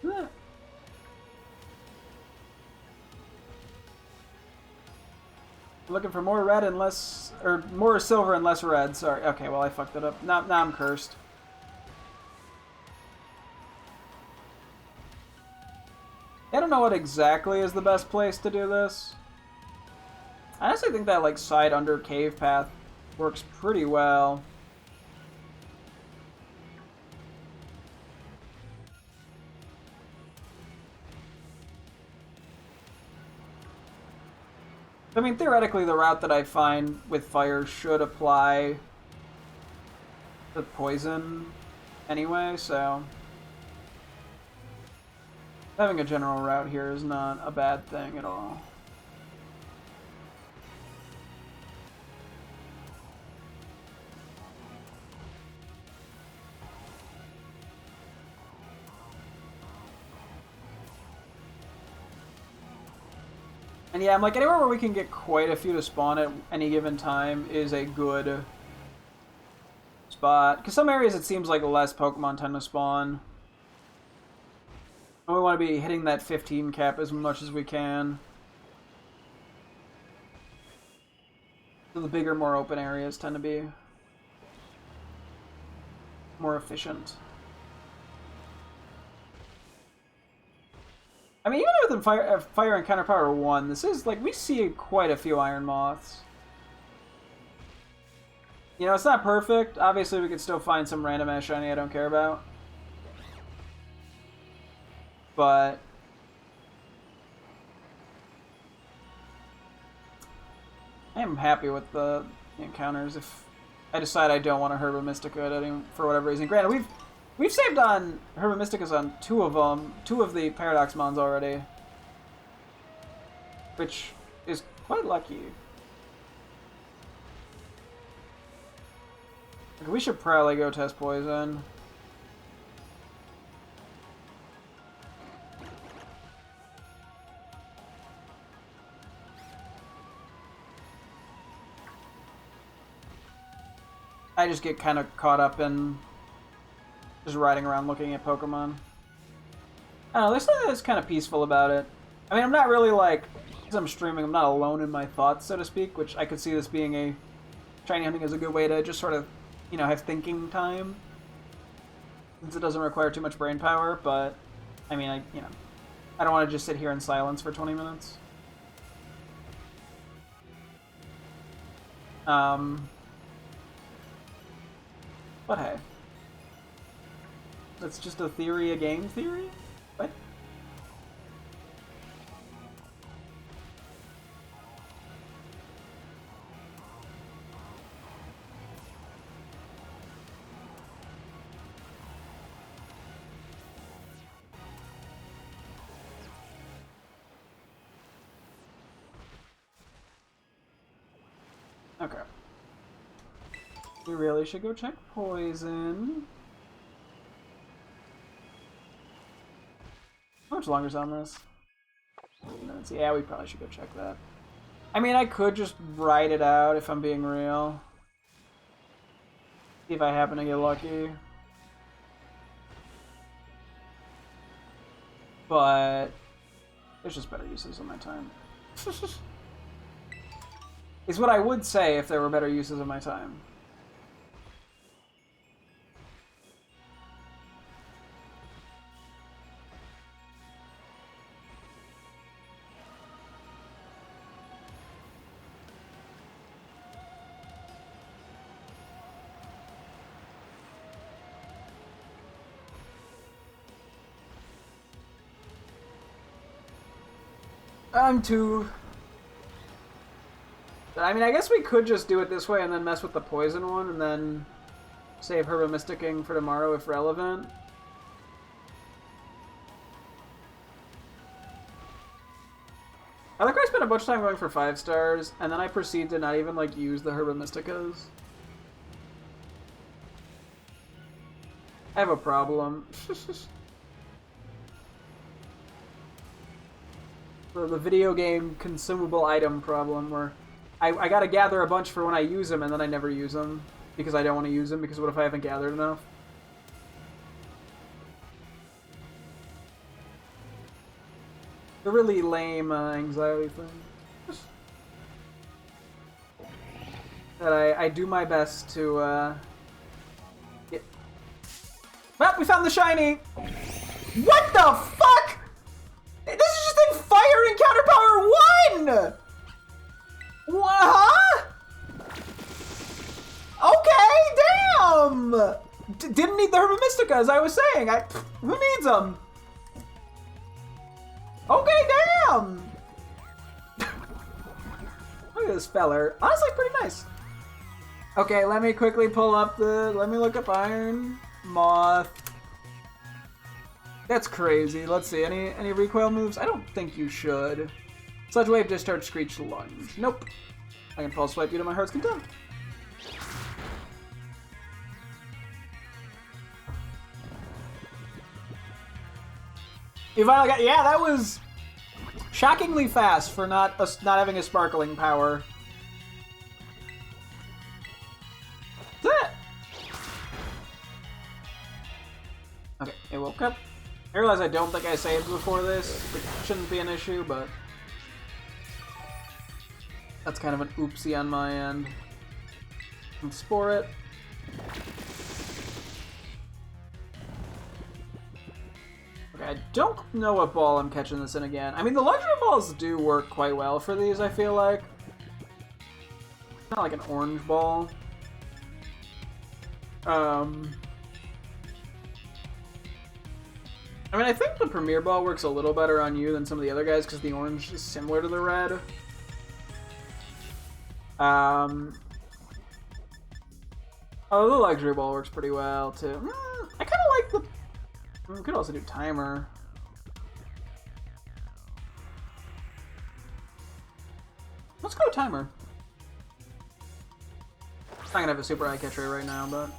Yeah. Looking for more red and less, or more silver and less red. Sorry. Okay, well I fucked it up. Now I'm cursed. I don't know what exactly is the best place to do this. I honestly think that like side under cave path works pretty well. I mean, theoretically, the route that I find with fire should apply to poison anyway, so having a general route here is not a bad thing at all. And yeah, I'm like, anywhere where we can get quite a few to spawn at any given time is a good spot. Because some areas it seems like less Pokemon tend to spawn. And we want to be hitting that 15 cap as much as we can. So the bigger, more open areas tend to be more efficient. I mean, even with fire and counter power 1, this is, like, we see quite a few Iron Moths. You know, it's not perfect. Obviously, we could still find some random ass shiny I don't care about. But I am happy with the encounters. If I decide I don't want a Herba Mystica for whatever reason. Granted, we've saved on Herba Mysticas on 2 of them, 2 of the Paradox Mons already, which is quite lucky. We should probably go test poison. I just get kind of caught up in just riding around looking at Pokemon. I don't know, there's something that's kind of peaceful about it. I mean, I'm not really like, because I'm streaming, I'm not alone in my thoughts, so to speak, which I could see this being a, shiny hunting as a good way to just sort of, you know, have thinking time. Since it doesn't require too much brain power, but, I mean, I don't want to just sit here in silence for 20 minutes. But hey. That's just a theory, a game theory? What? Okay. We really should go check poison. How much longer is on this? 15 minutes. Yeah, we probably should go check that. I mean, I could just ride it out if I'm being real. See if I happen to get lucky. But there's just better uses of my time. Is what I would say if there were better uses of my time. I'm too... I mean, I guess we could just do it this way and then mess with the poison one and then save Herba Mysticking for tomorrow if relevant. I like I spent a bunch of time going for 5 stars and then I proceed to not even like use the Herba Mysticas. I have a problem. The video game consumable item problem where I gotta gather a bunch for when I use them and then I never use them because I don't want to use them because what if I haven't gathered enough? A really lame anxiety thing. That I do my best to get... Well, we found the shiny! What the fuck?! This is just in fire and counter power 1! What? Huh? Okay, damn! Didn't need the Herba Mystica, as I was saying. Who needs them? Okay, damn! Look at this feller. Honestly, pretty nice. Okay, let me quickly pull up let me look up Iron Moth. That's crazy. Let's see, any recoil moves? I don't think you should. Sludge Wave, Discharge, Screech, Lunge. Nope. I can Pulse Swipe you to my heart's content. You finally got... Yeah, that was shockingly fast for not having a sparkling power. That. Okay, it woke up. I realize I don't think I saved before this, which shouldn't be an issue, but that's kind of an oopsie on my end. And Spore it. Okay. Okay, I don't know what ball I'm catching this in again. I mean, the luxury balls do work quite well for these, I feel like. Kind of like an orange ball. I mean, I think the Premier Ball works a little better on you than some of the other guys because the orange is similar to the red. Oh, the Luxury Ball works pretty well, too. I kind of like the... We could also do Timer. Let's go Timer. I'm not gonna have a super high catch rate right now, but...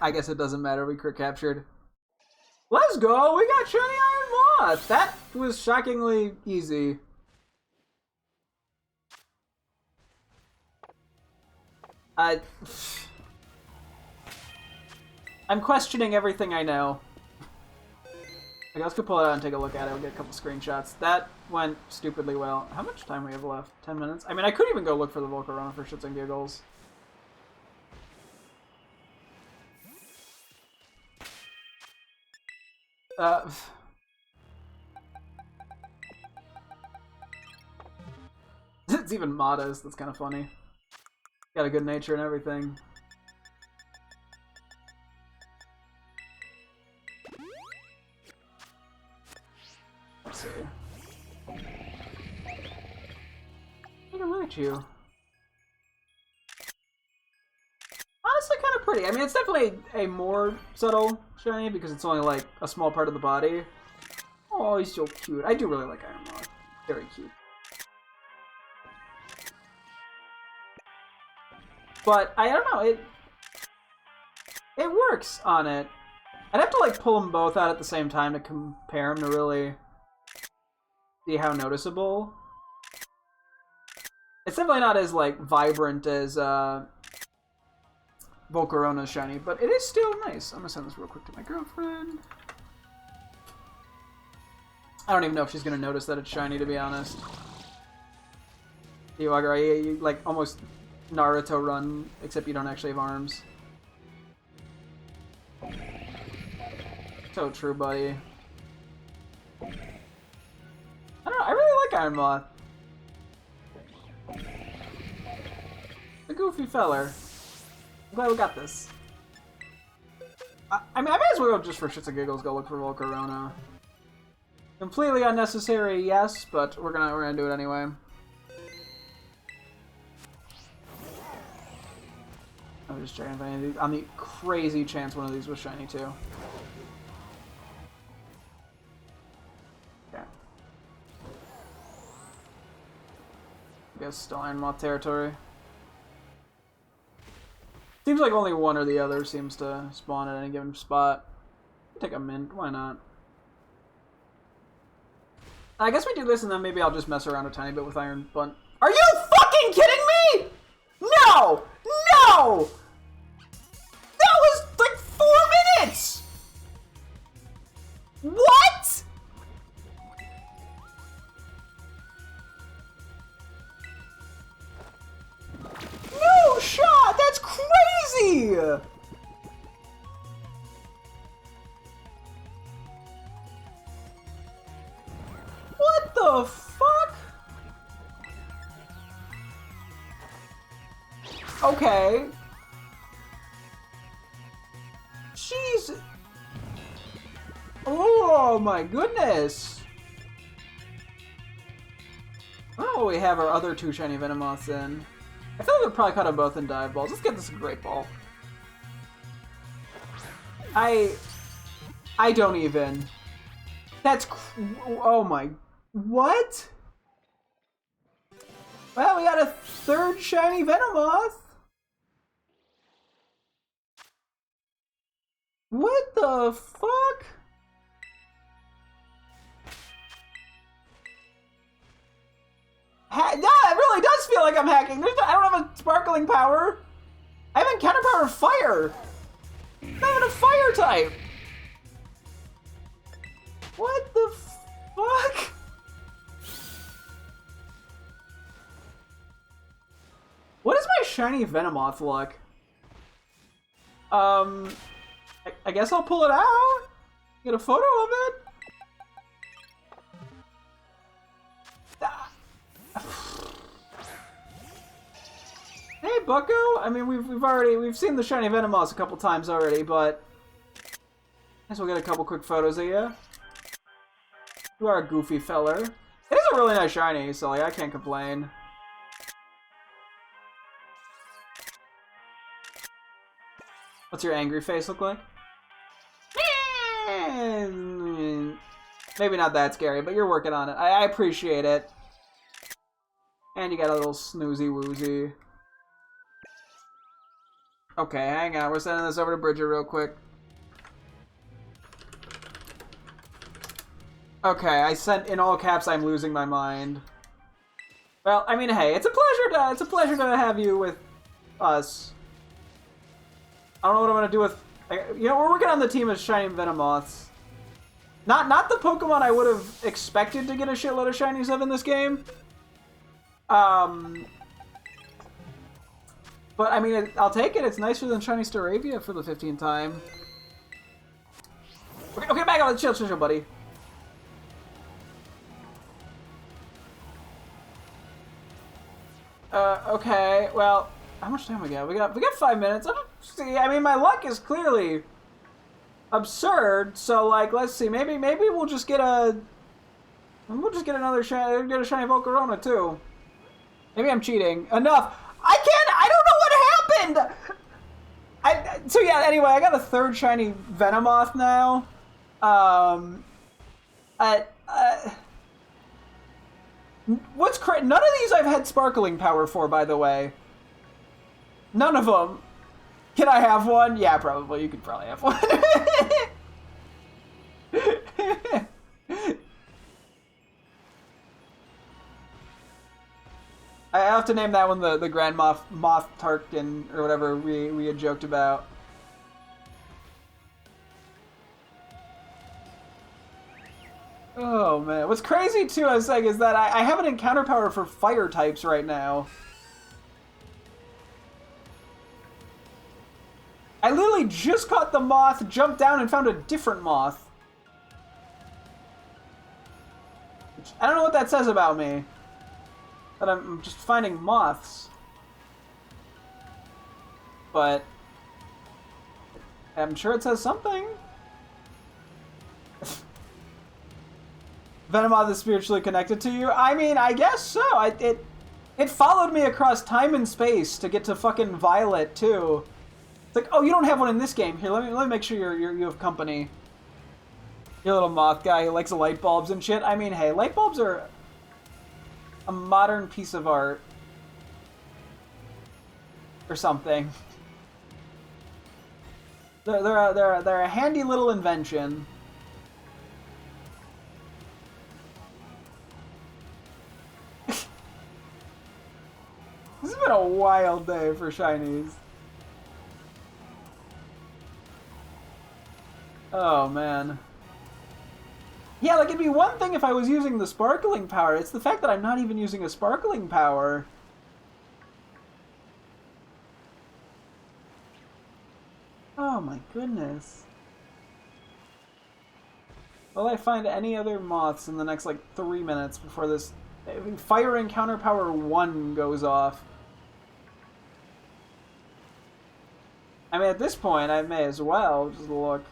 I guess it doesn't matter, we crit captured. Let's go! We got Shiny Iron Moth! That was shockingly easy. I'm questioning everything I know. I guess I could pull it out and take a look at it. We'll get a couple screenshots. That went stupidly well. How much time we have left? 10 minutes? I mean, I could even go look for the Volcarona for shits and giggles. It's even modest. That's kind of funny. Got a good nature and everything. Let's see. Look at you. Honestly, kind of pretty. I mean, it's definitely a more subtle shiny because it's only like a small part of the body. Oh, he's so cute. I do really like Iron Moth. Very cute. But I don't know, it works on it. I'd have to like pull them both out at the same time to compare them to really see how noticeable. It's definitely not as like vibrant as Volcarona's shiny, but it is still nice. I'm gonna send this real quick to my girlfriend. I don't even know if she's gonna notice that it's shiny, to be honest. You like almost Naruto run, except you don't actually have arms. So true, buddy. I don't know, I really like Iron Moth. A goofy feller. I'm glad we got this. I mean, I might as well just for shits and giggles go look for Volcarona. Completely unnecessary, yes, but we're gonna do it anyway. I'm just checking if any of these, on the crazy chance one of these was shiny too. Okay. I guess still Iron Moth territory. Seems like only one or the other seems to spawn at any given spot. Take a mint, why not? I guess we do this and then maybe I'll just mess around a tiny bit with Iron Bunt. Are you fucking kidding me? No! No! That was like 4 minutes! What? No shot! That's crazy! What the fuck? Okay. Jeez. Oh my goodness. I don't know what we have our other 2 shiny Venomoths in. I feel like we'd probably cut them both in dive balls. Let's get this a great ball. I don't even. That's oh my. What? Well, we got a 3rd shiny Venomoth. What the fuck? Yeah, it really does feel like I'm hacking. I don't have a sparkling power. I have encounter power of fire. I'm not even a fire type. What the fuck? What is my shiny Venomoth luck? I guess I'll pull it out. Get a photo of it. Hey, Bucko. I mean, we've seen the shiny Venomoth a couple times already, but I guess we'll get a couple quick photos of you. You are a goofy feller. It is a really nice shiny, so like I can't complain. What's your angry face look like? Maybe not that scary, but you're working on it. I appreciate it. And you got a little snoozy woozy. Okay, hang on. We're sending this over to Bridget real quick. Okay, I sent in all caps. I'm losing my mind. Well, I mean, hey, it's a pleasure to have you with us. I don't know what I'm gonna do with. You know, we're working on the team of shiny Venomoths. Not the Pokemon I would have expected to get a shitload of shinies of in this game. But I mean, I'll take it. It's nicer than shiny Staravia for the 15th time. Okay, back on. Chill, buddy. Okay. Well, how much time we got? We got 5 minutes. See, I mean, my luck is clearly absurd. So, like, let's see. Maybe we'll just get another shiny. Get a shiny Volcarona too. Maybe I'm cheating. Enough. I don't know what happened. So yeah. Anyway, I got a third shiny Venomoth now. What's crazy? None of these I've had sparkling power for, by the way. None of them. Can I have one? Yeah, probably. You could probably have one. I have to name that one the Grand Moff Tarkin or whatever we had joked about. Oh man, what's crazy too, I was saying, is that I have an encounter power for fire types right now. I literally just caught the moth, jumped down, and found a different moth. I don't know what that says about me. That I'm just finding moths. But I'm sure it says something. Venomoth is spiritually connected to you? I mean, I guess so. It followed me across time and space to get to fucking Violet, too. It's like, oh, you don't have one in this game. Here, let me make sure you have company. Your little moth guy who likes light bulbs and shit. I mean, hey, light bulbs are a modern piece of art. Or something. They're a handy little invention. This has been a wild day for shinies. Oh, man. Yeah, like, it'd be one thing if I was using the sparkling power. It's the fact that I'm not even using a sparkling power. Oh, my goodness. Will I find any other moths in the next, like, 3 minutes before this Fire Encounter Power 1 goes off? I mean, at this point, I may as well just look.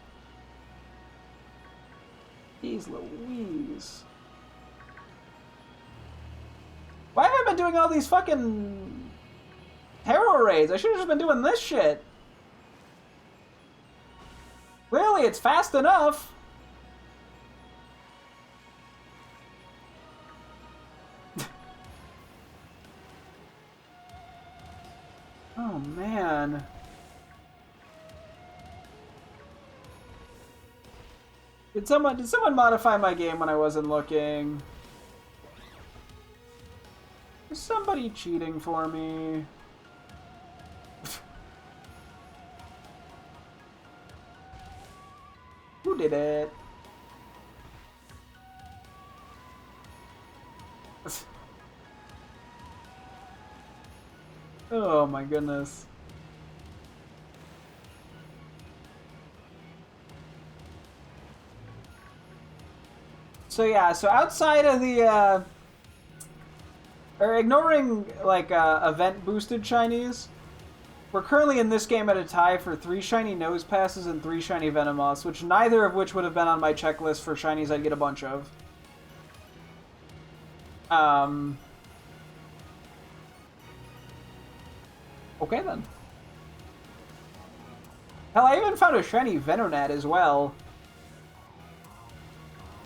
Jeez Louise. Why have I been doing all these fucking terror raids? I should have just been doing this shit. Clearly, it's fast enough. Oh, man. Did someone modify my game when I wasn't looking? Is somebody cheating for me? Who did it? Oh my goodness. So yeah, so outside of the or ignoring like event boosted shinies, we're currently in this game at a tie for 3 shiny nose passes and 3 shiny Venomoths, which neither of which would have been on my checklist for shinies I'd get a bunch of. Okay then. Hell, I even found a shiny Venonat as well.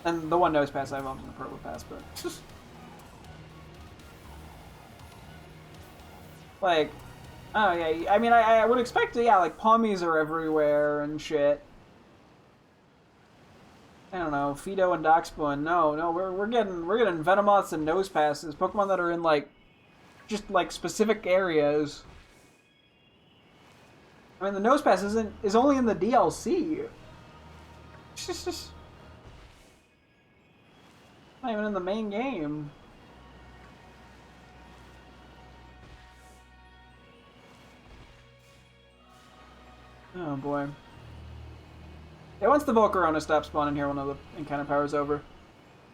And the one nose pass I have in the Purple Pass, but... like... Oh, yeah, I mean, I would expect, yeah, like, Pommies are everywhere and shit. I don't know, Fido and Darkspawn. No, we're getting Venomoths and nose passes. Pokemon that are in, like, just, like, specific areas. I mean, the nose pass is only in the DLC. It's just not even in the main game. Oh boy. Yeah, once the Volcarona stops spawning here, one of the encounter powers over.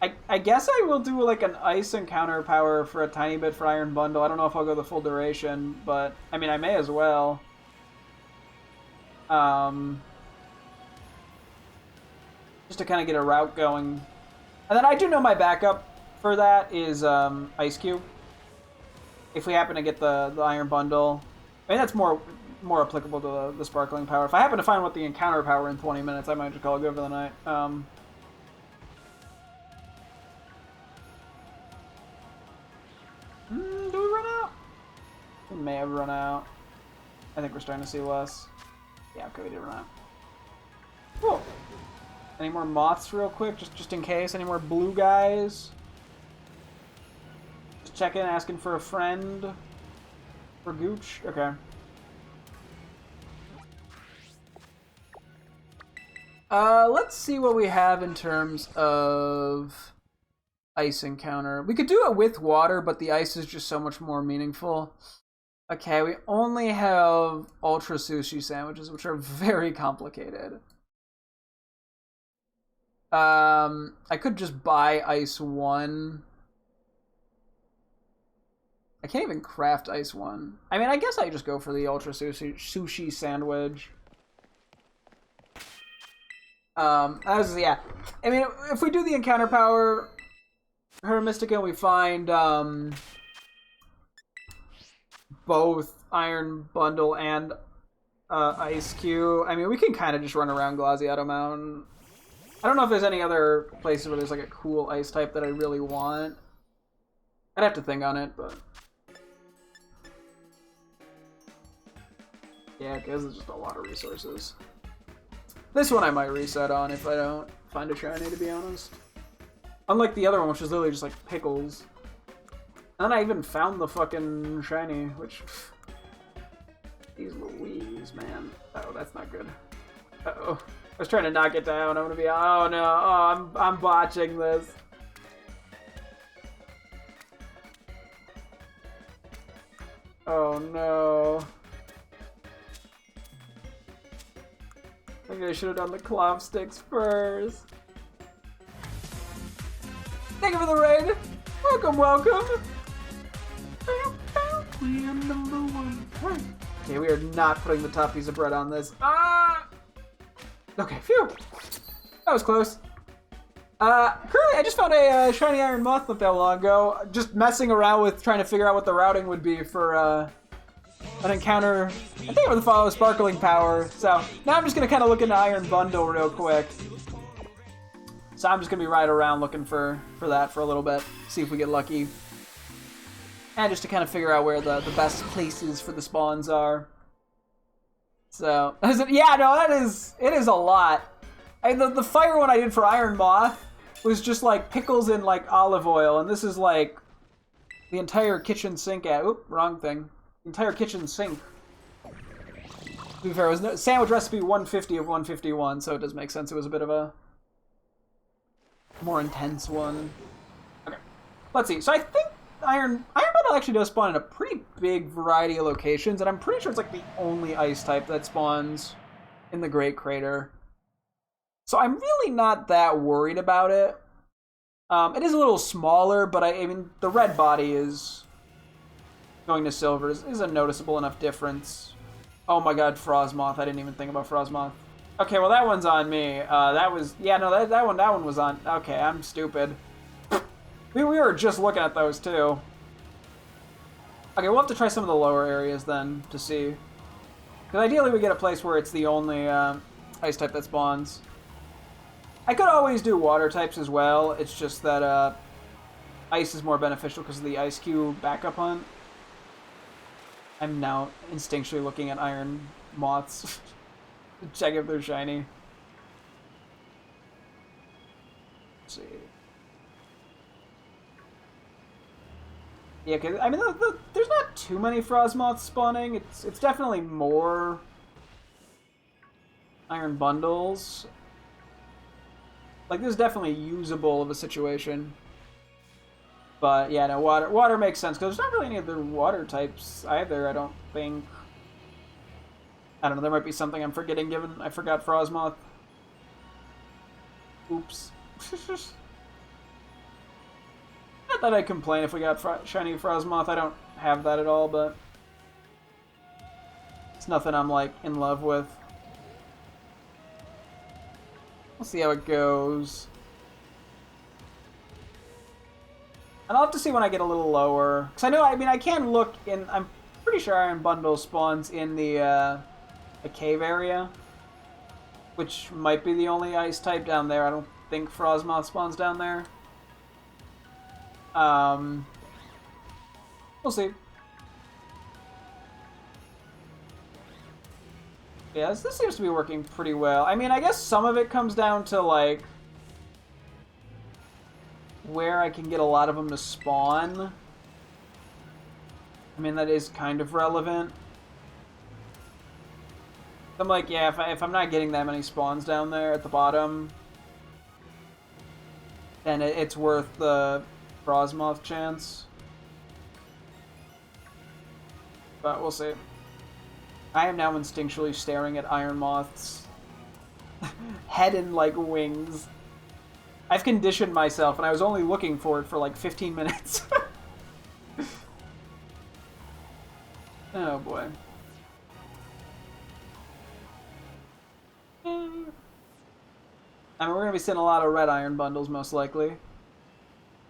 I guess I will do like an ice encounter power for a tiny bit for Iron Bundle. I don't know if I'll go the full duration, but I mean I may as well. Just to kind of get a route going. And then I do know my backup for that is Ice Cube. If we happen to get the Iron Bundle. I mean, that's more applicable to the Sparkling Power. If I happen to find what the Encounter Power in 20 minutes, I might just call it good for the night. Do we run out? We may have run out. I think we're starting to see less. Yeah, okay, we did run out. Cool. Any more moths real quick, just in case? Any more blue guys? Just checking, asking for a friend. For Gooch? Okay. Let's see what we have in terms of ice encounter. We could do it with water, but the ice is just so much more meaningful. Okay, we only have Ultra Sushi sandwiches, which are very complicated. I could just buy Ice 1. I can't even craft Ice 1. I mean, I guess I just go for the Ultra Sushi sandwich. Yeah. I mean, if we do the encounter power, her Mystica, we find, both Iron Bundle and, Ice Cube. I mean, we can kind of just run around Glaciato Mountain. I don't know if there's any other places where there's, like, a cool ice type that I really want. I'd have to think on it, but... yeah, because it's just a lot of resources. This one I might reset on if I don't find a shiny, to be honest. Unlike the other one, which is literally just, like, pickles. And then I even found the fucking shiny, which... Jeez Louise, man. Oh, that's not good. Uh-oh. I was trying to knock it down. I'm gonna be... oh, no. Oh, I'm botching this. Oh, no. Maybe I should have done the clove sticks first. Thank you for the raid. Welcome. We are #1. Okay, we are not putting the top piece of bread on this. Ah! Okay, phew. That was close. Currently, I just found a shiny Iron Moth not that long ago. Just messing around with trying to figure out what the routing would be for an encounter. I think it would follow Sparkling Power. So now I'm just gonna kind of look into Iron Bundle real quick. So I'm just gonna be riding around looking for that for a little bit. See if we get lucky. And just to kind of figure out where the best places for the spawns are. So, yeah, no, it is a lot. The fire one I did for Iron Moth was just like pickles in like olive oil, and this is like the entire kitchen sink oop, wrong thing. The entire kitchen sink. To be fair, it was sandwich recipe 150 of 151, so it does make sense. It was a bit of a more intense one. Okay, let's see. So I think Iron Bundle actually does spawn in a pretty big variety of locations, and I'm pretty sure it's like the only ice type that spawns in the Great Crater. So I'm really not that worried about it. It is a little smaller, but I mean, the red body is going to silver is a noticeable enough difference. Oh my god, Frostmoth. I didn't even think about Frostmoth. Okay, well, that one's on me. That was... Yeah, no, that one was on... Okay, I'm stupid. We were just looking at those, too. Okay, we'll have to try some of the lower areas, then, to see. Because ideally we get a place where it's the only ice type that spawns. I could always do water types as well. It's just that ice is more beneficial because of the ice cube backup hunt. I'm now instinctually looking at iron moths to check if they're shiny. Let's see. Yeah, cause, I mean, there's not too many frost moths spawning. It's definitely more iron bundles. Like, this is definitely usable of a situation. But, yeah, no, water makes sense, because there's not really any other water types either, I don't think. I don't know, there might be something I'm forgetting, given I forgot Frostmoth. Oops. Not that I complain if we got shiny Frostmoth, I don't have that at all, but... It's nothing I'm, like, in love with. We'll see how it goes. And I'll have to see when I get a little lower. Because I know, I mean, I can look in... I'm pretty sure Iron Bundle spawns in the cave area. Which might be the only ice type down there. I don't think Frostmoth spawns down there. We'll see. Yeah, this seems to be working pretty well. I mean, I guess some of it comes down to, like, where I can get a lot of them to spawn. I mean, that is kind of relevant. I'm like, yeah, if I'm not getting that many spawns down there at the bottom, then it's worth the Frostmoth chance. But we'll see. I am now instinctually staring at iron moths. Head and, like, wings. I've conditioned myself, and I was only looking for it for, like, 15 minutes. Oh, boy. I mean, we're going to be seeing a lot of red iron bundles, most likely.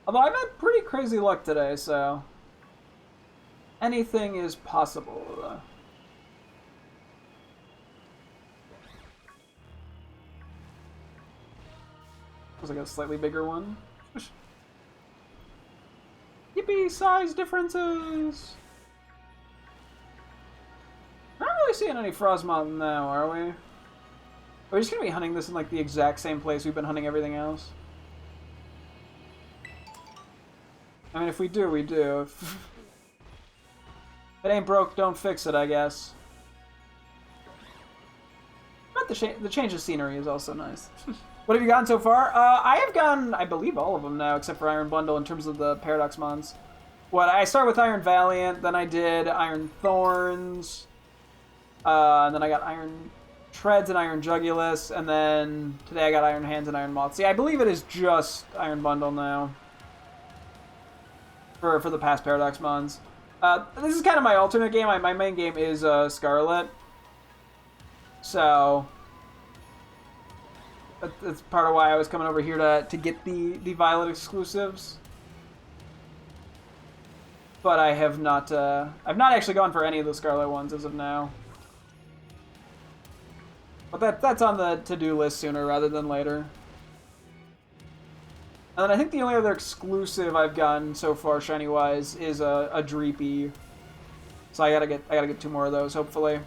Although I've had pretty crazy luck today, so... anything is possible. Looks like a slightly bigger one. Yippee! Size differences! Not really seeing any Frostmoth now, are we? Are we just gonna be hunting this in, like, the exact same place we've been hunting everything else? I mean, if we do, we do. If it ain't broke, don't fix it, I guess. But the change of scenery is also nice. What have you gotten so far? I have gotten, I believe, all of them now, except for Iron Bundle in terms of the Paradox Mons. What, I started with Iron Valiant, then I did Iron Thorns, and then I got Iron Treads and Iron Jugulus, and then today I got Iron Hands and Iron Moth. See, I believe it is just Iron Bundle now. For the past Paradox Mons. This is kind of my alternate game. My main game is Scarlet. So... that's part of why I was coming over here to get the Violet exclusives. But I have not, I've not actually gone for any of the Scarlet ones as of now. But that's on the to-do list sooner rather than later. And then I think the only other exclusive I've gotten so far, shiny-wise, is a Dreepy. So I gotta get 2 more of those, hopefully.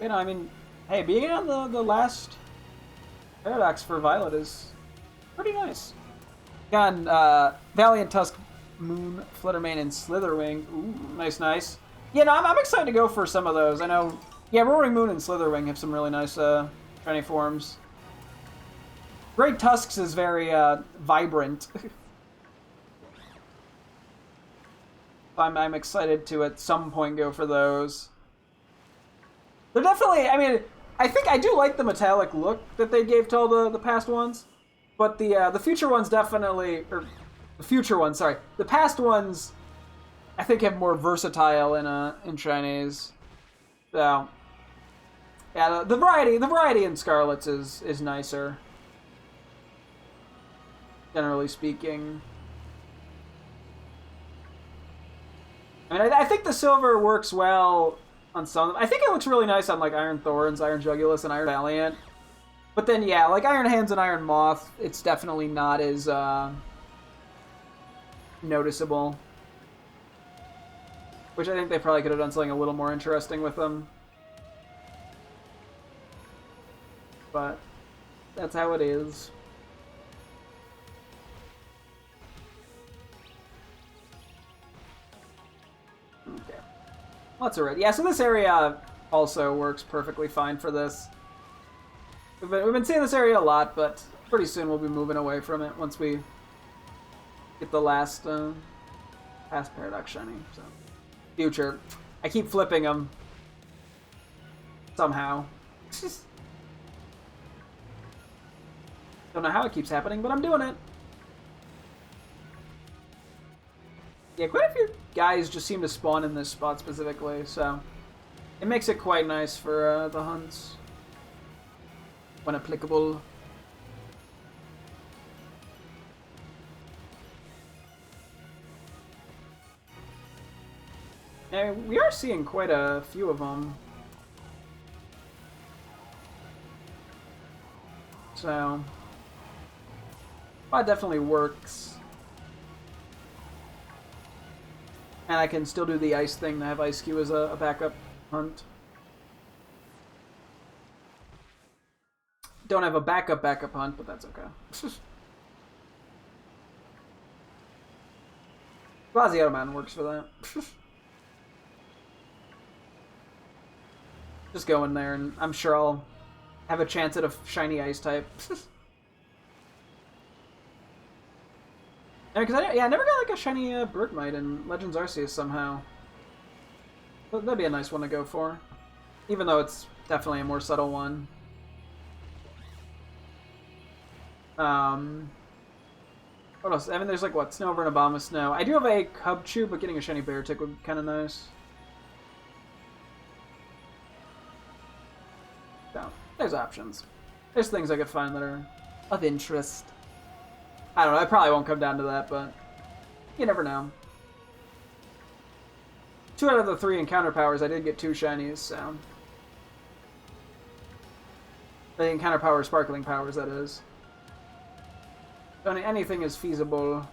You know, I mean, hey, being on the last Paradox for Violet is pretty nice. Gotten Valiant, Tusk, Moon, Fluttermane, and Slitherwing. Ooh, nice, nice. Yeah, no, I'm excited to go for some of those. I know, yeah, Roaring Moon and Slitherwing have some really nice shiny forms. Great Tusks is very vibrant. I'm excited to at some point go for those. They're definitely, I mean, I think I do like the metallic look that they gave to all the past ones, but the future ones definitely, or the future ones, sorry, the past ones, I think have more versatile in Chinese. So yeah, the variety in Scarlet's is nicer, generally speaking. I mean, I think the silver works well on some of them. I think it looks really nice on like Iron Thorns, Iron Jugulus, and Iron Valiant. But then, yeah, like Iron Hands and Iron Moth, it's definitely not as noticeable. Which I think they probably could have done something a little more interesting with them. But that's how it is. Okay. Lots of red. Yeah, so this area also works perfectly fine for this. We've been seeing this area a lot, but pretty soon we'll be moving away from it once we get the last Paradox Shiny. So. Future. I keep flipping them. Somehow. Don't know how it keeps happening, but I'm doing it. Yeah, quite a few guys just seem to spawn in this spot specifically, so it makes it quite nice for the hunts when applicable. And we are seeing quite a few of them. So, that definitely works. And I can still do the ice thing to have Ice Q as a backup hunt. Don't have a backup hunt, but that's okay. Glazio Man works for that. Just go in there, and I'm sure I'll have a chance at a shiny ice type. Yeah, because I never got like a shiny Bergmite in Legends Arceus somehow. That'd be a nice one to go for, even though it's definitely a more subtle one. What else? I mean, there's like what, Snover and Obama Snow. I do have a Cubchoo, but getting a shiny Beartic would be kind of nice. So, there's options. There's things I could find that are of interest. I don't know, I probably won't come down to that, but you never know. 2 out of the 3 encounter powers, I did get 2 shinies, so. The encounter power, sparkling powers, that is. Anything is feasible.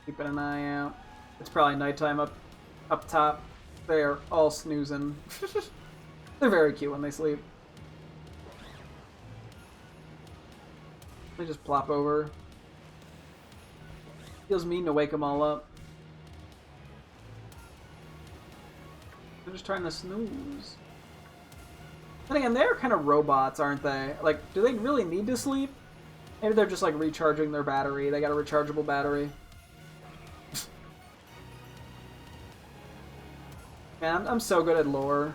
Keeping an eye out. It's probably nighttime up top. They are all snoozing. They're very cute when they sleep. They just plop over. Feels mean to wake them all up. They're just trying to snooze. Then again, they're kind of robots, aren't they? Like, do they really need to sleep? Maybe they're just like recharging their battery. They got a rechargeable battery. Man, I'm so good at lore.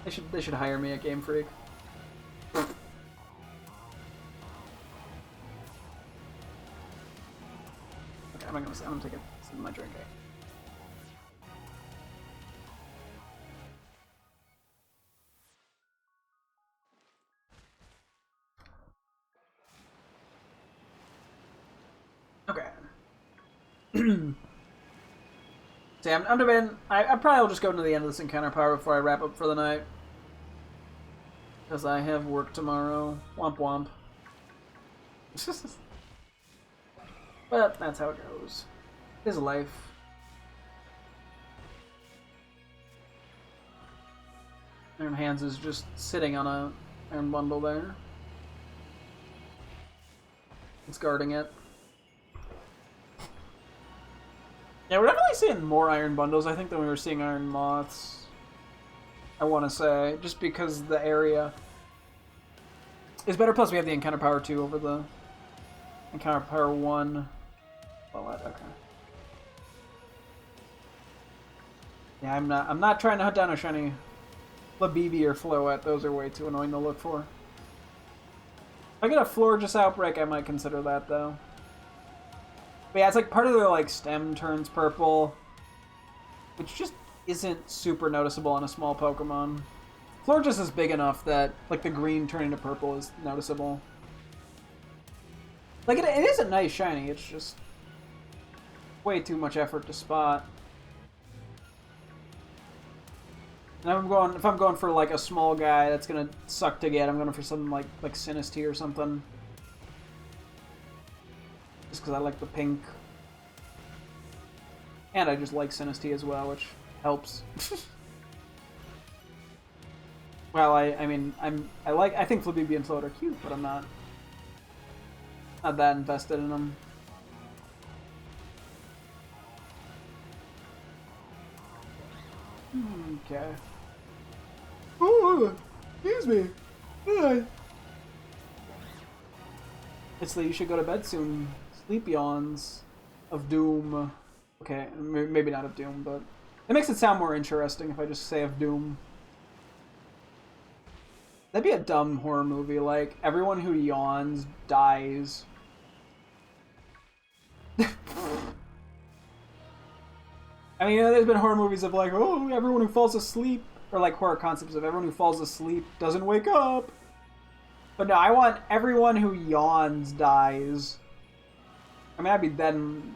They should hire me at Game Freak. Okay, I'm gonna take a sip of my drink. Okay. See, I'm debating. I probably will just go to the end of this encounter power before I wrap up for the night. Because I have work tomorrow. Womp womp. But that's how it goes. His life. Iron Hands is just sitting on a iron bundle there. It's guarding it. Yeah, we're definitely seeing more iron bundles, I think, than we were seeing iron moths. I want to say, just because the area is better. Plus, we have the encounter power 2 over the encounter power 1. Violet. Okay. Yeah, I'm not trying to hunt down a shiny Labibi or Floette. Those are way too annoying to look for. If I get a Florges Outbreak, I might consider that though. But yeah, it's like part of their like stem turns purple, which just isn't super noticeable on a small Pokemon. Florges is big enough that like the green turning to purple is noticeable. Like it is a nice shiny. It's just way too much effort to spot. And if I'm going for like a small guy that's gonna suck to get, I'm going for something like Sinistee or something. Just because I like the pink. And I just like Sinistee as well, which helps. Well, I think Flabibi and Float are cute, but I'm not that invested in them. Okay. Oh, excuse me. Hi. It's like you should go to bed soon. Sleep yawns of doom. Okay, maybe not of doom, but it makes it sound more interesting if I just say of doom. That'd be a dumb horror movie, like, everyone who yawns dies. I mean, you know, there's been horror movies of like, oh, everyone who falls asleep, or like horror concepts of everyone who falls asleep doesn't wake up. But no, I want everyone who yawns dies. I mean, I'd be dead in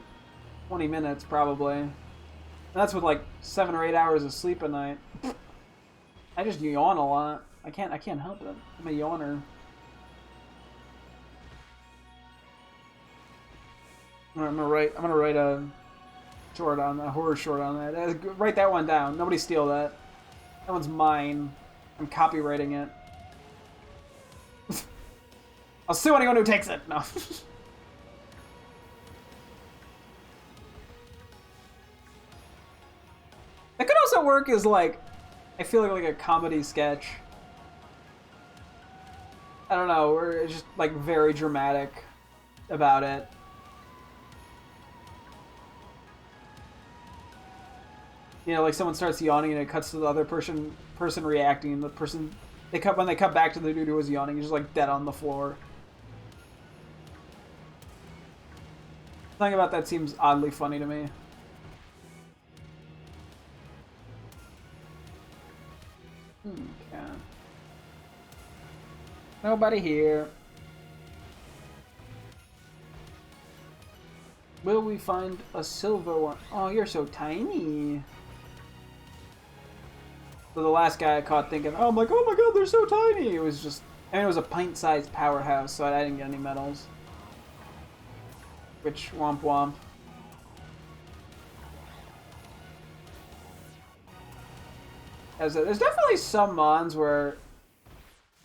20 minutes, probably. And that's with like 7 or 8 hours of sleep a night. I just yawn a lot. I can't help it. I'm a yawner. I'm gonna write a horror short on that. Write that one down. Nobody steal that. That one's mine. I'm copywriting it. I'll sue anyone who takes it. No. That could also work as like, I feel like a comedy sketch. I don't know, we're just like very dramatic about it. You know, like someone starts yawning and it cuts to the other person reacting, and the person when they cut back to the dude who was yawning, he's just like dead on the floor. Something about that seems oddly funny to me. Okay. Nobody here. Will we find a silver one? Oh, you're so tiny. So the last guy I caught thinking, oh, I'm like, oh my god, they're so tiny. It was just, I mean, it was a pint-sized powerhouse, so I didn't get any medals. Which, womp womp. There's definitely some mons where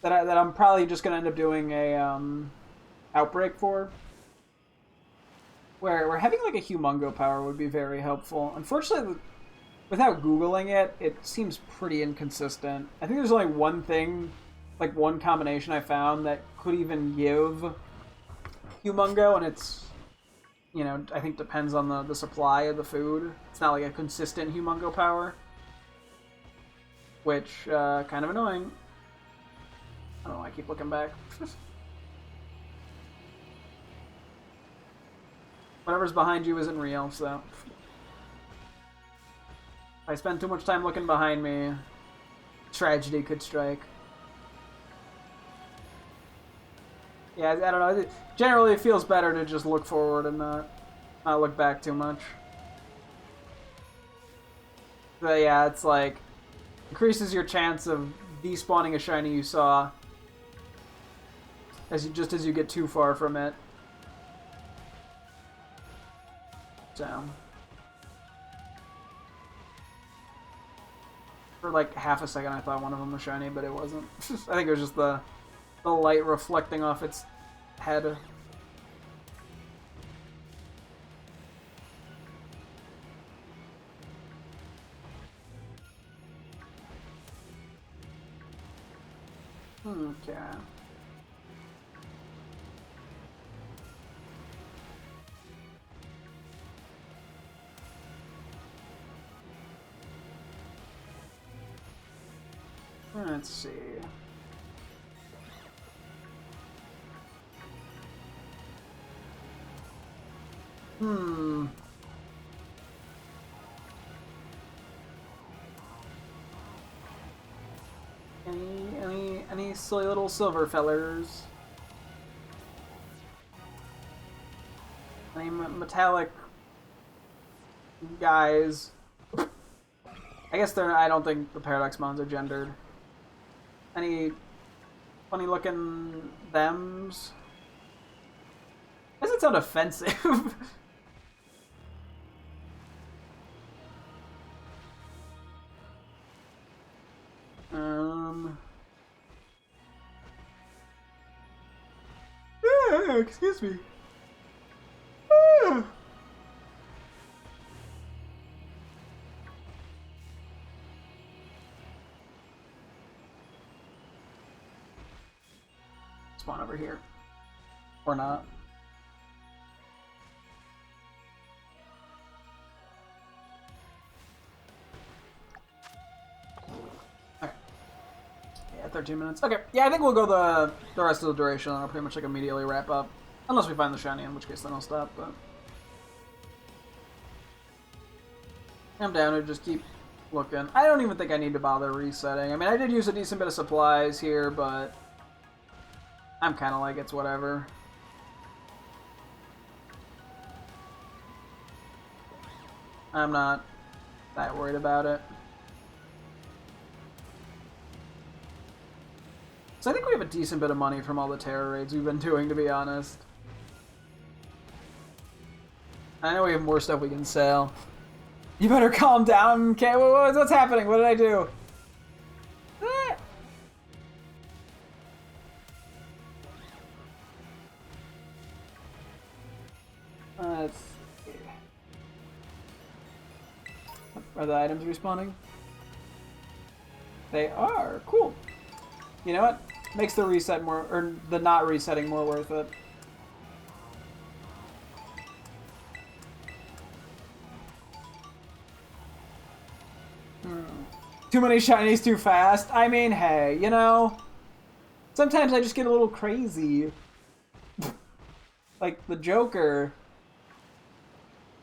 that I'm probably just gonna end up doing a outbreak for. Where having like a humongo power would be very helpful. Unfortunately, without Googling it, it seems pretty inconsistent. I think there's only one thing, like one combination I found that could even give humongo, and it's, you know, I think depends on the supply of the food. It's not like a consistent humongo power. Which, kind of annoying. I don't know why I keep looking back. Whatever's behind you isn't real, so... If I spend too much time looking behind me, tragedy could strike. Yeah, I don't know. Generally, it feels better to just look forward and not look back too much. But yeah, it's like... increases your chance of despawning a shiny you saw as you get too far from it. So for like half a second I thought one of them was shiny, but it wasn't. I think it was just the light reflecting off its head. Okay. Let's see. Any silly little silver fellers? Any metallic guys? I guess they're. I don't think the Paradox Mons are gendered. Any funny looking thems? Why does it sound offensive? Excuse me. Spawn over here. Or not. Okay. Yeah, 13 minutes. Okay, yeah, I think we'll go the rest of the duration and I'll pretty much like immediately wrap up. Unless we find the shiny, in which case then I'll stop, but I'm down to just keep looking. I don't even think I need to bother resetting. I mean, I did use a decent bit of supplies here, but I'm kind of like, it's whatever. I'm not that worried about it. So I think we have a decent bit of money from all the terror raids we've been doing, to be honest. I know we have more stuff we can sell. You better calm down, okay? What's happening? What did I do? Let's see. Are the items respawning? They are. Cool. You know what? Makes the reset more, or the not resetting more worth it. Too many shinies too fast? I mean, hey, you know, sometimes I just get a little crazy. Like the Joker.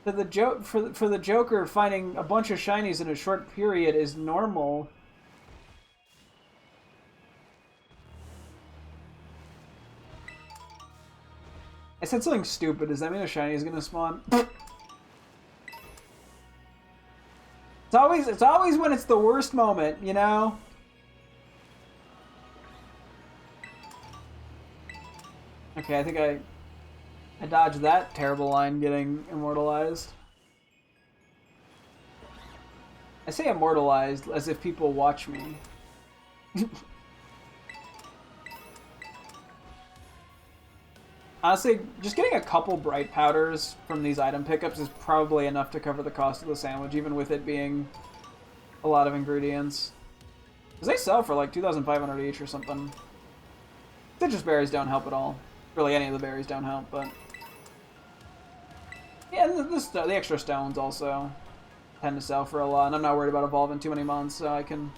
For the Joker, finding a bunch of shinies in a short period is normal. I said something stupid. Does that mean a shiny is gonna spawn? It's always when it's the worst moment, you know? Okay, I think I dodged that terrible line getting immortalized. I say immortalized as if people watch me. Honestly, just getting a couple bright powders from these item pickups is probably enough to cover the cost of the sandwich, even with it being a lot of ingredients. Because they sell for like 2,500 each or something. Citrus berries don't help at all. Really, any of the berries don't help, but... Yeah, the extra stones also tend to sell for a lot, and I'm not worried about evolving too many months, so I can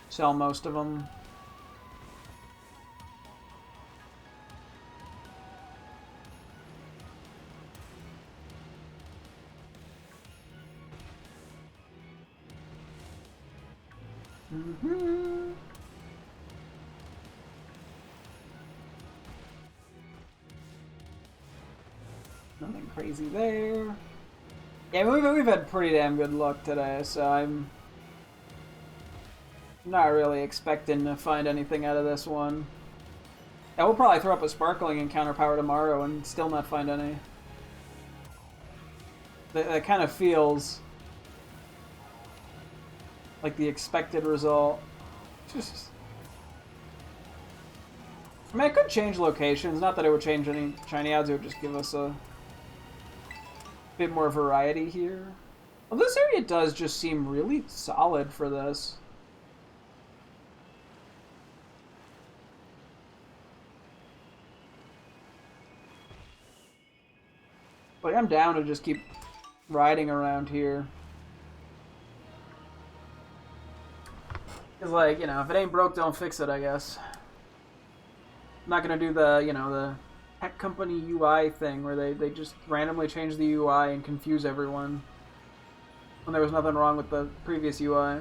sell most of them. Nothing crazy there. Yeah, we've had pretty damn good luck today, so I'm not really expecting to find anything out of this one. Yeah, we'll probably throw up a sparkling encounter power tomorrow and still not find any. That kind of feels like the expected result. Just... I mean, I could change locations. Not that it would change any shiny odds. It would just give us a bit more variety here. Well, this area does just seem really solid for this. But I'm down to just keep riding around here. It's like, you know, if it ain't broke, don't fix it, I guess. I'm not gonna do the, you know, the tech company UI thing where they just randomly change the UI and confuse everyone when there was nothing wrong with the previous UI.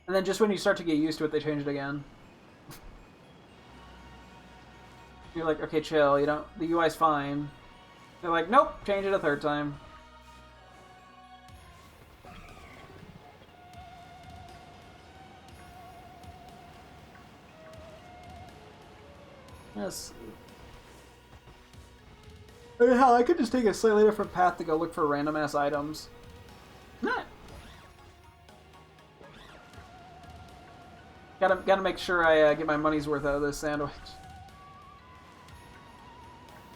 And then just when you start to get used to it, they change it again. You're like, okay, chill, you don't, the UI's fine. They're like, nope, change it a third time. Yes. I mean, hell, I could just take a slightly different path to go look for random-ass items. Nah. Gotta make sure I get my money's worth out of this sandwich.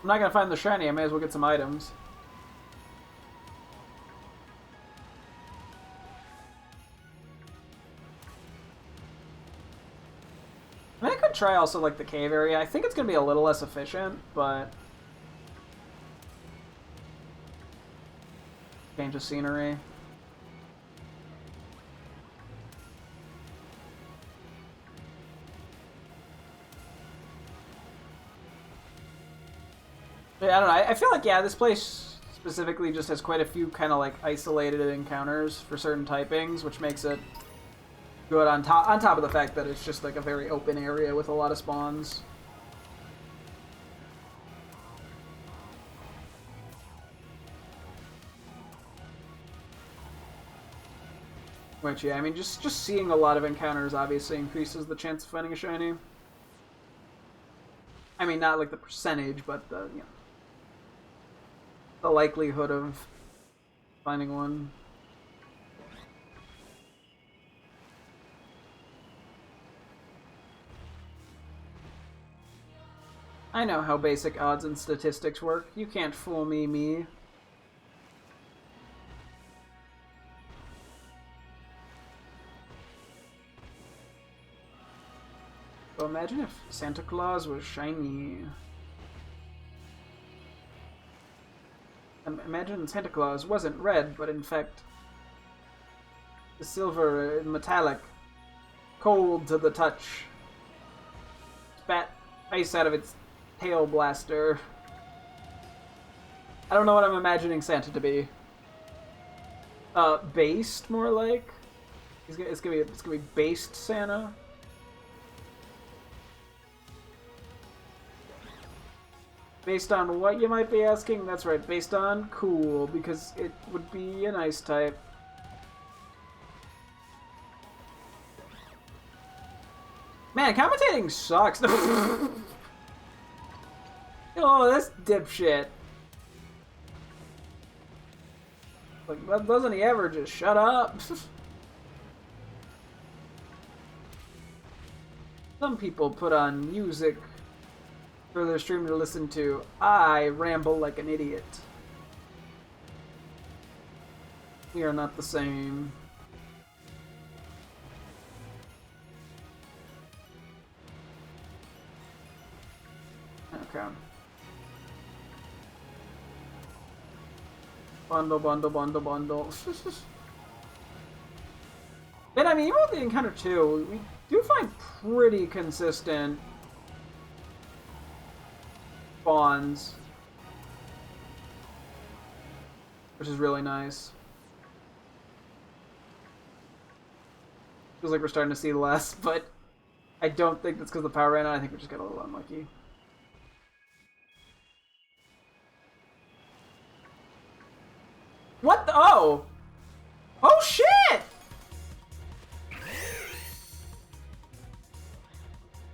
I'm not gonna find the shiny, I may as well get some items. I mean, I could try also, like, the cave area. I think it's gonna be a little less efficient, but... change of scenery. Yeah, I don't know. I feel like, yeah, this place specifically just has quite a few kind of like isolated encounters for certain typings, which makes it good on top of the fact that it's just like a very open area with a lot of spawns. Which, yeah, I mean, just seeing a lot of encounters obviously increases the chance of finding a shiny. I mean, not like the percentage, but the, you know, the likelihood of finding one. I know how basic odds and statistics work. You can't fool me. So imagine if Santa Claus was shiny. Imagine Santa Claus wasn't red, but in fact the silver and metallic, cold to the touch, spat ice out of its tail blaster. I don't know what I'm imagining Santa to be. Based, more like. It's gonna be based Santa. Based on what, you might be asking? That's right, based on cool, because it would be an ice type. Man, commentating sucks. Oh, that's dipshit. Like, doesn't he ever just shut up? Some people put on music for their stream to listen to. I ramble like an idiot. We are not the same. Okay. Bundle. And I mean, even with the encounter 2, we do find pretty consistent spawns, which is really nice. Feels like we're starting to see less, but I don't think that's because the power ran out. I think we just got a little unlucky. What the? Oh! Oh shit!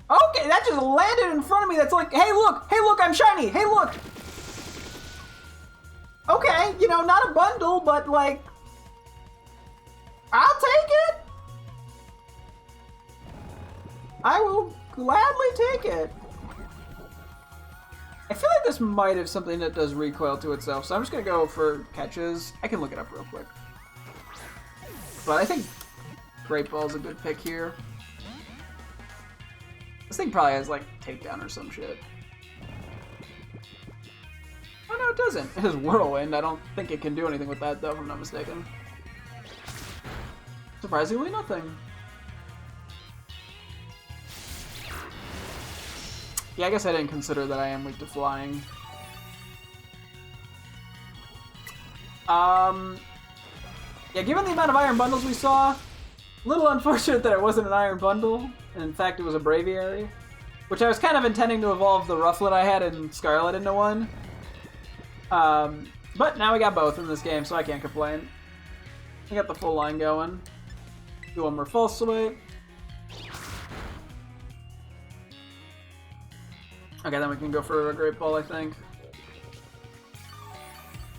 Okay, that just landed in front of me. That's like, hey look, I'm shiny, hey look. Okay, you know, not a bundle, but like, I'll take it. I will gladly take it. I feel like this might have something that does recoil to itself, so I'm just gonna go for catches. I can look it up real quick. But I think Great Ball's a good pick here. This thing probably has, like, takedown or some shit. Oh, no, it doesn't. It has Whirlwind. I don't think it can do anything with that, though, if I'm not mistaken. Surprisingly, nothing. Yeah, I guess I didn't consider that I am weak to flying. Yeah, given the amount of iron bundles we saw, a little unfortunate that it wasn't an iron bundle, and in fact it was a braviary, which I was kind of intending to evolve the rufflet I had in Scarlet into one. But now we got both in this game, so I can't complain. We got the full line going. Do one more full sweep. Okay, then we can go for a Great Ball, I think.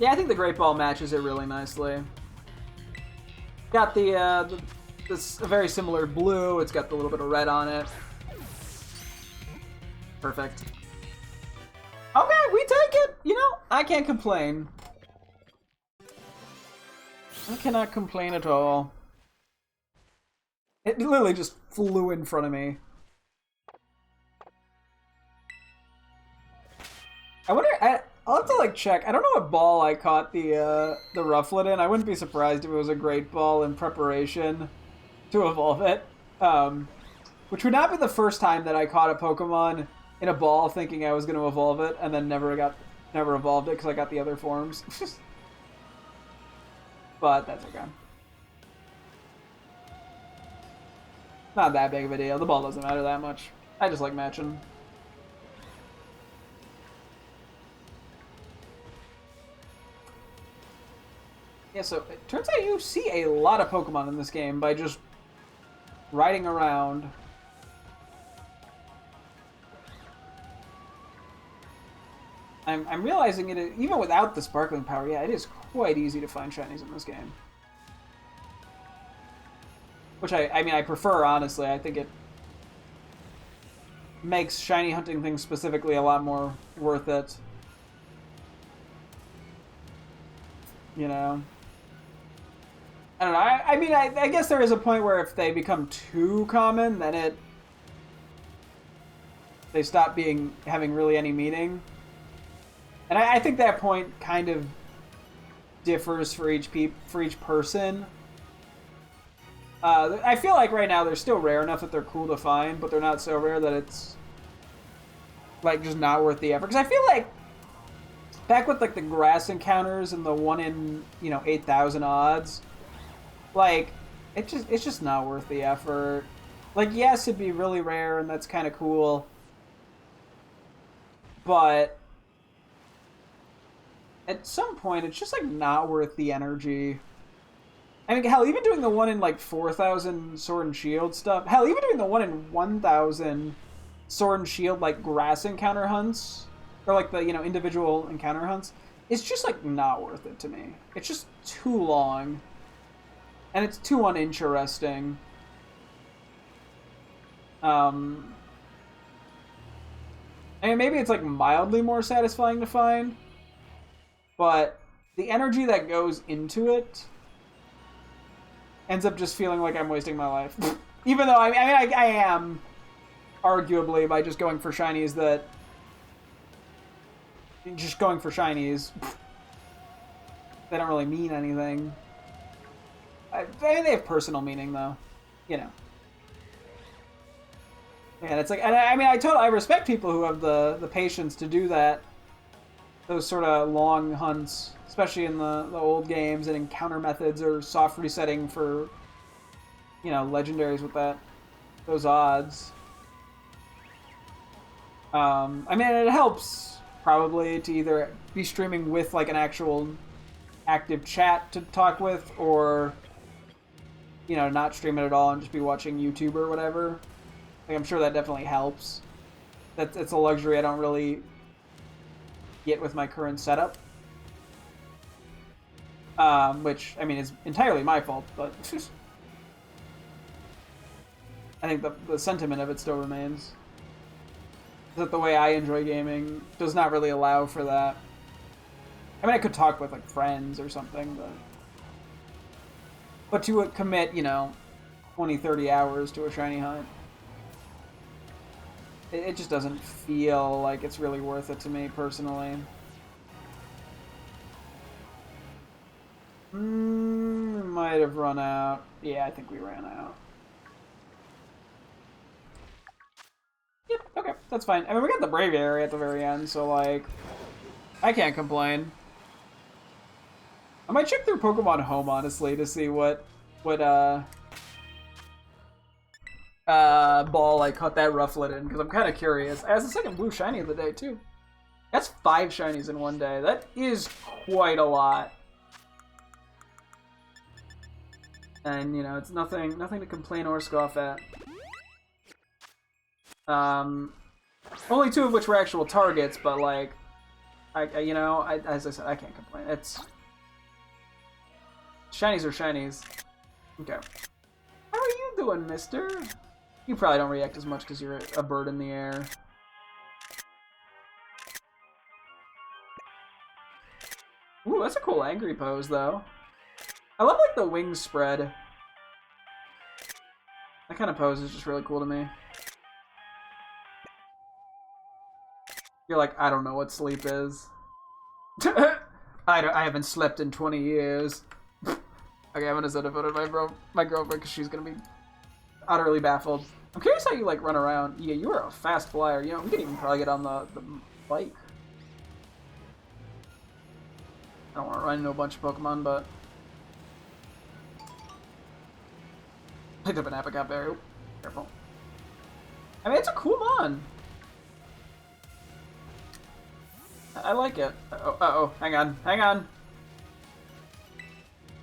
Yeah, I think the Great Ball matches it really nicely. Got this very similar blue. It's got the little bit of red on it. Perfect. Okay, we take it. You know, I can't complain. I cannot complain at all. It literally just flew in front of me. I wonder. I'll have to like check. I don't know what ball I caught the rufflet in. I wouldn't be surprised if it was a Great Ball in preparation to evolve it. Which would not be the first time that I caught a Pokemon in a ball thinking I was going to evolve it and then never evolved it because I got the other forms. But that's okay. Not that big of a deal. The ball doesn't matter that much. I just like matching. Yeah, so it turns out you see a lot of Pokemon in this game by just riding around. I'm realizing it, even without the sparkling power, yeah, it is quite easy to find shinies in this game. Which I mean, I prefer, honestly. I think it makes shiny hunting things specifically a lot more worth it. You know? I don't know. I mean, I guess there is a point where if they become too common, then they stop having really any meaning. And I think that point kind of differs for each person. I feel like right now they're still rare enough that they're cool to find, but they're not so rare that it's like just not worth the effort. Because I feel like back with like the grass encounters and the 1 in 8,000 odds, like it's just not worth the effort. Like yes, it'd be really rare and that's kind of cool, but at some point, it's just, like, not worth the energy. I mean, hell, even doing the 1 in, like, 4,000 Sword and Shield stuff. Hell, even doing the 1 in 1,000 Sword and Shield, like, grass encounter hunts. Or, like, the, individual encounter hunts. It's just, like, not worth it to me. It's just too long. And it's too uninteresting. I mean, maybe it's, like, mildly more satisfying to find. But the energy that goes into it ends up just feeling like I'm wasting my life. Even though, I am, arguably, by just going for shinies that... Just going for shinies. They don't really mean anything. I mean, they have personal meaning, though. You know. Yeah, it's like... And I mean, I respect people who have the patience to do that. Those sort of long hunts, especially in the old games, and encounter methods or soft resetting for, legendaries with those odds. I mean, it helps probably to either be streaming with like an actual active chat to talk with, or not stream it at all and just be watching YouTube or whatever. Like, I'm sure that definitely helps. It's a luxury I don't really get with my current setup, which I mean is entirely my fault, but I think the sentiment of it still remains. That the way I enjoy gaming does not really allow for that. I mean, I could talk with like friends or something, but to commit 20-30 hours to a shiny hunt, it just doesn't feel like it's really worth it to me, personally. Might might have run out. Yeah, I think we ran out. Yep, okay, that's fine. I mean, we got the Braviary at the very end, so, like, I can't complain. I might check through Pokemon Home, honestly, to see what ball I caught that Rufflet in, because I'm kind of curious. As the second blue shiny of the day, too. That's 5 shinies in one day. That is quite a lot. And, you know, it's nothing to complain or scoff at. Only 2 of which were actual targets, but, like, as I said, I can't complain. It's... Shinies are shinies. Okay. How are you doing, mister? You probably don't react as much because you're a bird in the air. Ooh, that's a cool angry pose, though. I love, like, the wings spread. That kind of pose is just really cool to me. You're like, I don't know what sleep is. I haven't slept in 20 years. Okay, I'm gonna send a photo of my girlfriend because she's gonna be utterly baffled. I'm curious how you, like, run around. Yeah, you are a fast flyer. You know, we could even probably get on the bike. I don't want to run into a bunch of Pokemon, but... Picked up an Apricot Berry. Ooh, careful. I mean, it's a cool mon. I like it. Uh-oh. Hang on. Hang on.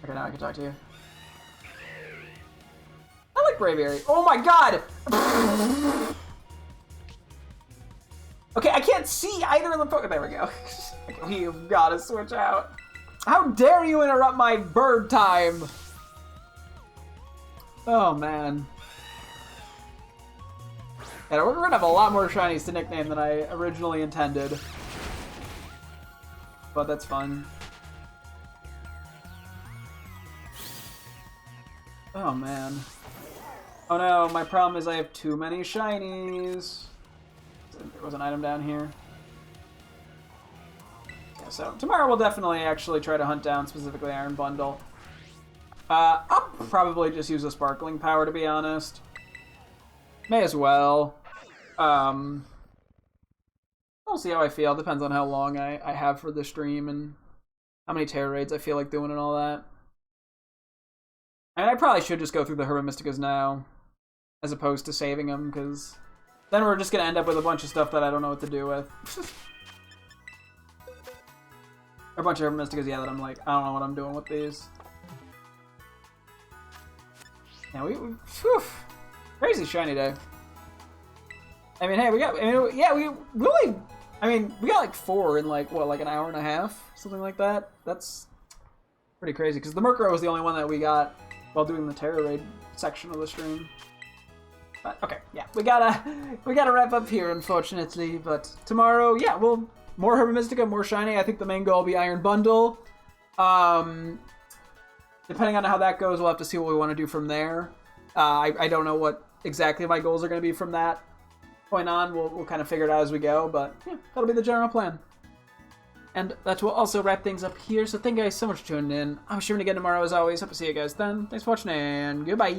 Okay, now I can talk to you. I like Braviary. Oh my god! Okay, I can't see either of the Pokemon. There we go. You've got to switch out. How dare you interrupt my bird time? Oh, man. Yeah, we're gonna have a lot more shinies to nickname than I originally intended. But that's fun. Oh, man. Oh no, my problem is I have too many shinies. There was an item down here. Yeah, so tomorrow we'll definitely actually try to hunt down specifically Iron Bundle. I'll probably just use a Sparkling Power, to be honest. May as well. We'll see how I feel. Depends on how long I have for the stream and how many Terror Raids I feel like doing and all that. And I probably should just go through the Herba Mysticas now, as opposed to saving them, because then we're just going to end up with a bunch of stuff that I don't know what to do with. A bunch of Herba Mysticas, yeah, that I'm like, I don't know what I'm doing with these. Yeah, whew, crazy shiny day. I mean, hey, we got like 4 in like, what, like an hour and a half? Something like that? That's pretty crazy, because the Murkrow was the only one that we got while doing the Terror Raid section of the stream. But, okay, yeah, we gotta wrap up here, unfortunately, but tomorrow, yeah, we'll, more Herba Mystica, more shiny. I think the main goal will be Iron Bundle. Depending on how that goes, we'll have to see what we want to do from there. I don't know what exactly my goals are going to be from that point on. We'll kind of figure it out as we go, but yeah, that'll be the general plan. And that will also wrap things up here, so thank you guys so much for tuning in. I'm streaming again tomorrow as always. Hope to see you guys then. Thanks for watching, and goodbye!